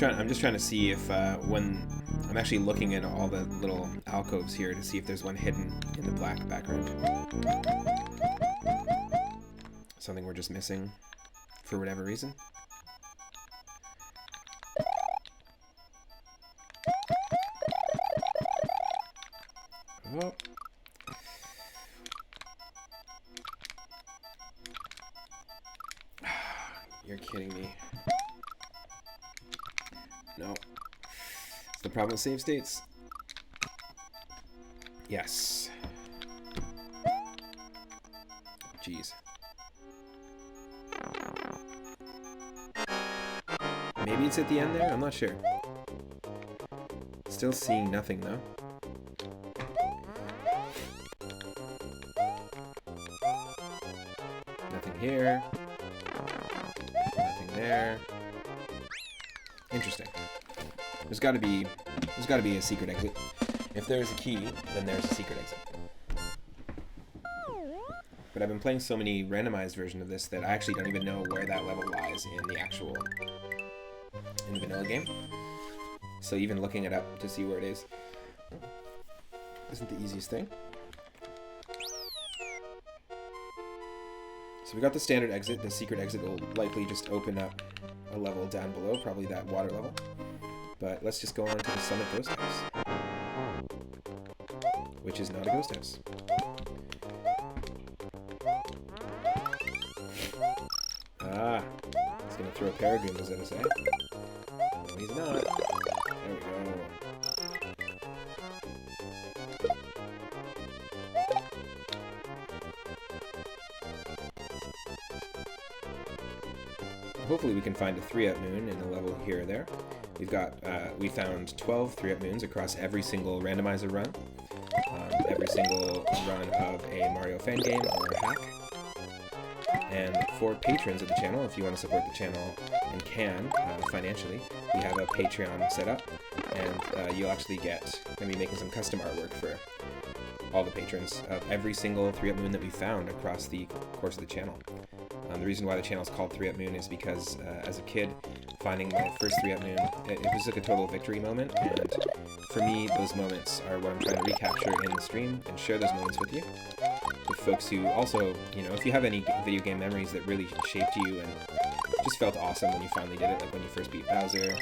I'm just trying to see if when I'm actually looking at all the little alcoves here to see if there's one hidden in the black background. Something we're just missing for whatever reason. Oh. You're kidding me. No. It's the problem with save states. Yes. Jeez. Maybe it's at the end there? I'm not sure. Still seeing nothing though. here. Nothing there. Interesting. There's got to be a secret exit. If there's a key, then there's a secret exit. But I've been playing so many randomized versions of this that I actually don't even know where that level lies in the vanilla game. So even looking it up to see where it is isn't the easiest thing. So we got the standard exit. The secret exit will likely just open up a level down below, probably that water level. But let's just go on to the Summit Ghost House, which is not a ghost house. Ah, he's gonna throw Paragoon, is that a say? No, he's not. There we go. Hopefully we can find a 3-up moon in the level here or there. We found 12 3-up moons across every single randomizer run, every single run of a Mario fan game or a hack. And for patrons of the channel, if you want to support the channel and can financially, we have a Patreon set up, and you'll actually get maybe making some custom artwork for all the patrons of every single 3-up moon that we found across the course of the channel. The reason why the channel is called 3-up moon is because as a kid, finding my first 3-up moon, it was like a total victory moment, and for me, those moments are what I'm trying to recapture in the stream and share those moments with you. With folks who also, you know, if you have any video game memories that really shaped you and just felt awesome when you finally did it, like when you first beat Bowser,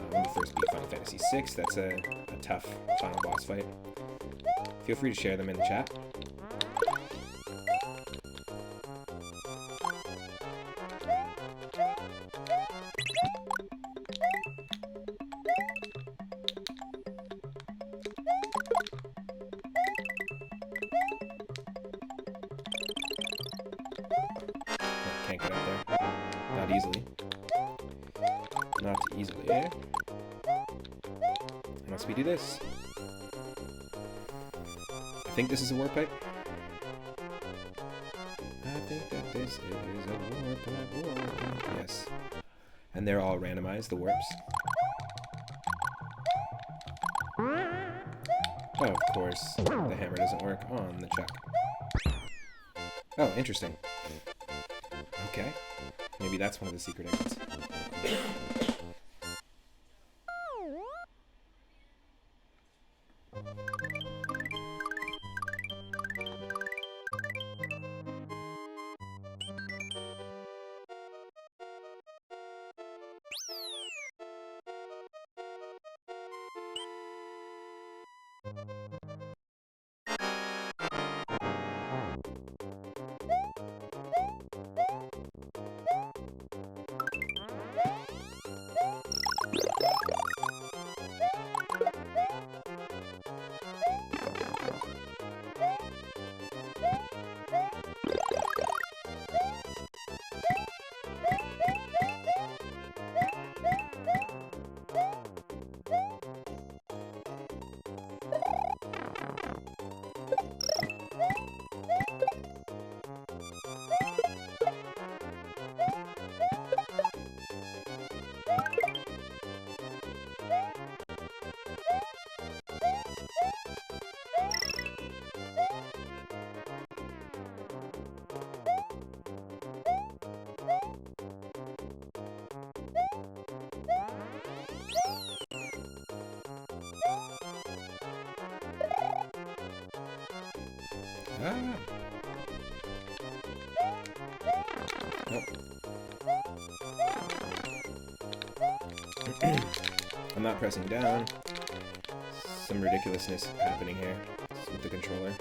when you first beat Final Fantasy VI, that's a tough final boss fight. Feel free to share them in the chat. Can't get up there. Not easily. Not easily, eh? Unless we do this. I think this is a warp pipe. I think that this is a warp pipe. Yes. And they're all randomized, the warps. Oh, of course. The hammer doesn't work on the chuck. Oh, interesting. Okay. Maybe that's one of the secret exits. Ah. Nope. I'm not pressing down. Some ridiculousness happening here with the controller.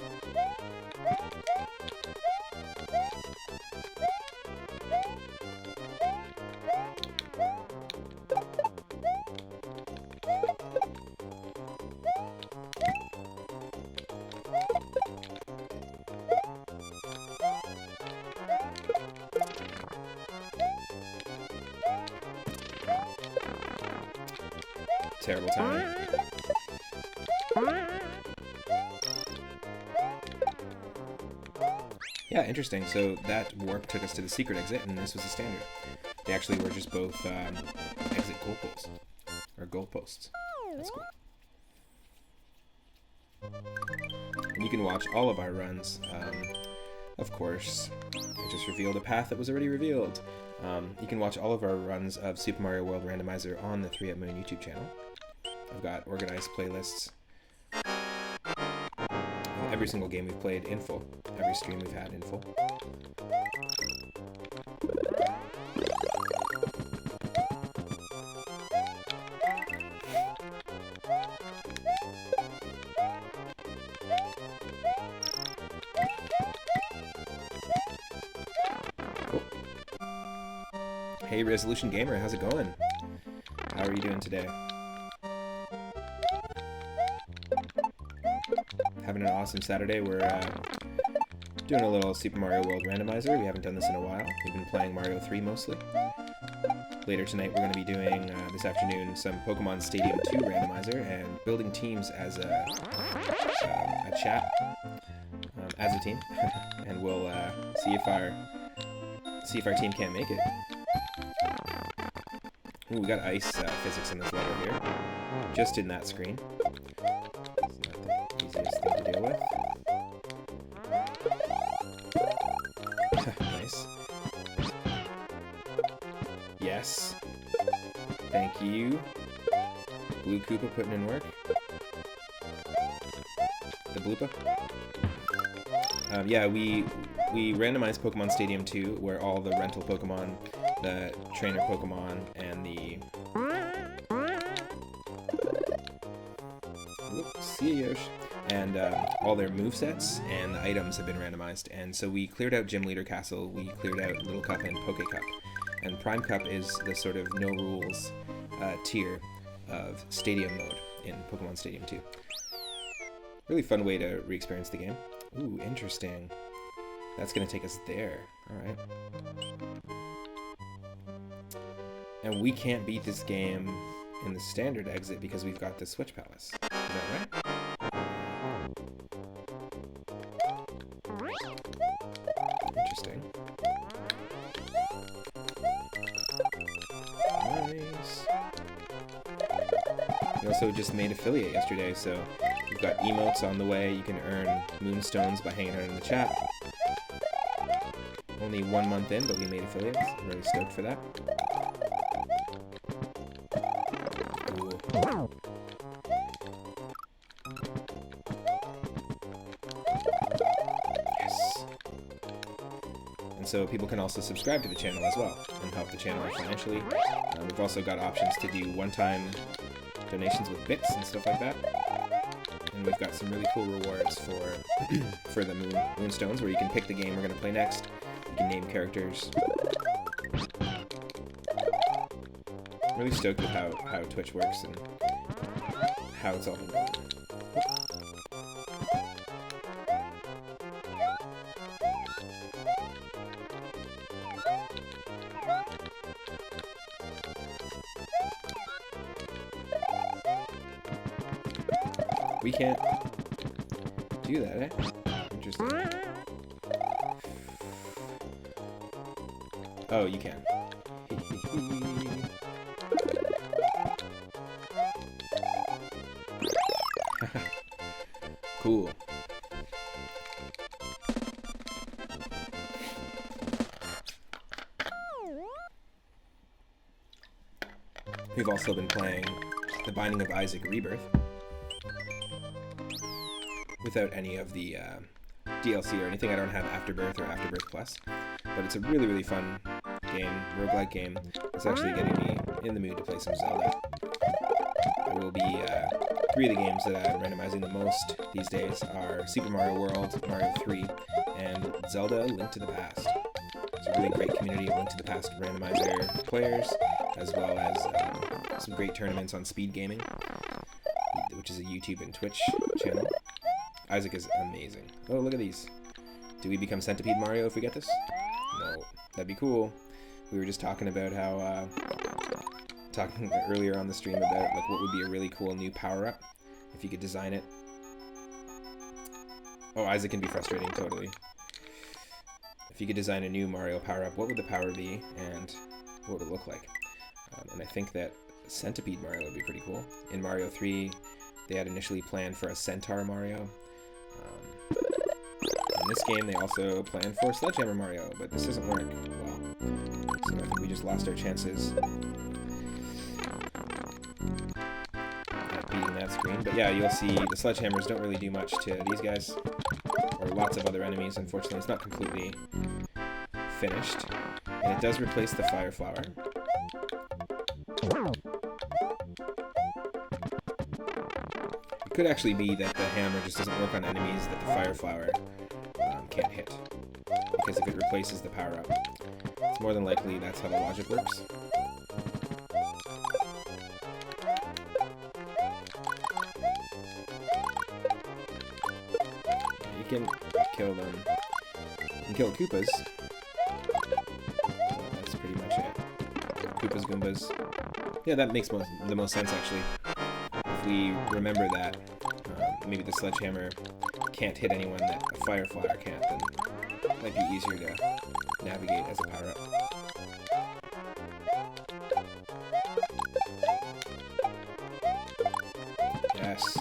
Terrible timing. Yeah, interesting. So that warp took us to the secret exit, and this was the standard. They actually were just both exit goalposts. Or goalposts. That's cool. And you can watch all of our runs. Of course, it just revealed a path that was already revealed. You can watch all of our runs of Super Mario World Randomizer on the 3 Up Moon YouTube channel. I've got organized playlists of every single game we've played in full, every stream we've had in full. Hey Resolution Gamer, how's it going? How are you doing today? Having an awesome Saturday. We're doing a little Super Mario World Randomizer. We haven't done this in a while. We've been playing Mario 3 mostly. Later tonight we're going to be doing, this afternoon, some Pokemon Stadium 2 Randomizer and building teams as a chat, as a team. And we'll see if our team can't make it. Ooh, we got ice physics in this level here. Just in that screen. It's not the easiest thing to deal with. Nice. Yes. Thank you. Blue Koopa putting in work. The Bloopa. Yeah, we randomized Pokemon Stadium 2, where all the rental Pokemon, the trainer Pokemon, and the... Whoops, see ya, Yosh. And all their movesets and the items have been randomized. And so we cleared out Gym Leader Castle, we cleared out Little Cup and Poke Cup. And Prime Cup is the sort of no-rules tier of Stadium mode in Pokemon Stadium 2. Really fun way to re-experience the game. Ooh, interesting. That's going to take us there. Alright. And we can't beat this game in the standard exit because we've got the Switch Palace. Is that right? Interesting. Nice. We also just made affiliate yesterday, so we've got emotes on the way. You can earn moonstones by hanging out in the chat. Only 1 month in, but we made affiliates. I'm really stoked for that. Cool. Yes. And so people can also subscribe to the channel as well and help the channel financially. We've also got options to do one-time donations with bits and stuff like that. And we've got some really cool rewards for the moonstones, where you can pick the game we're going to play next. You can name characters. I'm really stoked with how Twitch works and how it's all been going. We can't do that, eh? Interesting. Oh, you can. Cool. We've also been playing The Binding of Isaac Rebirth without any of the DLC or anything. I don't have Afterbirth or Afterbirth Plus, but it's a really, really fun game, roguelike game. It's actually getting me in the mood to play some Zelda. I will be, 3 of the games that I'm randomizing the most these days are Super Mario World, Mario 3, and Zelda Link to the Past. It's a really great community of Link to the Past randomizer players, as well as some great tournaments on Speed Gaming, which is a YouTube and Twitch channel. Isaac is amazing. Oh, look at these. Do we become Centipede Mario if we get this? No. That'd be cool. We were just talking about how, talking earlier on the stream about like what would be a really cool new power-up if you could design it. Oh, Isaac can be frustrating, totally. if you could design a new Mario power-up, what would the power be, and what would it look like? And I think that Centipede Mario would be pretty cool. In Mario 3, they had initially planned for a Centaur Mario. In this game, they also planned for Sledgehammer Mario, but this doesn't work well. So I think we just lost our chances at beating that screen. But yeah, you'll see the Sledgehammers don't really do much to these guys, or lots of other enemies. Unfortunately, it's not completely finished. And it does replace the Fire Flower. It could actually be that the hammer just doesn't work on enemies that the Fire Flower can't hit, because if it replaces the power-up, it's more than likely that's how the logic works. You can kill them. You can kill Koopas. That's pretty much it. Koopas, Goombas. Yeah, that makes the most sense, actually. If we remember that maybe the Sledgehammer can't hit anyone that a Fire Flower can't, then it might be easier to navigate as a power-up. Yes.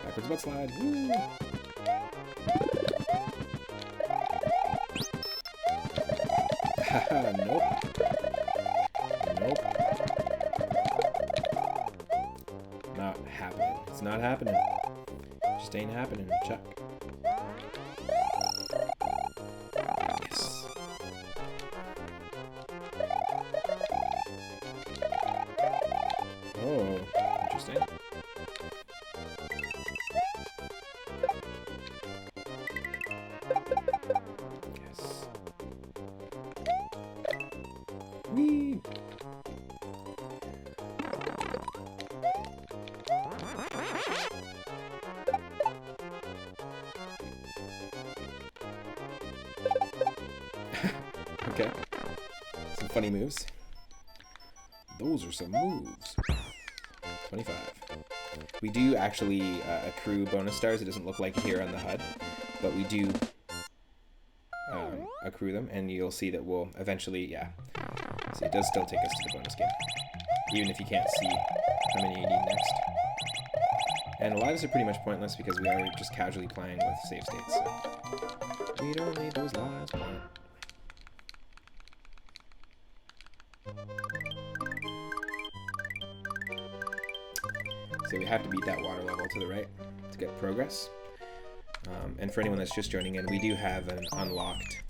Backwards butt slide. Woo! Haha, nope. Nope. Not happening. It's not happening. Just ain't happening. Chuck. Yes. Oh, interesting. Yes. Whee! Okay. Some funny moves. Those are some moves. 25. We do actually accrue bonus stars. It doesn't look like it here on the HUD, but we do accrue them, and you'll see that we'll eventually, yeah. So it does still take us to the bonus game, even if you can't see how many you need next. And lives are pretty much pointless because we are just casually playing with save states, so we don't need those lives. So we have to beat that water level to the right to get progress. And for anyone that's just joining in, we do have an unlocked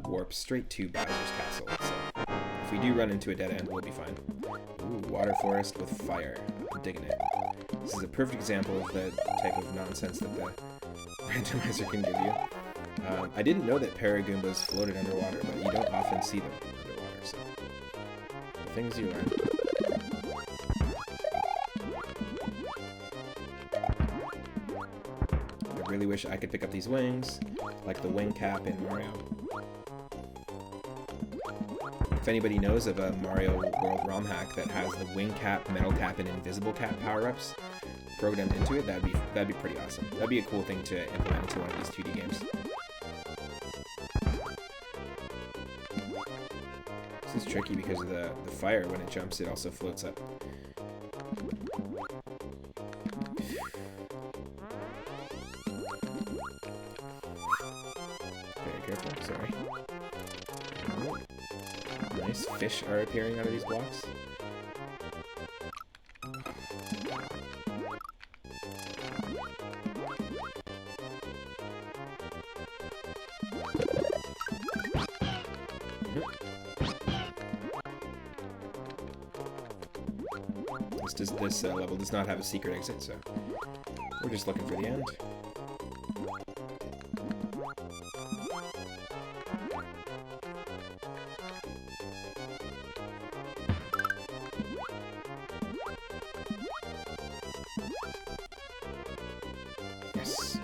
warp straight to Bowser's Castle. So if we do run into a dead end, we'll be fine. Ooh, water forest with fire. I'm digging it. This is a perfect example of the type of nonsense that the randomizer can give you. I didn't know that Paragoombas floated underwater, but you don't often see them underwater, so the things you learn. I really wish I could pick up these wings, like the wing cap in Mario. If anybody knows of a Mario World ROM hack that has the wing cap, metal cap, and invisible cap power-ups programmed into it, that'd be pretty awesome. That'd be a cool thing to implement into one of these 2D games. This is tricky because of the fire. When it jumps, it also floats up. Very careful, sorry. Nice fish are appearing out of these blocks. This level does not have a secret exit, so we're just looking for the end. Yes.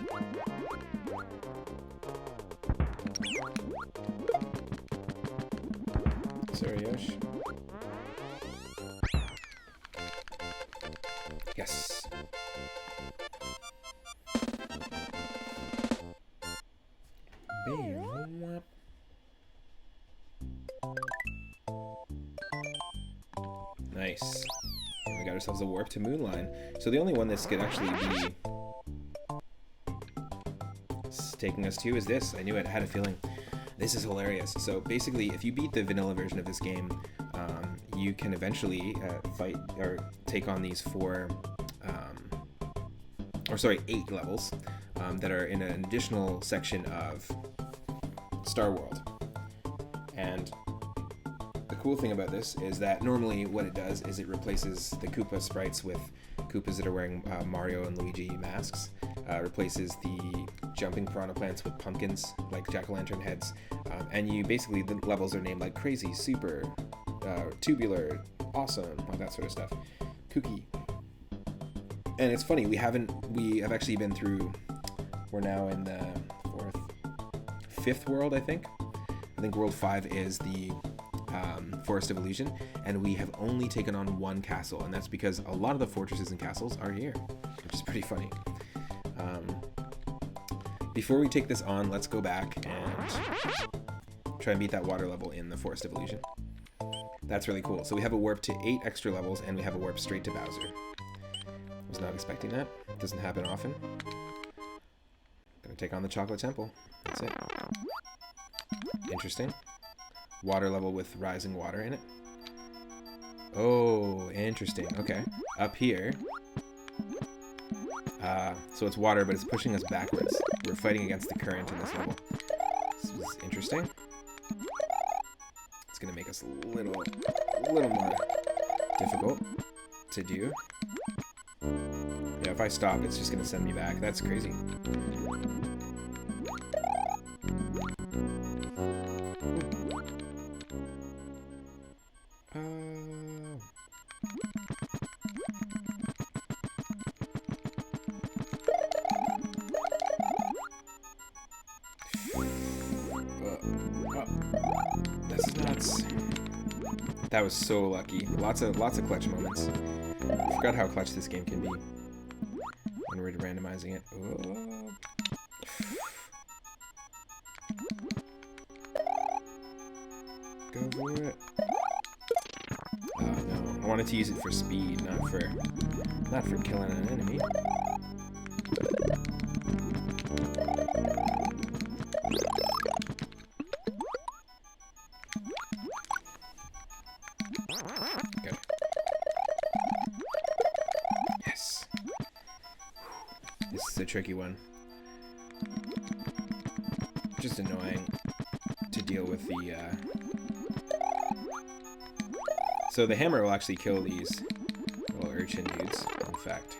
Sorry, Yosh. Yes. Nice. And we got ourselves a warp to Moonline. So the only one this could actually be taking us to is this. I knew it. I had a feeling. This is hilarious. So basically, if you beat the vanilla version of this game, you can eventually fight or take on these 8 levels that are in an additional section of Star World. And the cool thing about this is that normally what it does is it replaces the Koopa sprites with Koopas that are wearing Mario and Luigi masks, replaces the jumping piranha plants with pumpkins like jack-o'-lantern heads, and you basically, the levels are named like crazy, super, tubular, awesome, like that sort of stuff, kooky. And it's funny, we have actually been through, we're now in the 5th world, I think world 5 is the Forest of Illusion, and we have only taken on 1 castle, and that's because a lot of the fortresses and castles are here, which is pretty funny. Before we take this on, let's go back and try and beat that water level in the Forest of Illusion. That's really cool. So we have a warp to 8 extra levels, and we have a warp straight to Bowser. Was not expecting that. Doesn't happen often. Gonna take on the Chocolate Temple. That's it. Interesting. Water level with rising water in it. Oh, interesting. Okay. Up here. So it's water, but it's pushing us backwards. We're fighting against the current in this level. This is interesting. It's gonna make us a little more difficult to do. Yeah, if I stop, it's just gonna send me back. That's crazy. This is nuts. That was so lucky. Lots of clutch moments. I forgot how clutch this game can be when we're randomizing it. Oh. Go for it. Oh no, I wanted to use it for speed, not for killing an enemy. Good. Yes. This is a tricky one. Just annoying to deal with the So the hammer will actually kill these little urchin dudes, in fact.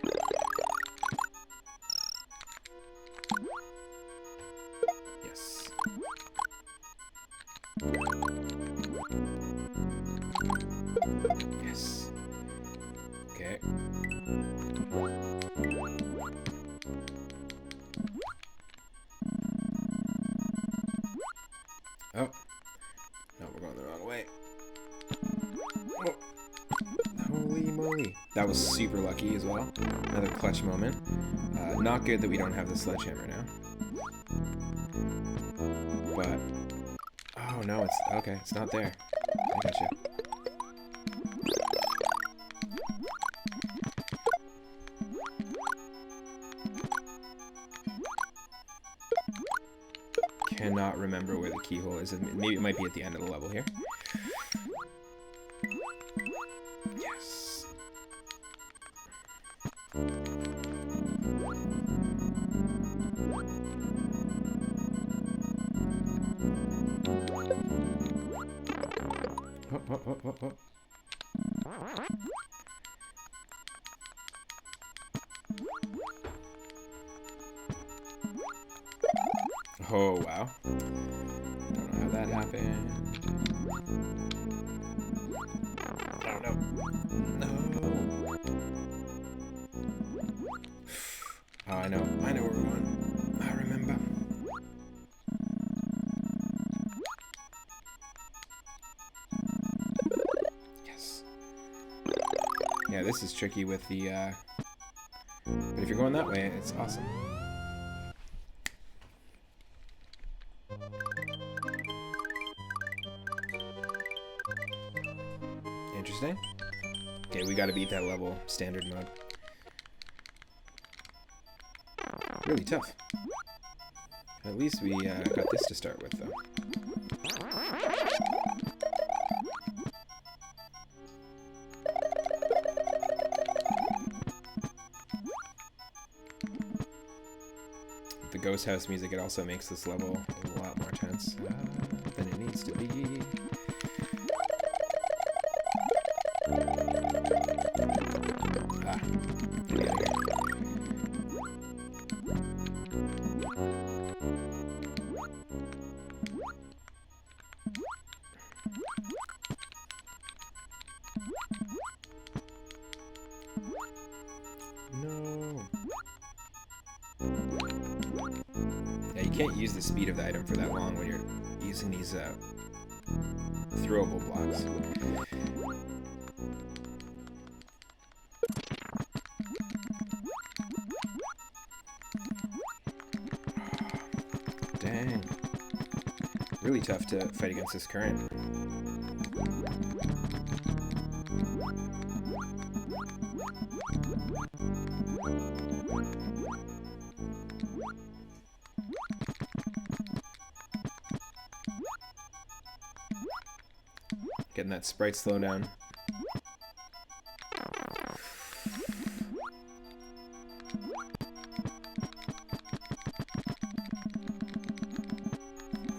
Yes. Yes. Okay. Oh. No, we're going the wrong way. Oh. Holy moly. That was super lucky as well. Another clutch moment. Not good that we don't have the sledgehammer now. But... oh no, it's... okay, it's not there. I gotcha. Cannot remember where the keyhole is. Maybe it might be at the end of the level here. Yes. Oh, oh, oh, oh, oh. Oh, wow. Don't know how that happened. Oh, no. No. Oh, I know. I know where we're going. remember. Yes. Yeah, this is tricky with the, but if you're going that way, it's awesome. Interesting. Okay, we gotta beat that level, standard mode. Really tough. At least we got this to start with, though. The ghost house music, it also makes this level a lot more tense than it needs to be. Ah, get out of here. No. Yeah, you can't use the speed of the item for that long when you're using these throwable blocks. Dang. Really tough to fight against this current. Getting that sprite slowdown.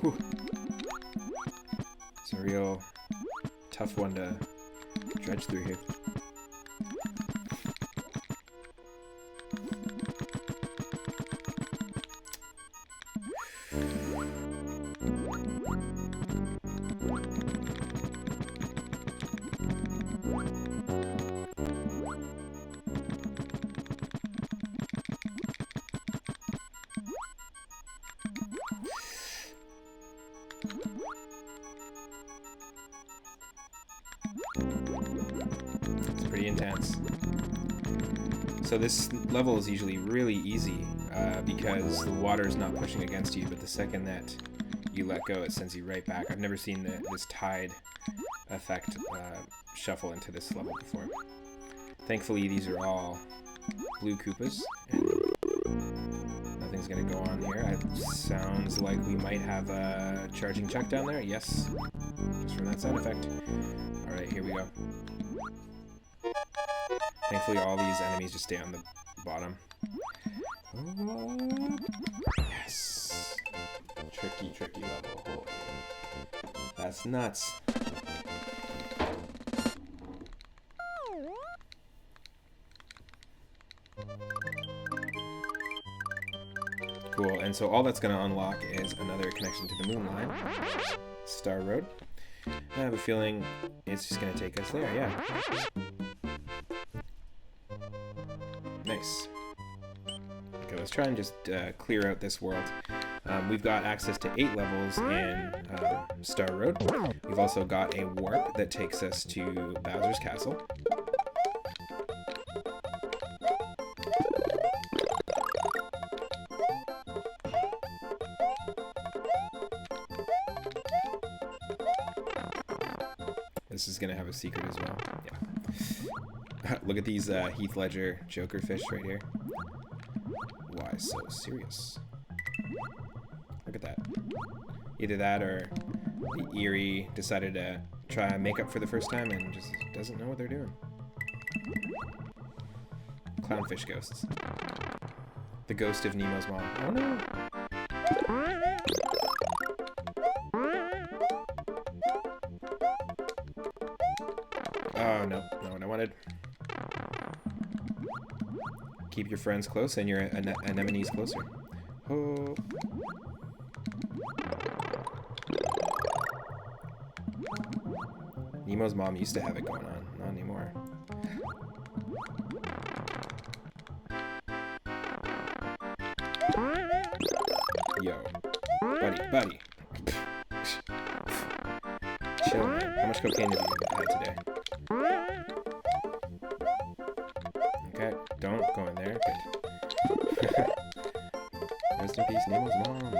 Whew. It's a real tough one to dredge through here. It's pretty intense. So this level is usually really easy because the water is not pushing against you, but the second that you let go, it sends you right back. I've never seen this tide effect shuffle into this level before. Thankfully, these are all blue Koopas, and nothing's gonna go on here. It sounds like we might have a charging chuck down there. Yes, just from that side effect. All right, here we go. Thankfully, all these enemies just stay on the bottom. Yes. Tricky level. Holy. That's nuts. Cool, and so all that's going to unlock is another connection to the moon line. Star Road. I have a feeling it's just going to take us there, yeah. Nice. Okay, let's try and just clear out this world. We've got access to 8 levels in Star Road. We've also got a warp that takes us to Bowser's Castle. This is going to have a secret as well. Yeah. Look at these Heath Ledger Joker fish right here. Why so serious? Look at that. Either that or the Eerie decided to try makeup for the first time and just doesn't know what they're doing. Clownfish ghosts. The ghost of Nemo's mom. Oh no! Oh, no. Not what I wanted. Keep your friends close and your anemones closer. Oh. Nemo's mom used to have it going on. Not anymore. Yo. Buddy. Chill, man. How much cocaine have you had today? Okay, don't go in there. Good. Rest in peace, Nemo's mom.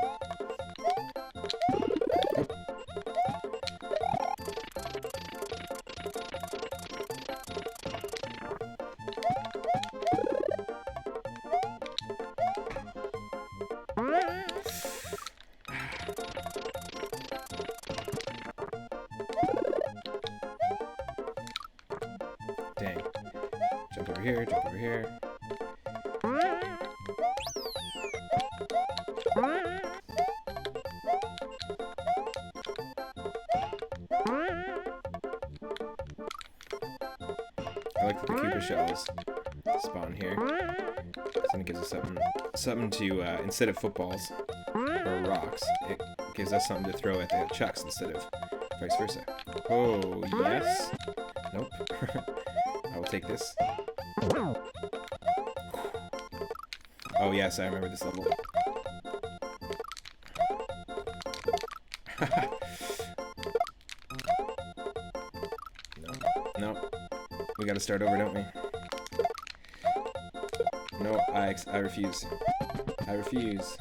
Dang. Jump over here, jump over here. I like that the Koopa shells spawn here. So it gives us something to, instead of footballs or rocks, it gives us something to throw at the chucks instead of vice versa. Oh, yes. Nope. I will take this. Oh, yes, I remember this level. No. We gotta start over, don't we? No, I refuse. I refuse.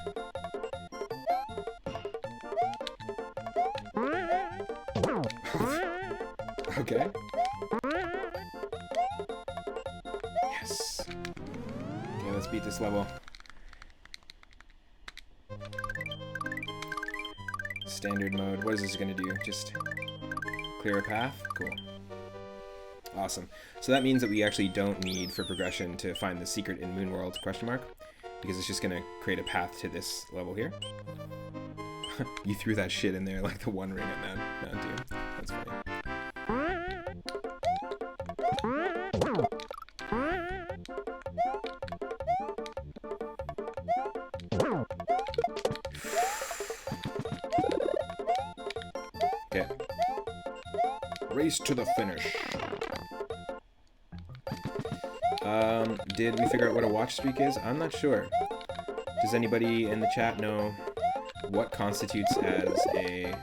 Okay. Yes. Okay, let's beat this level. Standard mode. What is this gonna do? Just clear a path? Cool. Awesome. So that means that we actually don't need for progression to find the secret in Moon World ? Because it's just gonna create a path to this level here. You threw that shit in there like the One Ring at Mount Doom. That's funny. Okay. Race to the finish. Did we figure out what a watch streak is? I'm not sure. Does anybody in the chat know what constitutes as a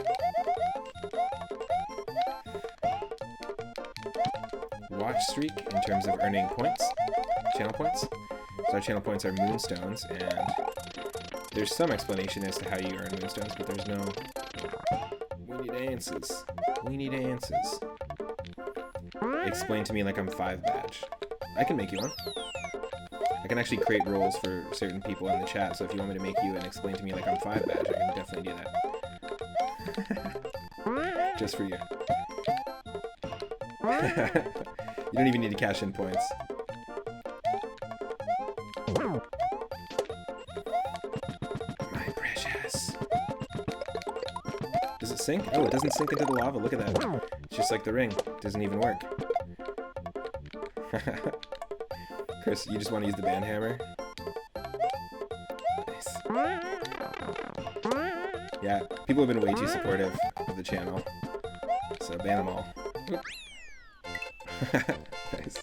watch streak in terms of earning points? Channel points? So our channel points are moonstones, and there's some explanation as to how you earn moonstones, but there's no... We need answers. We need answers. Explain to me like I'm 5 badge. I can make you one. I can actually create roles for certain people in the chat, so if you want me to make you and explain to me like I'm 5 badge, I can definitely do that. Just for you. You don't even need to cash in points. My precious. Does it sink? Oh, it doesn't sink into the lava. Look at that. It's just like the ring. It doesn't even work. Chris, you just want to use the band hammer? Nice. Yeah, people have been way too supportive of the channel. So ban them all. Nice.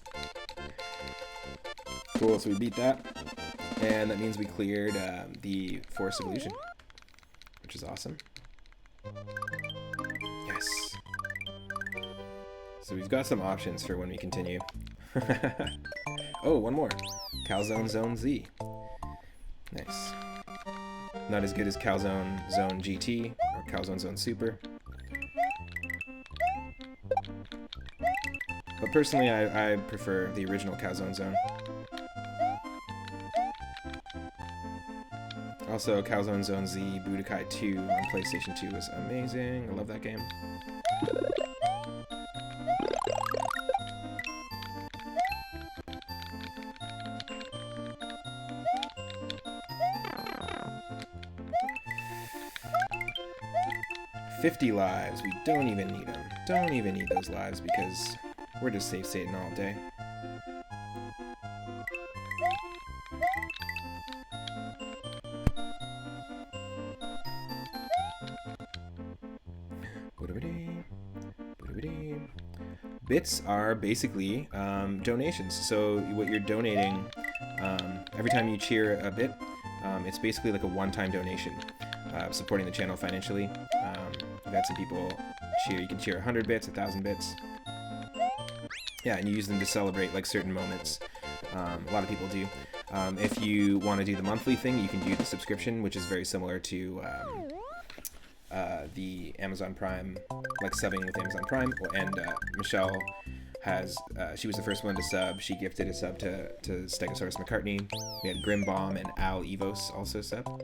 Cool, so we beat that. And that means we cleared the Forest of Illusion, which is awesome. Yes. So we've got some options for when we continue. Oh, one more. Calzone Zone Z. Nice. Not as good as Calzone Zone GT or Calzone Zone Super. But personally, I prefer the original Calzone Zone. Also, Calzone Zone Z Budokai 2 on PlayStation 2 was amazing. I love that game. $50 lives. We don't even need them. Don't even need those lives because we're just safe Satan all day. Bits are basically donations. So what you're donating, every time you cheer a bit, it's basically like a one-time donation. supporting the channel financially. We've had some people cheer. You can cheer 100 bits, 1,000 bits. Yeah, and you use them to celebrate like certain moments. A lot of people do. If you want to do the monthly thing, you can do the subscription, which is very similar to the Amazon Prime, like subbing with Amazon Prime. And Michelle she was the first one to sub. She gifted a sub to Stegosaurus McCartney. We had Grimbomb and Al Evos also sub.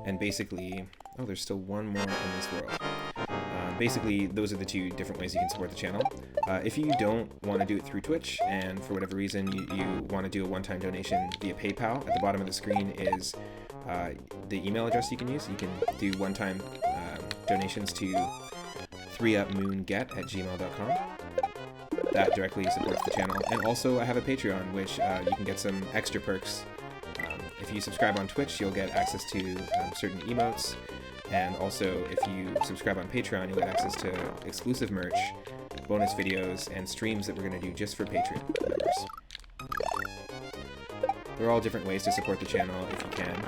And basically, oh, there's still one more in this world. Basically, those are the two different ways you can support the channel. If you don't want to do it through Twitch, and for whatever reason you want to do a one-time donation via PayPal, at the bottom of the screen is the email address you can use. You can do one-time donations to 3upmoonget@gmail.com. That directly supports the channel. And also, I have a Patreon, which you can get some extra perks. If you subscribe on Twitch, you'll get access to certain emotes. And also, if you subscribe on Patreon, you'll get access to exclusive merch, bonus videos, and streams that we're going to do just for Patreon members. There are all different ways to support the channel if you can.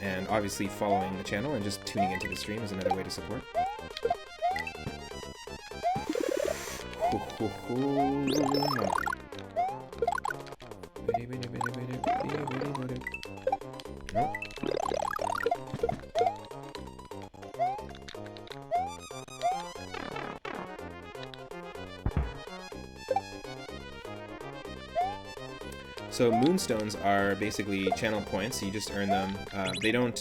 And obviously, following the channel and just tuning into the stream is another way to support. Nope. So moonstones are basically channel points. You just earn them. They don't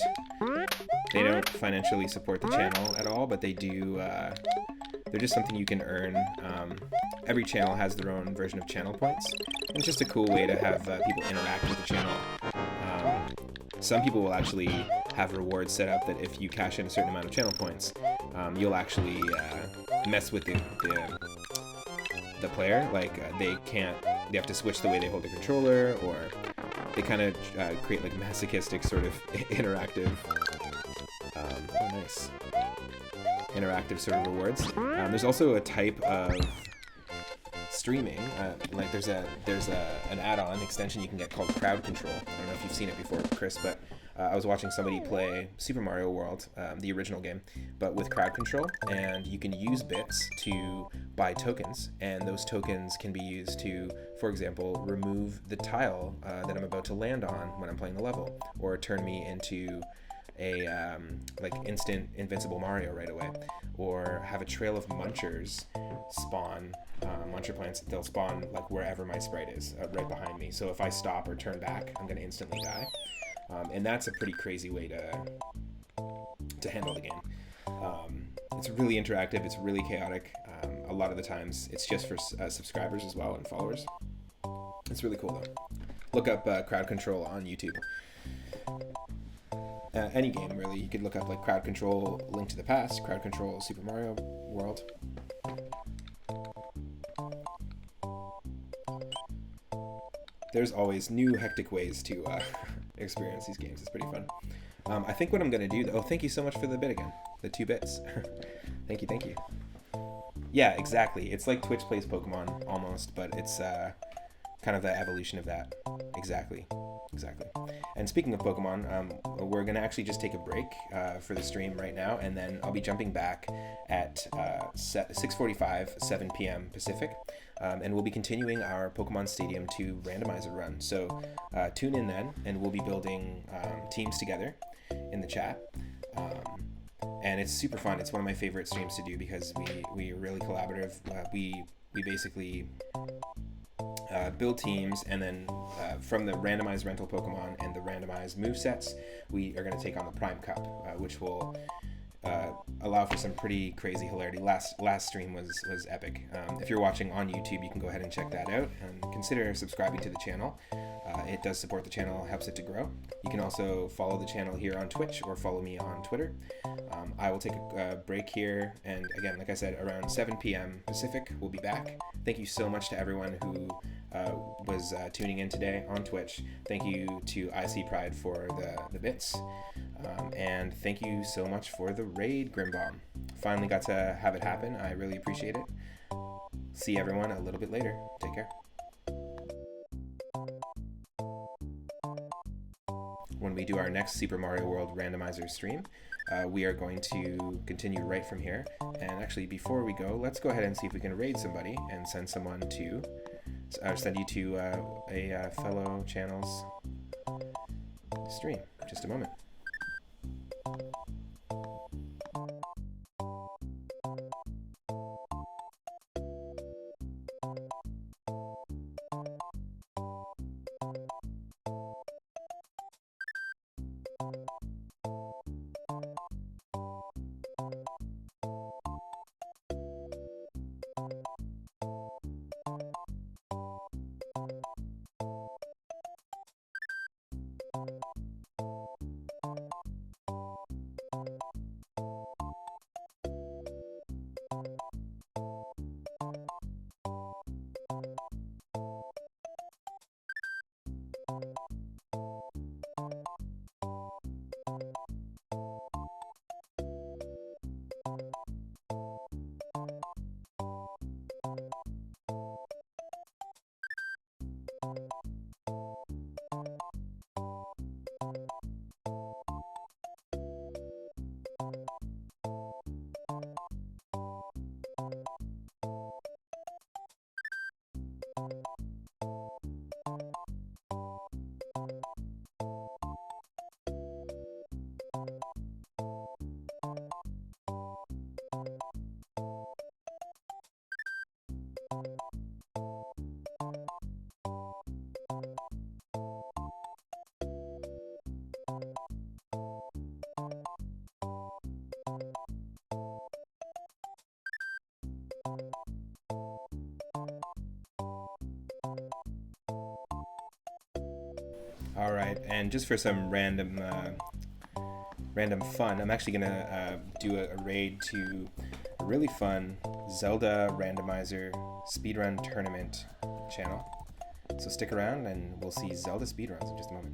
financially support the channel at all, but they do. They're just something you can earn. Every channel has their own version of channel points. And it's just a cool way to have people interact with the channel. Some people will actually have rewards set up that if you cash in a certain amount of channel points, you'll actually mess with the player. Like they have to switch the way they hold the controller, or they kind of create like masochistic sort of interactive, interactive sort of rewards. There's also a type of streaming, like there's an add-on extension you can get called crowd control. I don't know if you've seen it before, Chris, but I was watching somebody play Super Mario World, the original game, but with crowd control, and you can use bits to buy tokens, and those tokens can be used to, for example, remove the tile that I'm about to land on when I'm playing the level, or turn me into a like instant invincible Mario right away, or have a trail of munchers spawn, muncher plants. They'll spawn like wherever my sprite is, right behind me, so if I stop or turn back, I'm gonna instantly die. And that's a pretty crazy way to handle the game. It's really interactive, it's really chaotic. A lot of the times it's just for subscribers as well and followers. It's really cool though. Look up crowd control on YouTube. Any game really, you could look up like crowd control Link to the Past, crowd control Super Mario World. There's always new hectic ways to experience these games. It's pretty fun. I think what I'm gonna do, oh, thank you so much for the bit again, the 2 bits. Thank you. Yeah, exactly. It's like Twitch plays Pokemon almost, but it's kind of the evolution of that. Exactly. And speaking of Pokemon, we're gonna actually just take a break for the stream right now, and then I'll be jumping back at 6:45, 7 p.m. Pacific, and we'll be continuing our Pokemon Stadium 2 Randomizer Run. So tune in then, and we'll be building teams together in the chat. And it's super fun. It's one of my favorite streams to do because we are really collaborative. We basically build teams, and then from the randomized rental Pokemon and the randomized movesets, we are going to take on the Prime Cup, which will allow for some pretty crazy hilarity. Last stream was epic. If you're watching on YouTube, you can go ahead and check that out, and consider subscribing to the channel. It does support the channel, helps it to grow. You can also follow the channel here on Twitch, or follow me on Twitter. I will take a break here, and again, like I said, around 7 p.m. Pacific, we'll be back. Thank you so much to everyone who was tuning in today on Twitch. Thank you to IC Pride for the bits. And thank you so much for the raid, Grimbomb. Finally got to have it happen. I really appreciate it. See everyone a little bit later. Take care. When we we do our next Super Mario World Randomizer stream, we are going to continue right from here. And actually, before we go, let's go ahead and see if we can raid somebody and send someone to, send you to a fellow channel's stream. Just a moment. All right, and just for some random fun, I'm actually gonna do a raid to a really fun Zelda Randomizer Speedrun Tournament channel. So stick around and we'll see Zelda speedruns in just a moment.